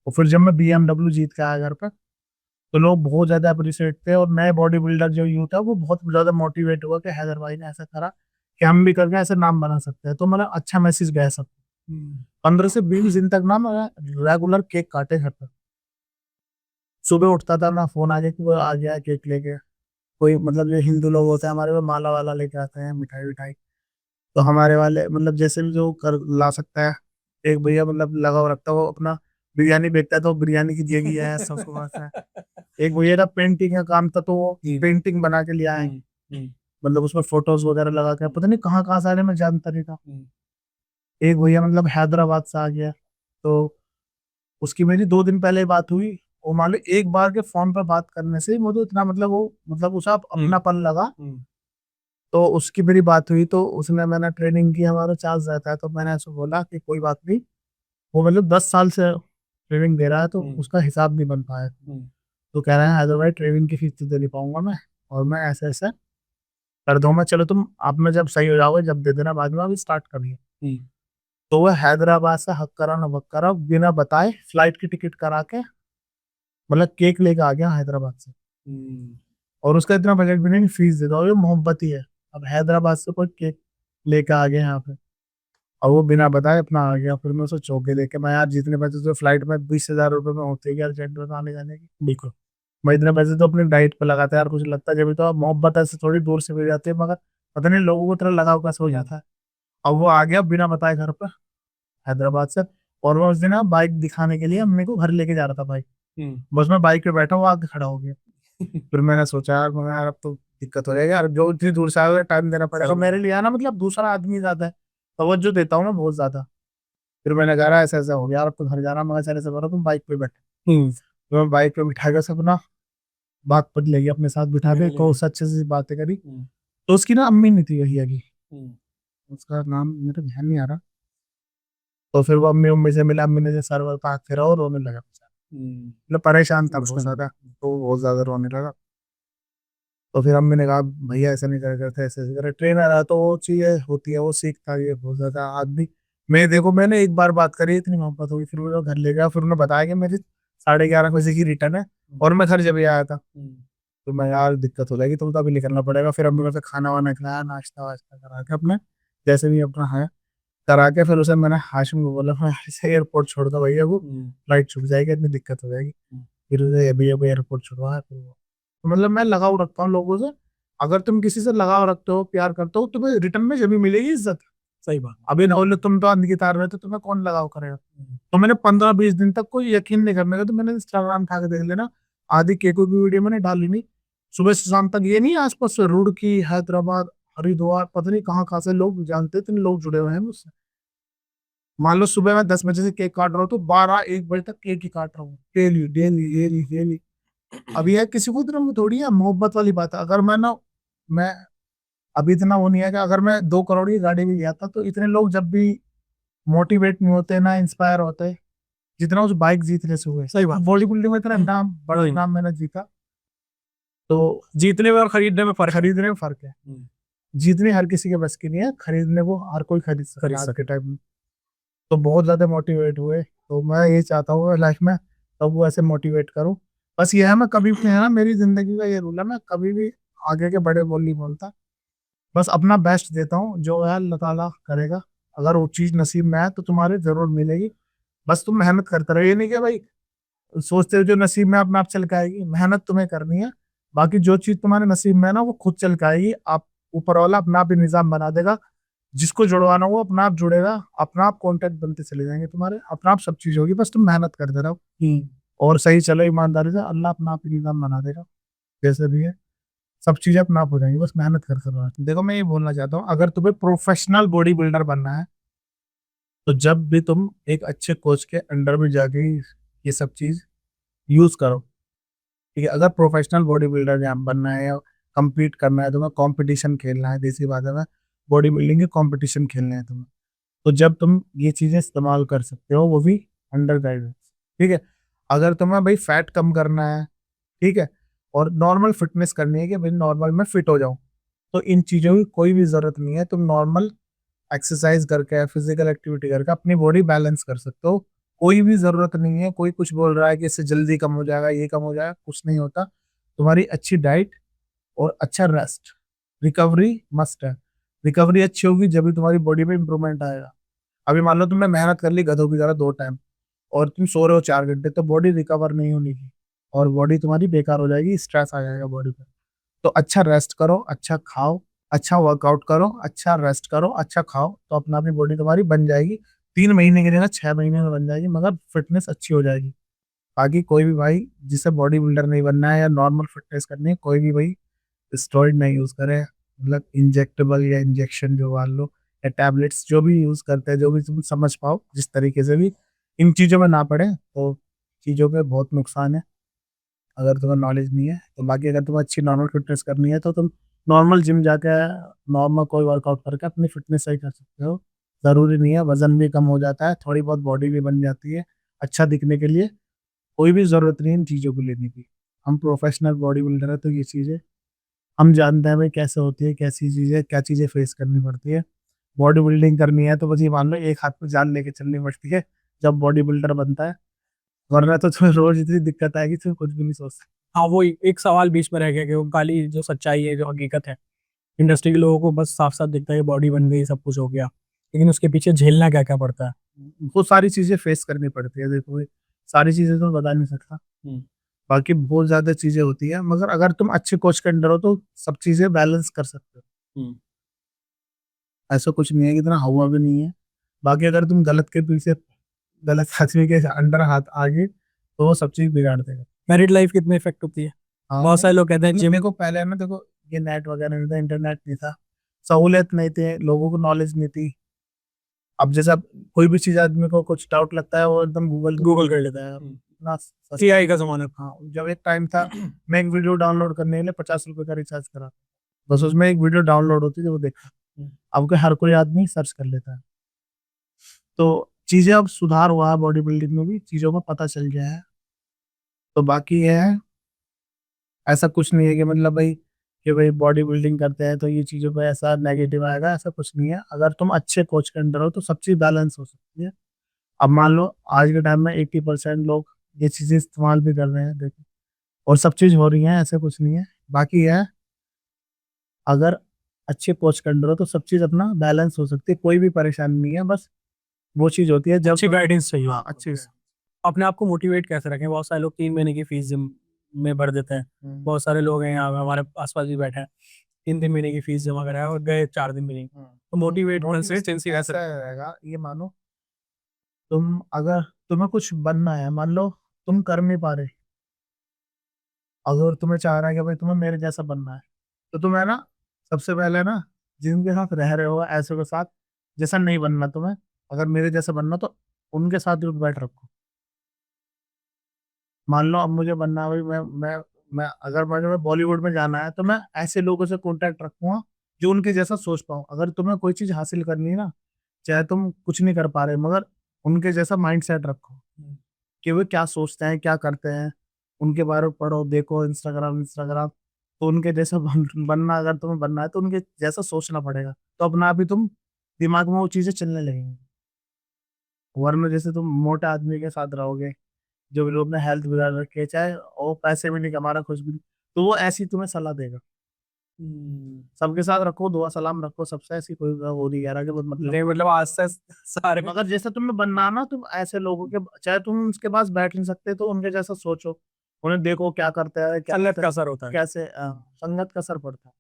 और फिर जब मैं BMW जीत के आया घर पर, तो लोग बहुत ज्यादा अप्रिशिएट थे, और नए बॉडी बिल्डर जो यूथ है वो बहुत ज्यादा मोटिवेट हुआ कि हैदर भाई ने ऐसा करा कि हम भी करके ऐसे नाम बना सकते हैं, तो मतलब अच्छा मैसेज गया सब। 15 से 20 दिन तक ना मैं रेगुलर केक काटे घर पर, सुबह उठता था ना, फोन आ जाए कि वो आ गया केक लेके। कोई मतलब जो हिंदू लोग होते हैं हमारे, वो माला वाला लेके आते हैं, मिठाई विठाई, तो हमारे वाले मतलब जैसे भी जो कर ला सकता है, एक भैया मतलब लगाव रखता है, वो अपना बिरयानी बेचता है, तो बिरयानी की जेबी है, सबको पास है। एक भैया का पेंटिंग का काम था, तो वो पेंटिंग बना के लिया है, मतलब उसमें फोटोज वगैरह लगा के, पता नहीं कहाँ कहाँ सारे में जानता नहीं था। एक भैया मतलब हैदराबाद से आ गया, तो उसकी मेरी 2 दिन पहले बात हुई। वो मान लो एक बार के फोन पर बात करने से मुझे इतना मतलब वो मतलब उसे अपनापन लगा। तो उसकी मेरी बात हुई, तो उसने, मैंने ट्रेनिंग की, हमारा चार्ज रहता है, तो मैंने ऐसे बोला कि कोई बात नहीं, वो मतलब 10 साल से ट्रेनिंग दे रहा है, तो उसका हिसाब नहीं बन पाया। तो कह रहे हैं हैदर भाई ट्रेनिंग की फीस तो दे नहीं पाऊंगा मैं, और मैं ऐसे ऐसे कर दूंगा, चलो तुम आप में जब सही हो जाओगे जब दे देना, बाद में अभी स्टार्ट करिए। तो वह हैदराबाद से हक्करा न बक्करा बिना बताए फ्लाइट की टिकट करा के मतलब केक लेके आ गया हैदराबाद से, और उसका इतना बजट भी नहीं, फीस दे दो, ये मोहब्बत ही है। अब हैदराबाद से कोई केक लेके आ गया यहाँ पे, और वो बिना बताए अपना आ गया, फिर मैं उसे चौके देके, मैं यार जितने पैसे तो फ्लाइट में 20,000 रुपये में होते हैं यार, जेट में आने जाने की, बिल्कुल मैं इतने पैसे तो अपनी डाइट पे लगाता है यार, कुछ लगता है जब तो, अब मोहब्बत ऐसे थोड़ी दूर से मिल जाती है, मगर पता नहीं लोगों को तरह लगाव कैसे हो जाता है। अब वो आ गया बिना बताए घर पे हैदराबाद से, और मैं उस दिन ना बाइक दिखाने के लिए अम्मी को घर लेके जा रहा था भाई, बस मैं बाइक पे बैठा हुआ आके खड़ा हो गया। फिर मैंने सोचा यार, मैं यार अब तो दिक्कत हो जाएगी यार, जो इतनी दूर से आया टाइम देना पड़ेगा मेरे लिए, ना मतलब दूसरा आदमी ज्यादा है, तवज्जो देता हूँ मैं बहुत ज्यादा। फिर मैंने कहा ऐसा ऐसा हो गया यार, अब तो घर जाना, मगर चले से बोला तुम बाइक पे बैठे, तो मैं बाइक पे बिठा के सब ना बात पड़ लगी, अपने साथ बिठा के को उससे अच्छे से बातें करी। तो उसकी ना अम्मी नहीं थी यही की, उसका नाम मेरे ध्यान नहीं आ रहा। तो फिर वो अम्मी अम्मी से मिला, अम्मी ने सर वर पाक फिरा और रोने लगा, मतलब परेशान था बहुत ज्यादा, तो बहुत ज्यादा रोने लगा। तो फिर अम्मी ने कहा भैया ऐसा नहीं कर करते, ऐसे ऐसे करे, ट्रेनर है तो वो चीजें होती है, वो सीखता है, ये बहुत ज्यादा आदमी। मैं देखो मैंने एक बार बात करी, इतनी मोहब्बत हुई, फिर वो घर ले गया, फिर उन्होंने बताया कि मेरी 11:30 बजे की रिटर्न है, और मैं घर जब ही आया था। तो मैं यार दिक्कत हो जाएगी, तुम तो अभी निकलना पड़ेगा। फिर अम्मी ने खाना वाना खिलाया, नाश्ता वाश्ता करा के अपने जैसे भी अपना है करा के, फिर उसे मैंने हाशिम को बोला मैं ऐसे एयरपोर्ट छोड़ दो भैया को, फ्लाइट छूट जाएगी, इतनी दिक्कत हो जाएगी। फिर उसे भैया को एयरपोर्ट छुड़वाया, फिर वो तो मतलब मैं लगाव रखता हूँ लोगों से। अगर तुम किसी से लगाव रखते हो, प्यार करते हो, तुम्हें रिटर्न में जब भी मिलेगी इज्जत। सही बात। अभी ना बोले तुम तो अंध की तार में, तो तुम्हें कौन लगाव करेगा। तो मैंने 15-20 दिन तक कोई यकीन नहीं करने का, तो मैंने इंस्टाग्राम उठा के देख लेना, आधी केको की वीडियो मैंने डाली नहीं, सुबह से शाम तक। ये नहीं आसपास से रुड़की, हैदराबाद, हरिद्वार, पता नहीं कहाँ कहाँ से लोग जानते, इतने लोग जुड़े हुए हैं मुझसे। मान लो सुबह मैं 10 बजे से केक काट रहा हूँ, तो 12-1 बजे तक केक ही काट रहा हूँ, डेली डेली डेली डेली। अब यह किसी को इतना थोड़ी है, मोहब्बत वाली बात है। अगर मैं ना, मैं अभी इतना वो नहीं है कि अगर मैं 2 करोड़ की गाड़ी भी लिया था, तो इतने लोग जब भी मोटिवेट नहीं होते ना, इंस्पायर होते जितना उस बाइक जीतने से हुए। सही बात। बॉडी बिल्डिंग में इतना नाम, बड़ा वही। नाम मैंने जीता, तो जीतने में और खरीदने में फर्क है। खरीदने में फर्क है। जीतने हर किसी के बस की नहीं है, खरीदने वो हर कोई खरीद सकता खरीद है आज सकता के टाइम में। तो बहुत ज्यादा मोटिवेट हुए, तो मैं ये चाहता हूँ लाइफ में तब वो ऐसे मोटिवेट करूँ। बस ये है, मैं कभी भी है ना, मेरी जिंदगी का ये रूल है, मैं कभी भी आगे के बड़े बोल नहीं बोलता, बस अपना बेस्ट देता हूँ, जो है अल्लाह ताला करेगा। अगर वो चीज नसीब में है तो तुम्हारे जरूर मिलेगी, बस तुम मेहनत करते रहो। ये नहीं कि भाई सोचते हो जो नसीब में अपने आप चल के आएगी, मेहनत तुम्हें करनी है। बाकी जो चीज तुम्हारे नसीब में है ना, वो खुद चल के आएगी। आप ऊपर वाला अपना आप ही निजाम बना देगा, जिसको जुड़वाना हो वो अपना आप जुड़ेगा, अपना आप कॉन्टेक्ट बनते चले जाएंगे तुम्हारे, अपना आप सब चीज होगी, बस तुम मेहनत करते रहो और सही चलो ईमानदारी से, अल्लाह अपना आप ही निजाम बना देगा। जैसे भी है सब चीजें अपना आप हो जाएंगी, बस मेहनत करते रहो। देखो मैं ये बोलना चाहता हूँ, अगर तुम्हें प्रोफेशनल बॉडी बिल्डर बनना है, तो जब भी तुम एक अच्छे कोच के अंडर में जाके ये सब चीज यूज करो, ठीक है। अगर प्रोफेशनल बॉडी बिल्डर बनना है, या compete करना है तुम्हें, कंपटीशन खेलना है, देसी भाषा में बॉडी बिल्डिंग के कंपटीशन खेलने हैं तुम्हें, तो जब तुम ये चीजें इस्तेमाल कर सकते हो, वो भी अंडर गाइडेंस। ठीक है, अगर तुम्हें भाई फैट कम करना है, ठीक है, और नॉर्मल फिटनेस करनी है कि भाई नॉर्मल में फिट हो जाऊं, तो इन चीजों की कोई भी जरूरत नहीं है। तुम नॉर्मल एक्सरसाइज करके, फिजिकल एक्टिविटी करके अपनी बॉडी बैलेंस कर सकते हो। कोई भी जरूरत नहीं है, कोई कुछ बोल रहा है कि इससे जल्दी कम हो जाएगा, ये कम हो जाएगा, कुछ नहीं होता। तुम्हारी अच्छी डाइट और अच्छा रेस्ट, रिकवरी मस्ट है। रिकवरी अच्छी होगी जब भी तुम्हारी बॉडी में इंप्रूवमेंट आएगा। अभी मान लो तुमने मेहनत कर ली गधों की तरह 2 टाइम, और तुम सो रहे हो 4 घंटे, तो बॉडी रिकवर नहीं होने की, और बॉडी तुम्हारी बेकार हो जाएगी, स्ट्रेस आ जाएगा बॉडी पे। तो अच्छा रेस्ट करो, अच्छा खाओ, अच्छा वर्कआउट करो, अच्छा रेस्ट करो, अच्छा खाओ, तो अपना अपनी बॉडी तुम्हारी बन जाएगी। 3 महीने की जगह 6 महीने में बन जाएगी, मगर फिटनेस अच्छी हो जाएगी। बाकी कोई भी भाई जिसे बॉडी बिल्डर नहीं बनना है या नॉर्मल फिटनेस करनी है, कोई भी भाई स्टेरॉइड नहीं यूज करे, मतलब इंजेक्टेबल या इंजेक्शन जो मान लो, या टैबलेट्स जो भी यूज करते हैं, जो भी तुम समझ पाओ जिस तरीके से भी, इन चीजों में ना पड़े, तो चीजों पे बहुत नुकसान है अगर तुम्हें नॉलेज नहीं है। तो बाकी अगर तुम्हें अच्छी नॉर्मल फिटनेस करनी है, तो तुम नॉर्मल जिम जाके, नॉर्मल कोई वर्कआउट करके अपनी फिटनेस सही कर सकते हो। जरूरी नहीं है, वजन भी कम हो जाता है, थोड़ी बहुत बॉडी भी बन जाती है अच्छा दिखने के लिए। कोई भी जरूरत नहीं है इन चीजों को लेने की। हम प्रोफेशनल बॉडी बिल्डर है, तो ये चीजें हम जानते हैं भाई कैसे होती है, कैसी चीजें, क्या चीजें फेस करनी पड़ती है। बॉडी बिल्डिंग करनी है तो बस ये मान लो एक हाथ में जान लेके चलनी पड़ती है जब बॉडी बिल्डर बनता है, वरना तो तुम्हें रोज इतनी दिक्कत आएगी, तुम कुछ भी नहीं सोच सकते। हाँ, वो एक सवाल बीच में रह गया कि वो काली जो सच्चाई है, जो हकीकत है, इंडस्ट्री के लोगों को बस साफ साफ दिखता है कि बॉडी बन गई, सब कुछ हो गया, लेकिन उसके पीछे झेलना क्या क्या पड़ता है। बहुत सारी चीजें फेस करनी पड़ती है, देखो भाई सारी चीजें तो मैं बता नहीं सकता, बाकी बहुत ज्यादा चीजें होती है, मगर अगर तुम अच्छे कोच के अंडर हो तो सब चीजें बैलेंस कर सकते हो। ऐसा कुछ नहीं है कि इतना हवा भी नहीं है। बाकी अगर तुम गलत के पीछे, गलत आदमी के अंडर हाथ आ गए, तो वो सब चीज बिगाड़ देगा। मैरिड लाइफ कितने इफेक्ट होती है? हाँ, बहुत सारे लोग कहते हैं जिम। मेरे को पहले है ना, देखो ये नेट वगैरह नहीं था, इंटरनेट नहीं था, सहूलियत नहीं थी, लोगों को नॉलेज नहीं थी। अब जैसा कोई भी चीज आदमी को कुछ डाउट लगता है, वो एकदम गूगल कर लेता है ना। एआई का जमाना। हाँ, जब एक टाइम था, मैं एक वीडियो डाउनलोड करने के लिए 50 रुपए का रिचार्ज करा, बस उसमें एक वीडियो डाउनलोड होती थी, वो देखा। अब के हर कोई आदमी सर्च कर लेता है। तो चीजें अब सुधार हुआ है, बॉडी बिल्डिंग में भी चीजों का पता चल गया है। तो बाकी ये है, ऐसा कुछ नहीं है कि मतलब भाई कि भाई बॉडी बिल्डिंग करते हैं तो ये चीजों पे ऐसा नेगेटिव आएगा, ऐसा कुछ नहीं है। अगर तुम अच्छे कोच के अंडर हो तो सब चीज बैलेंस हो सकती है। अब मान लो आज के टाइम में 80% लोग ये चीजें इस्तेमाल भी कर रहे हैं, देखो, और सब चीज हो रही है, ऐसा कुछ नहीं है। बाकी है, अगर अच्छे कोच के अंडर हो तो सब चीज अपना बैलेंस हो सकती है, कोई भी परेशानी नहीं है। बस वो चीज होती है जब अच्छी गाइडेंस चाहिए। हाँ, अच्छी अपने आप को मोटिवेट कैसे रखें? बहुत सारे लोग 3 महीने की फीस जिम में भर देते हैं। बहुत सारे लोग हैं यहाँ हमारे आसपास भी बैठे हैं, 3 3 महीने की फीस जमा कराया और गए 4 दिन भी नहीं। तो मोटिवेट कंसिस्टेंसी कैसे? ऐसा रहेगा, ये मानो तुम, अगर तुम्हें कुछ बनना है, मान लो तुम कर नहीं पा रहे, अगर तुम्हें चाह रहा है कि भाई तुम्हें मेरे जैसा बनना है, तो तुम्हें ना सबसे पहले ना जिनके साथ रह रहे हो ऐसे के साथ जैसा नहीं बनना तुम्हें, अगर मेरे जैसा बनना तो उनके साथ ही बैठ रखो। मान लो अब मुझे बनना है भाई, मैं अगर मुझे बॉलीवुड में जाना है, तो मैं ऐसे लोगों से कांटेक्ट रखूंगा जो उनके जैसा सोच पाऊँ। अगर तुम्हें कोई चीज हासिल करनी है ना, चाहे तुम कुछ नहीं कर पा रहे, मगर उनके जैसा माइंड सेट रखो कि वे क्या सोचते हैं, क्या करते हैं, उनके बारे में पढ़ो, देखो, इंस्टाग्राम इंस्टाग्राम। तो उनके जैसा बनना, अगर तुम्हें बनना है तो उनके जैसा सोचना पड़ेगा, तो अपना आप ही तुम दिमाग में वो चीजें चलने लगेंगी। वरना जैसे तुम मोटे आदमी के साथ रहोगे, जो भी लोग अपने हेल्थ बिगाड़ रखे है, चाहे वो पैसे भी नहीं कमा रहा, कुछ भी नहीं, तो वो ऐसी तुम्हें सलाह देगा। सबके साथ रखो, दुआ सलाम रखो सबसे, ऐसी कोई वो नहीं कह रहा कि बस मतलब। नहीं, मतलब आज से सारे मगर जैसे तुम्हें बनना ना, तुम ऐसे लोगों के, चाहे तुम उसके पास बैठ नहीं सकते तो उनके जैसा सोचो, उन्हें देखो क्या करते हैं, क्या संगत का असर होता है। कैसे संगत का असर पड़ता है।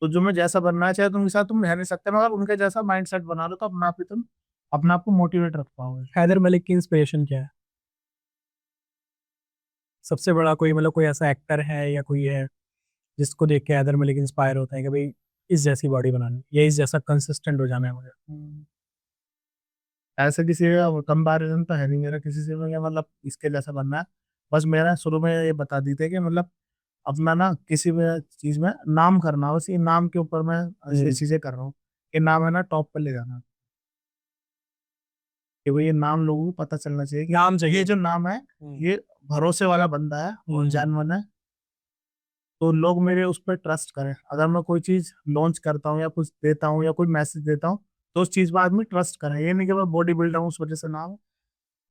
तो जो मैं जैसा बनना है, चाहे तुम साथ तुम रह नहीं सकते, मगर उनके जैसा माइंड सेट बना लो, तो अपना आप ही तुम अपने आप को मोटिवेट रख पाओगे। हैदर मलिक की इंस्पिरेशन क्या है? सबसे बड़ा कोई, मतलब कोई ऐसा एक्टर है या कोई है जिसको देख के हैदर मलिक इंस्पायर होता है कि भाई इस जैसी बॉडी बनानी या इस जैसा कंसिस्टेंट हो जाना है मुझे? ऐसे किसी का कंपैरिजन तो है नहीं मेरा किसी से, मैं मतलब इसके जैसा बनना है। बस मेरा शुरू में ये बता दी थी कि मतलब अपना ना किसी भी चीज में नाम करना, बस ये नाम के ऊपर मैं ये चीजें कर रहा हूँ। ये नाम है ना टॉप पे ले जाना, कि भाई ये नाम लोगों को पता चलना चाहिए कि नाम चाहिए। ये जो नाम है ये भरोसे वाला बंदा है और जानवर है, तो लोग मेरे उस पर ट्रस्ट करें। अगर मैं कोई चीज लॉन्च करता हूँ या कुछ देता हूँ या कोई मैसेज देता हूँ तो उस चीज पर आदमी ट्रस्ट करें। ये नहीं कि मैं बॉडी बिल्डर हूँ उस वजह से नाम है।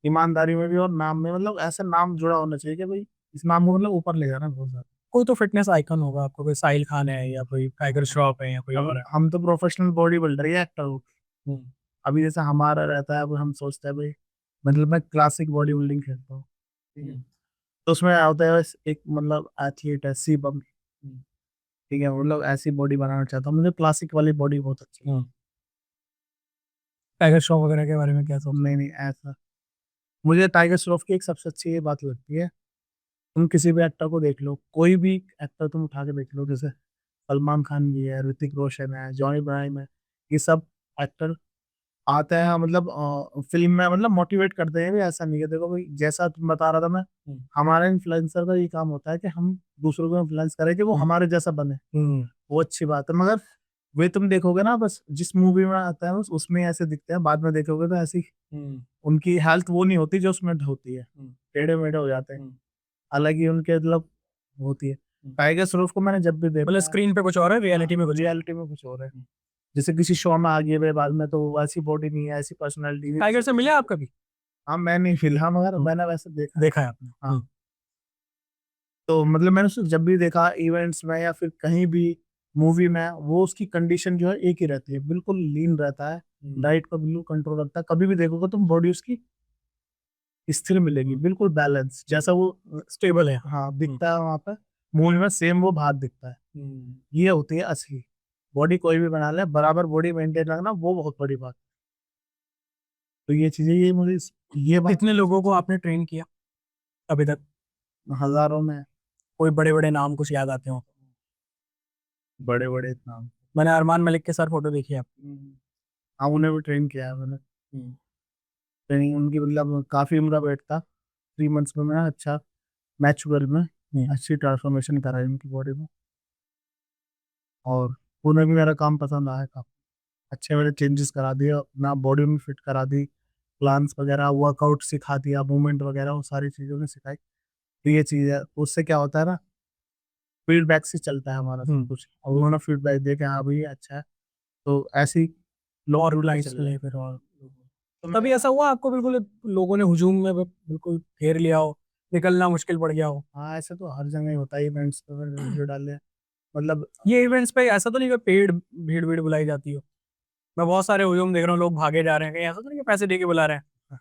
ईमानदारी में भी और नाम में मतलब ऐसा नाम जुड़ा होना चाहिए कि भाई इस नाम को मतलब ऊपर ले जाना है बहुत ज्यादा। कोई तो फिटनेस आइकन होगा आपको, कोई साहिल खान है या कोई टाइगर श्रॉफ है या कोई और है। हम तो प्रोफेशनल बॉडी बिल्डर या एक्टर हो। अभी जैसे हमारा रहता है, अब हम सोचते हैं भाई मतलब मैं क्लासिक बॉडी बिल्डिंग खेलता हूँ, ठीक है, तो उसमें होता है बस एक मतलब एथलीट है शिवम, ठीक है, मतलब ऐसी बॉडी बनाना चाहता हूँ, मुझे क्लासिक वाली बॉडी बहुत अच्छी है। टाइगर श्रॉफ वगैरह के बारे में क्या सोचते नहीं नहीं ऐसा, मुझे टाइगर श्रॉफ की एक सबसे अच्छी ये बात लगती है, तुम किसी भी एक्टर को देख लो, कोई भी एक्टर तुम उठा के देख लो, जैसे सलमान खान भी है, ऋतिक रोशन है, जॉनी इब्राहिम है, ये सब एक्टर आते हैं मतलब फिल्म में मतलब मोटिवेट करते हैं भी। ऐसा नहीं है, देखो भाई जैसा तुम बता रहा था मैं, हमारा इन्फ्लुएंसर का ये काम होता है कि हम दूसरों को इन्फ्लुएंस करें कि वो हमारे जैसा बने, वो अच्छी बात है। मगर वे तुम देखोगे ना बस जिस मूवी में आता है बस उसमें ऐसे दिखते हैं, बाद में देखोगे तो ऐसी उनकी हेल्थ वो नहीं होती जो उसमें होती है, टेढ़े मेढ़े हो जाते हैं, अलग ही उनके मतलब होती है। टाइगर श्रॉफ को मैंने जब भी मतलब देखा, स्क्रीन पे कुछ और है, रियलिटी में कुछ और है। रियलिटी में कुछ और है। जैसे किसी शो में आ गए वे बाद में तो ऐसी बॉडी नहीं है, ऐसी पर्सनालिटी नहीं। टाइगर से मिले आप कभी? हाँ मैं नहीं फिलहाल, मगर मैंने वैसे देखा। देखा है आपने? हाँ, तो मतलब मैंने उसको जब भी देखा इवेंट्स में या फिर कहीं भी मूवी में, वो उसकी कंडीशन जो है एक ही रहती है, बिल्कुल लीन रहता है, डाइट का बिल्कुल कंट्रोल रखता है, कभी भी देखोगे तुम बॉडी उसकी स्थिर मिलेगी, बिल्कुल बैलेंस जैसा वो स्टेबल है। हाँ दिखता है वहां पे मूवी में, सेम वो बाहर दिखता है। ये होती है असली बॉडी, कोई भी बना ले बराबर बॉडी मेंटेन रखना वो बहुत बड़ी बात है। तो ये चीजें ये मुझे ये बात कितने लोगों को आपने ट्रेन किया अभी तक? हजारों में, कोई बड़े बड़े नाम कुछ याद आते हो? बड़े बड़े नाम। मैंने अरमान मलिक के साथ फोटो देखी है आप। हाँ उन्हें भी ट्रेन किया है मैंने, ट्रेनिंग उनकी मतलब काफी उम्र वेट था, 3 मंथ्स में मैं अच्छा मैचुअल में अच्छी ट्रांसफॉर्मेशन करा उनकी बॉडी में, और उन्हें भी मेरा काम पसंद आया काफी, अच्छे मैंने चेंजेस करा दिए ना, बॉडी में फिट करा दी, प्लान्स वगैरह वर्कआउट सिखा दिया, मूवमेंट वगैरह वो सारी चीज़ों ने सिखाई। तो ये चीज़ है, तो उससे क्या होता है ना, फीडबैक से चलता है हमारा सब कुछ, और उन्होंने फीडबैक दिया कि हाँ भाई ये अच्छा है, तो ऐसी और लोग लाइक्स मिले फिर, और कभी ऐसा हुआ आपको बिल्कुल लोगों ने हुजूम में बिल्कुल घेर लिया हो, निकलना मुश्किल पड़ गया हो? हाँ ऐसे तो हर जगह ही होता है, इवेंट्स पे मैंने वीडियो डाले मतलब। ये इवेंट्स पे ऐसा तो नहीं कि पेड़ भीड़ भीड़ बुलाई जाती हो? मैं बहुत सारे हुजूम देख रहा हूँ, लोग भागे जा रहे हैं, कहीं ऐसा तो नहीं कि पैसे दे के बुला रहे हैं?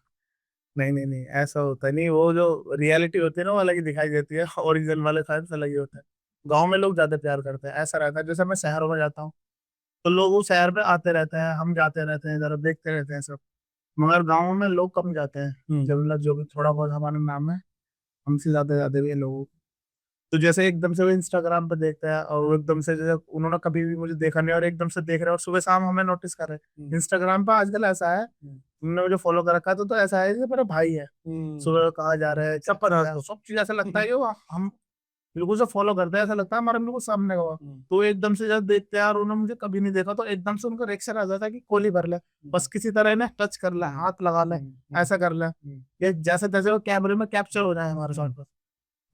नहीं नहीं नहीं ऐसा होता नहीं, वो जो रियलिटी होती है ना वो अलग ही दिखाई देती है, ओरिजिनल वाले फैंस अलग ही होता है। गांव में लोग ज्यादा प्यार करते हैं, ऐसा रहता है। जैसे मैं शहरों में जाता हूँ तो लोग उस शहर पे आते रहते हैं, हम जाते रहते हैं जरा देखते रहते हैं सब, मगर गाँव में लोग कम जाते हैं, जब मतलब जो भी थोड़ा बहुत हमारा नाम है हमसे ज्यादा ज्यादा भी है लोगों। तो जैसे एकदम से वो इंस्टाग्राम पे देखता है और वो एकदम से जैसे उन्होंने कभी भी मुझे देखा नहीं और एकदम से देख रहे हैं और सुबह शाम हमें नोटिस कर रहे हैं। इंस्टाग्राम पे आजकल ऐसा है, उन्होंने मुझे फॉलो कर रखा है तो ऐसा है जैसे मेरा भाई है, सुबह कहाँ जा रहे हैं सब पता है, सब चीज ऐसा लगता है कि वो हम बिल्कुल से फॉलो करते हैं, ऐसा लगता है हमारा बिल्कुल सामने का हुआ। तो एकदम से जब देखते हैं और उन्होंने मुझे कभी नहीं देखा तो एकदम से उनका रिएक्शन आ जाता है कि कोली भर ले, बस किसी तरह इन्हें टच कर ले, हाथ लगा ले, ऐसा कर ले, ये जैसे तैसे वो कैमरे में कैप्चर हो जाए हमारे साथ।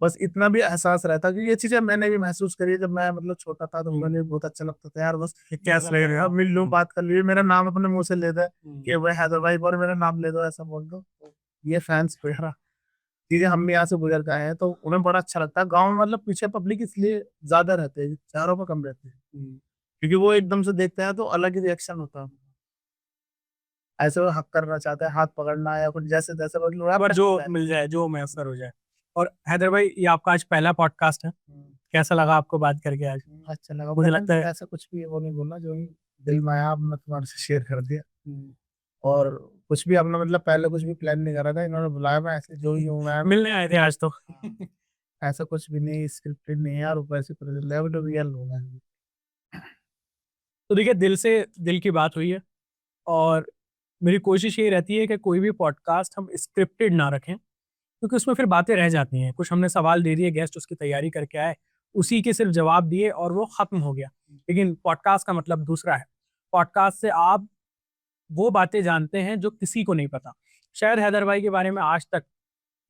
बस इतना भी एहसास रहता कि ये चीजें मैंने भी महसूस करी है, जब मैं मतलब छोटा था तो मुझे बहुत अच्छा लगता था यार, बस कैसे लग रहा है मिल लूं बात कर ली, मेरा नाम अपने मुंह से ले दे कि भाई हैदर भाई और मेरा नाम ले दो, ऐसा बोल दो। ये फैंस वगैरह चीजें हम भी यहाँ से गुजर के आए हैं तो उन्हें बड़ा अच्छा लगता है। गाँव में मतलब पीछे पब्लिक इसलिए ज्यादा रहते हैं, शहरों में कम रहते हैं, क्योंकि वो एकदम से देखते हैं तो अलग ही रिएक्शन होता है, ऐसे वो हक करना चाहते हैं, हाथ पकड़ना या कुछ जैसे तैसे मतलब पर जो मिल जाए, जो मैसर हो जाए। और हैदर भाई, ये आपका आज पहला पॉडकास्ट है, कैसा लगा आपको बात करके आज? अच्छा लगा, मुझे लगता है ऐसा कुछ भी वो नहीं बोलना जो दिल में आया आपने तुम्हारे से शेयर कर दिया, और कुछ भी हमने मतलब पहले कुछ भी प्लान नहीं करा था, इन्होंने बुलाया, मैं ऐसे जो ही हूँ मैं, मिलने आए थे आज तो। ऐसा कुछ भी नहीं, स्क्रिप्टेड नहीं है यार, ऊपर से लेवल रियल होगा। तो देखिए, दिल से दिल की बात हुई है, और मेरी कोशिश ये रहती है कि कोई भी पॉडकास्ट हम स्क्रिप्टेड ना रखें, क्योंकि उसमें फिर बातें रह जाती हैं। कुछ हमने सवाल दे दिए, गेस्ट उसकी तैयारी करके आए उसी के सिर्फ जवाब दिए और वो ख़त्म हो गया। लेकिन पॉडकास्ट का मतलब दूसरा है। पॉडकास्ट से आप वो बातें जानते हैं जो किसी को नहीं पता। शायद हैदर भाई के बारे में आज तक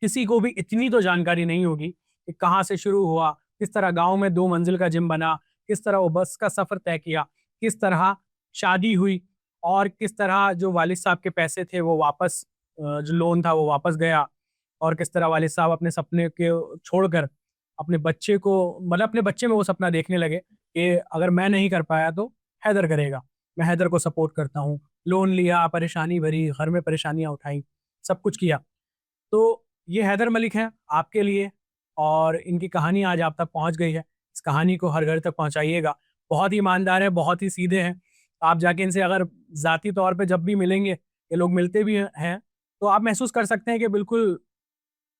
किसी को भी इतनी तो जानकारी नहीं होगी कि कहाँ से शुरू हुआ, किस तरह गाँव में 2 मंजिल का जिम बना, किस तरह वो बस का सफ़र तय किया, किस तरह शादी हुई और किस तरह जो वालिद साहब के पैसे थे वो वापस जो लोन था वो वापस गया और किस तरह वालिद साहब अपने सपने के छोड़कर अपने बच्चे को मतलब अपने बच्चे में वो सपना देखने लगे कि अगर मैं नहीं कर पाया तो हैदर करेगा। मैं हैदर को सपोर्ट करता हूँ। लोन लिया, परेशानी भरी, घर में परेशानियाँ उठाई, सब कुछ किया। तो ये हैदर मलिक हैं आपके लिए और इनकी कहानी आज आप तक पहुँच गई है। इस कहानी को हर घर तक पहुँचाइएगा। बहुत ही ईमानदार हैं, बहुत ही सीधे हैं। आप जाके इनसे अगर ज़ाती तौर पे जब भी मिलेंगे, ये लोग मिलते भी हैं, तो आप महसूस कर सकते हैं कि बिल्कुल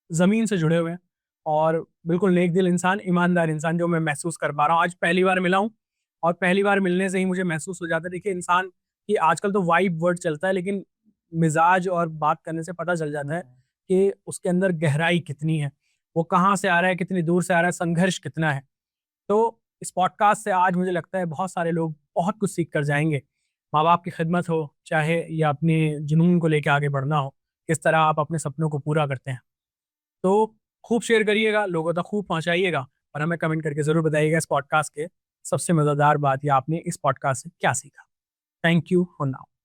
ज़मीन से जुड़े हुए हैं और बिल्कुल नेक दिल इंसान, ईमानदार इंसान जो मैं महसूस कर पा रहा हूँ। आज पहली बार मिला हूँ और पहली बार मिलने से ही मुझे महसूस हो जाता है। देखिए इंसान की आजकल तो वाइब वर्ड चलता है, लेकिन मिज़ाज और बात करने से पता चल जाता है कि उसके अंदर गहराई कितनी है, वो कहाँ से आ रहा है, कितनी दूर से आ रहा है, संघर्ष कितना है। तो इस पॉडकास्ट से आज मुझे लगता है बहुत सारे लोग बहुत कुछ सीख कर जाएँगे। माँ-बाप की खिदमत हो, चाहे या अपने जुनून को लेके आगे बढ़ना हो, किस तरह आप अपने सपनों को पूरा करते हैं। तो खूब शेयर करिएगा, लोगों तक खूब पहुँचाइएगा और हमें कमेंट करके ज़रूर बताइएगा इस पॉडकास्ट के सबसे मज़ेदार बात या आपने इस पॉडकास्ट से क्या सीखा। Thank you for now.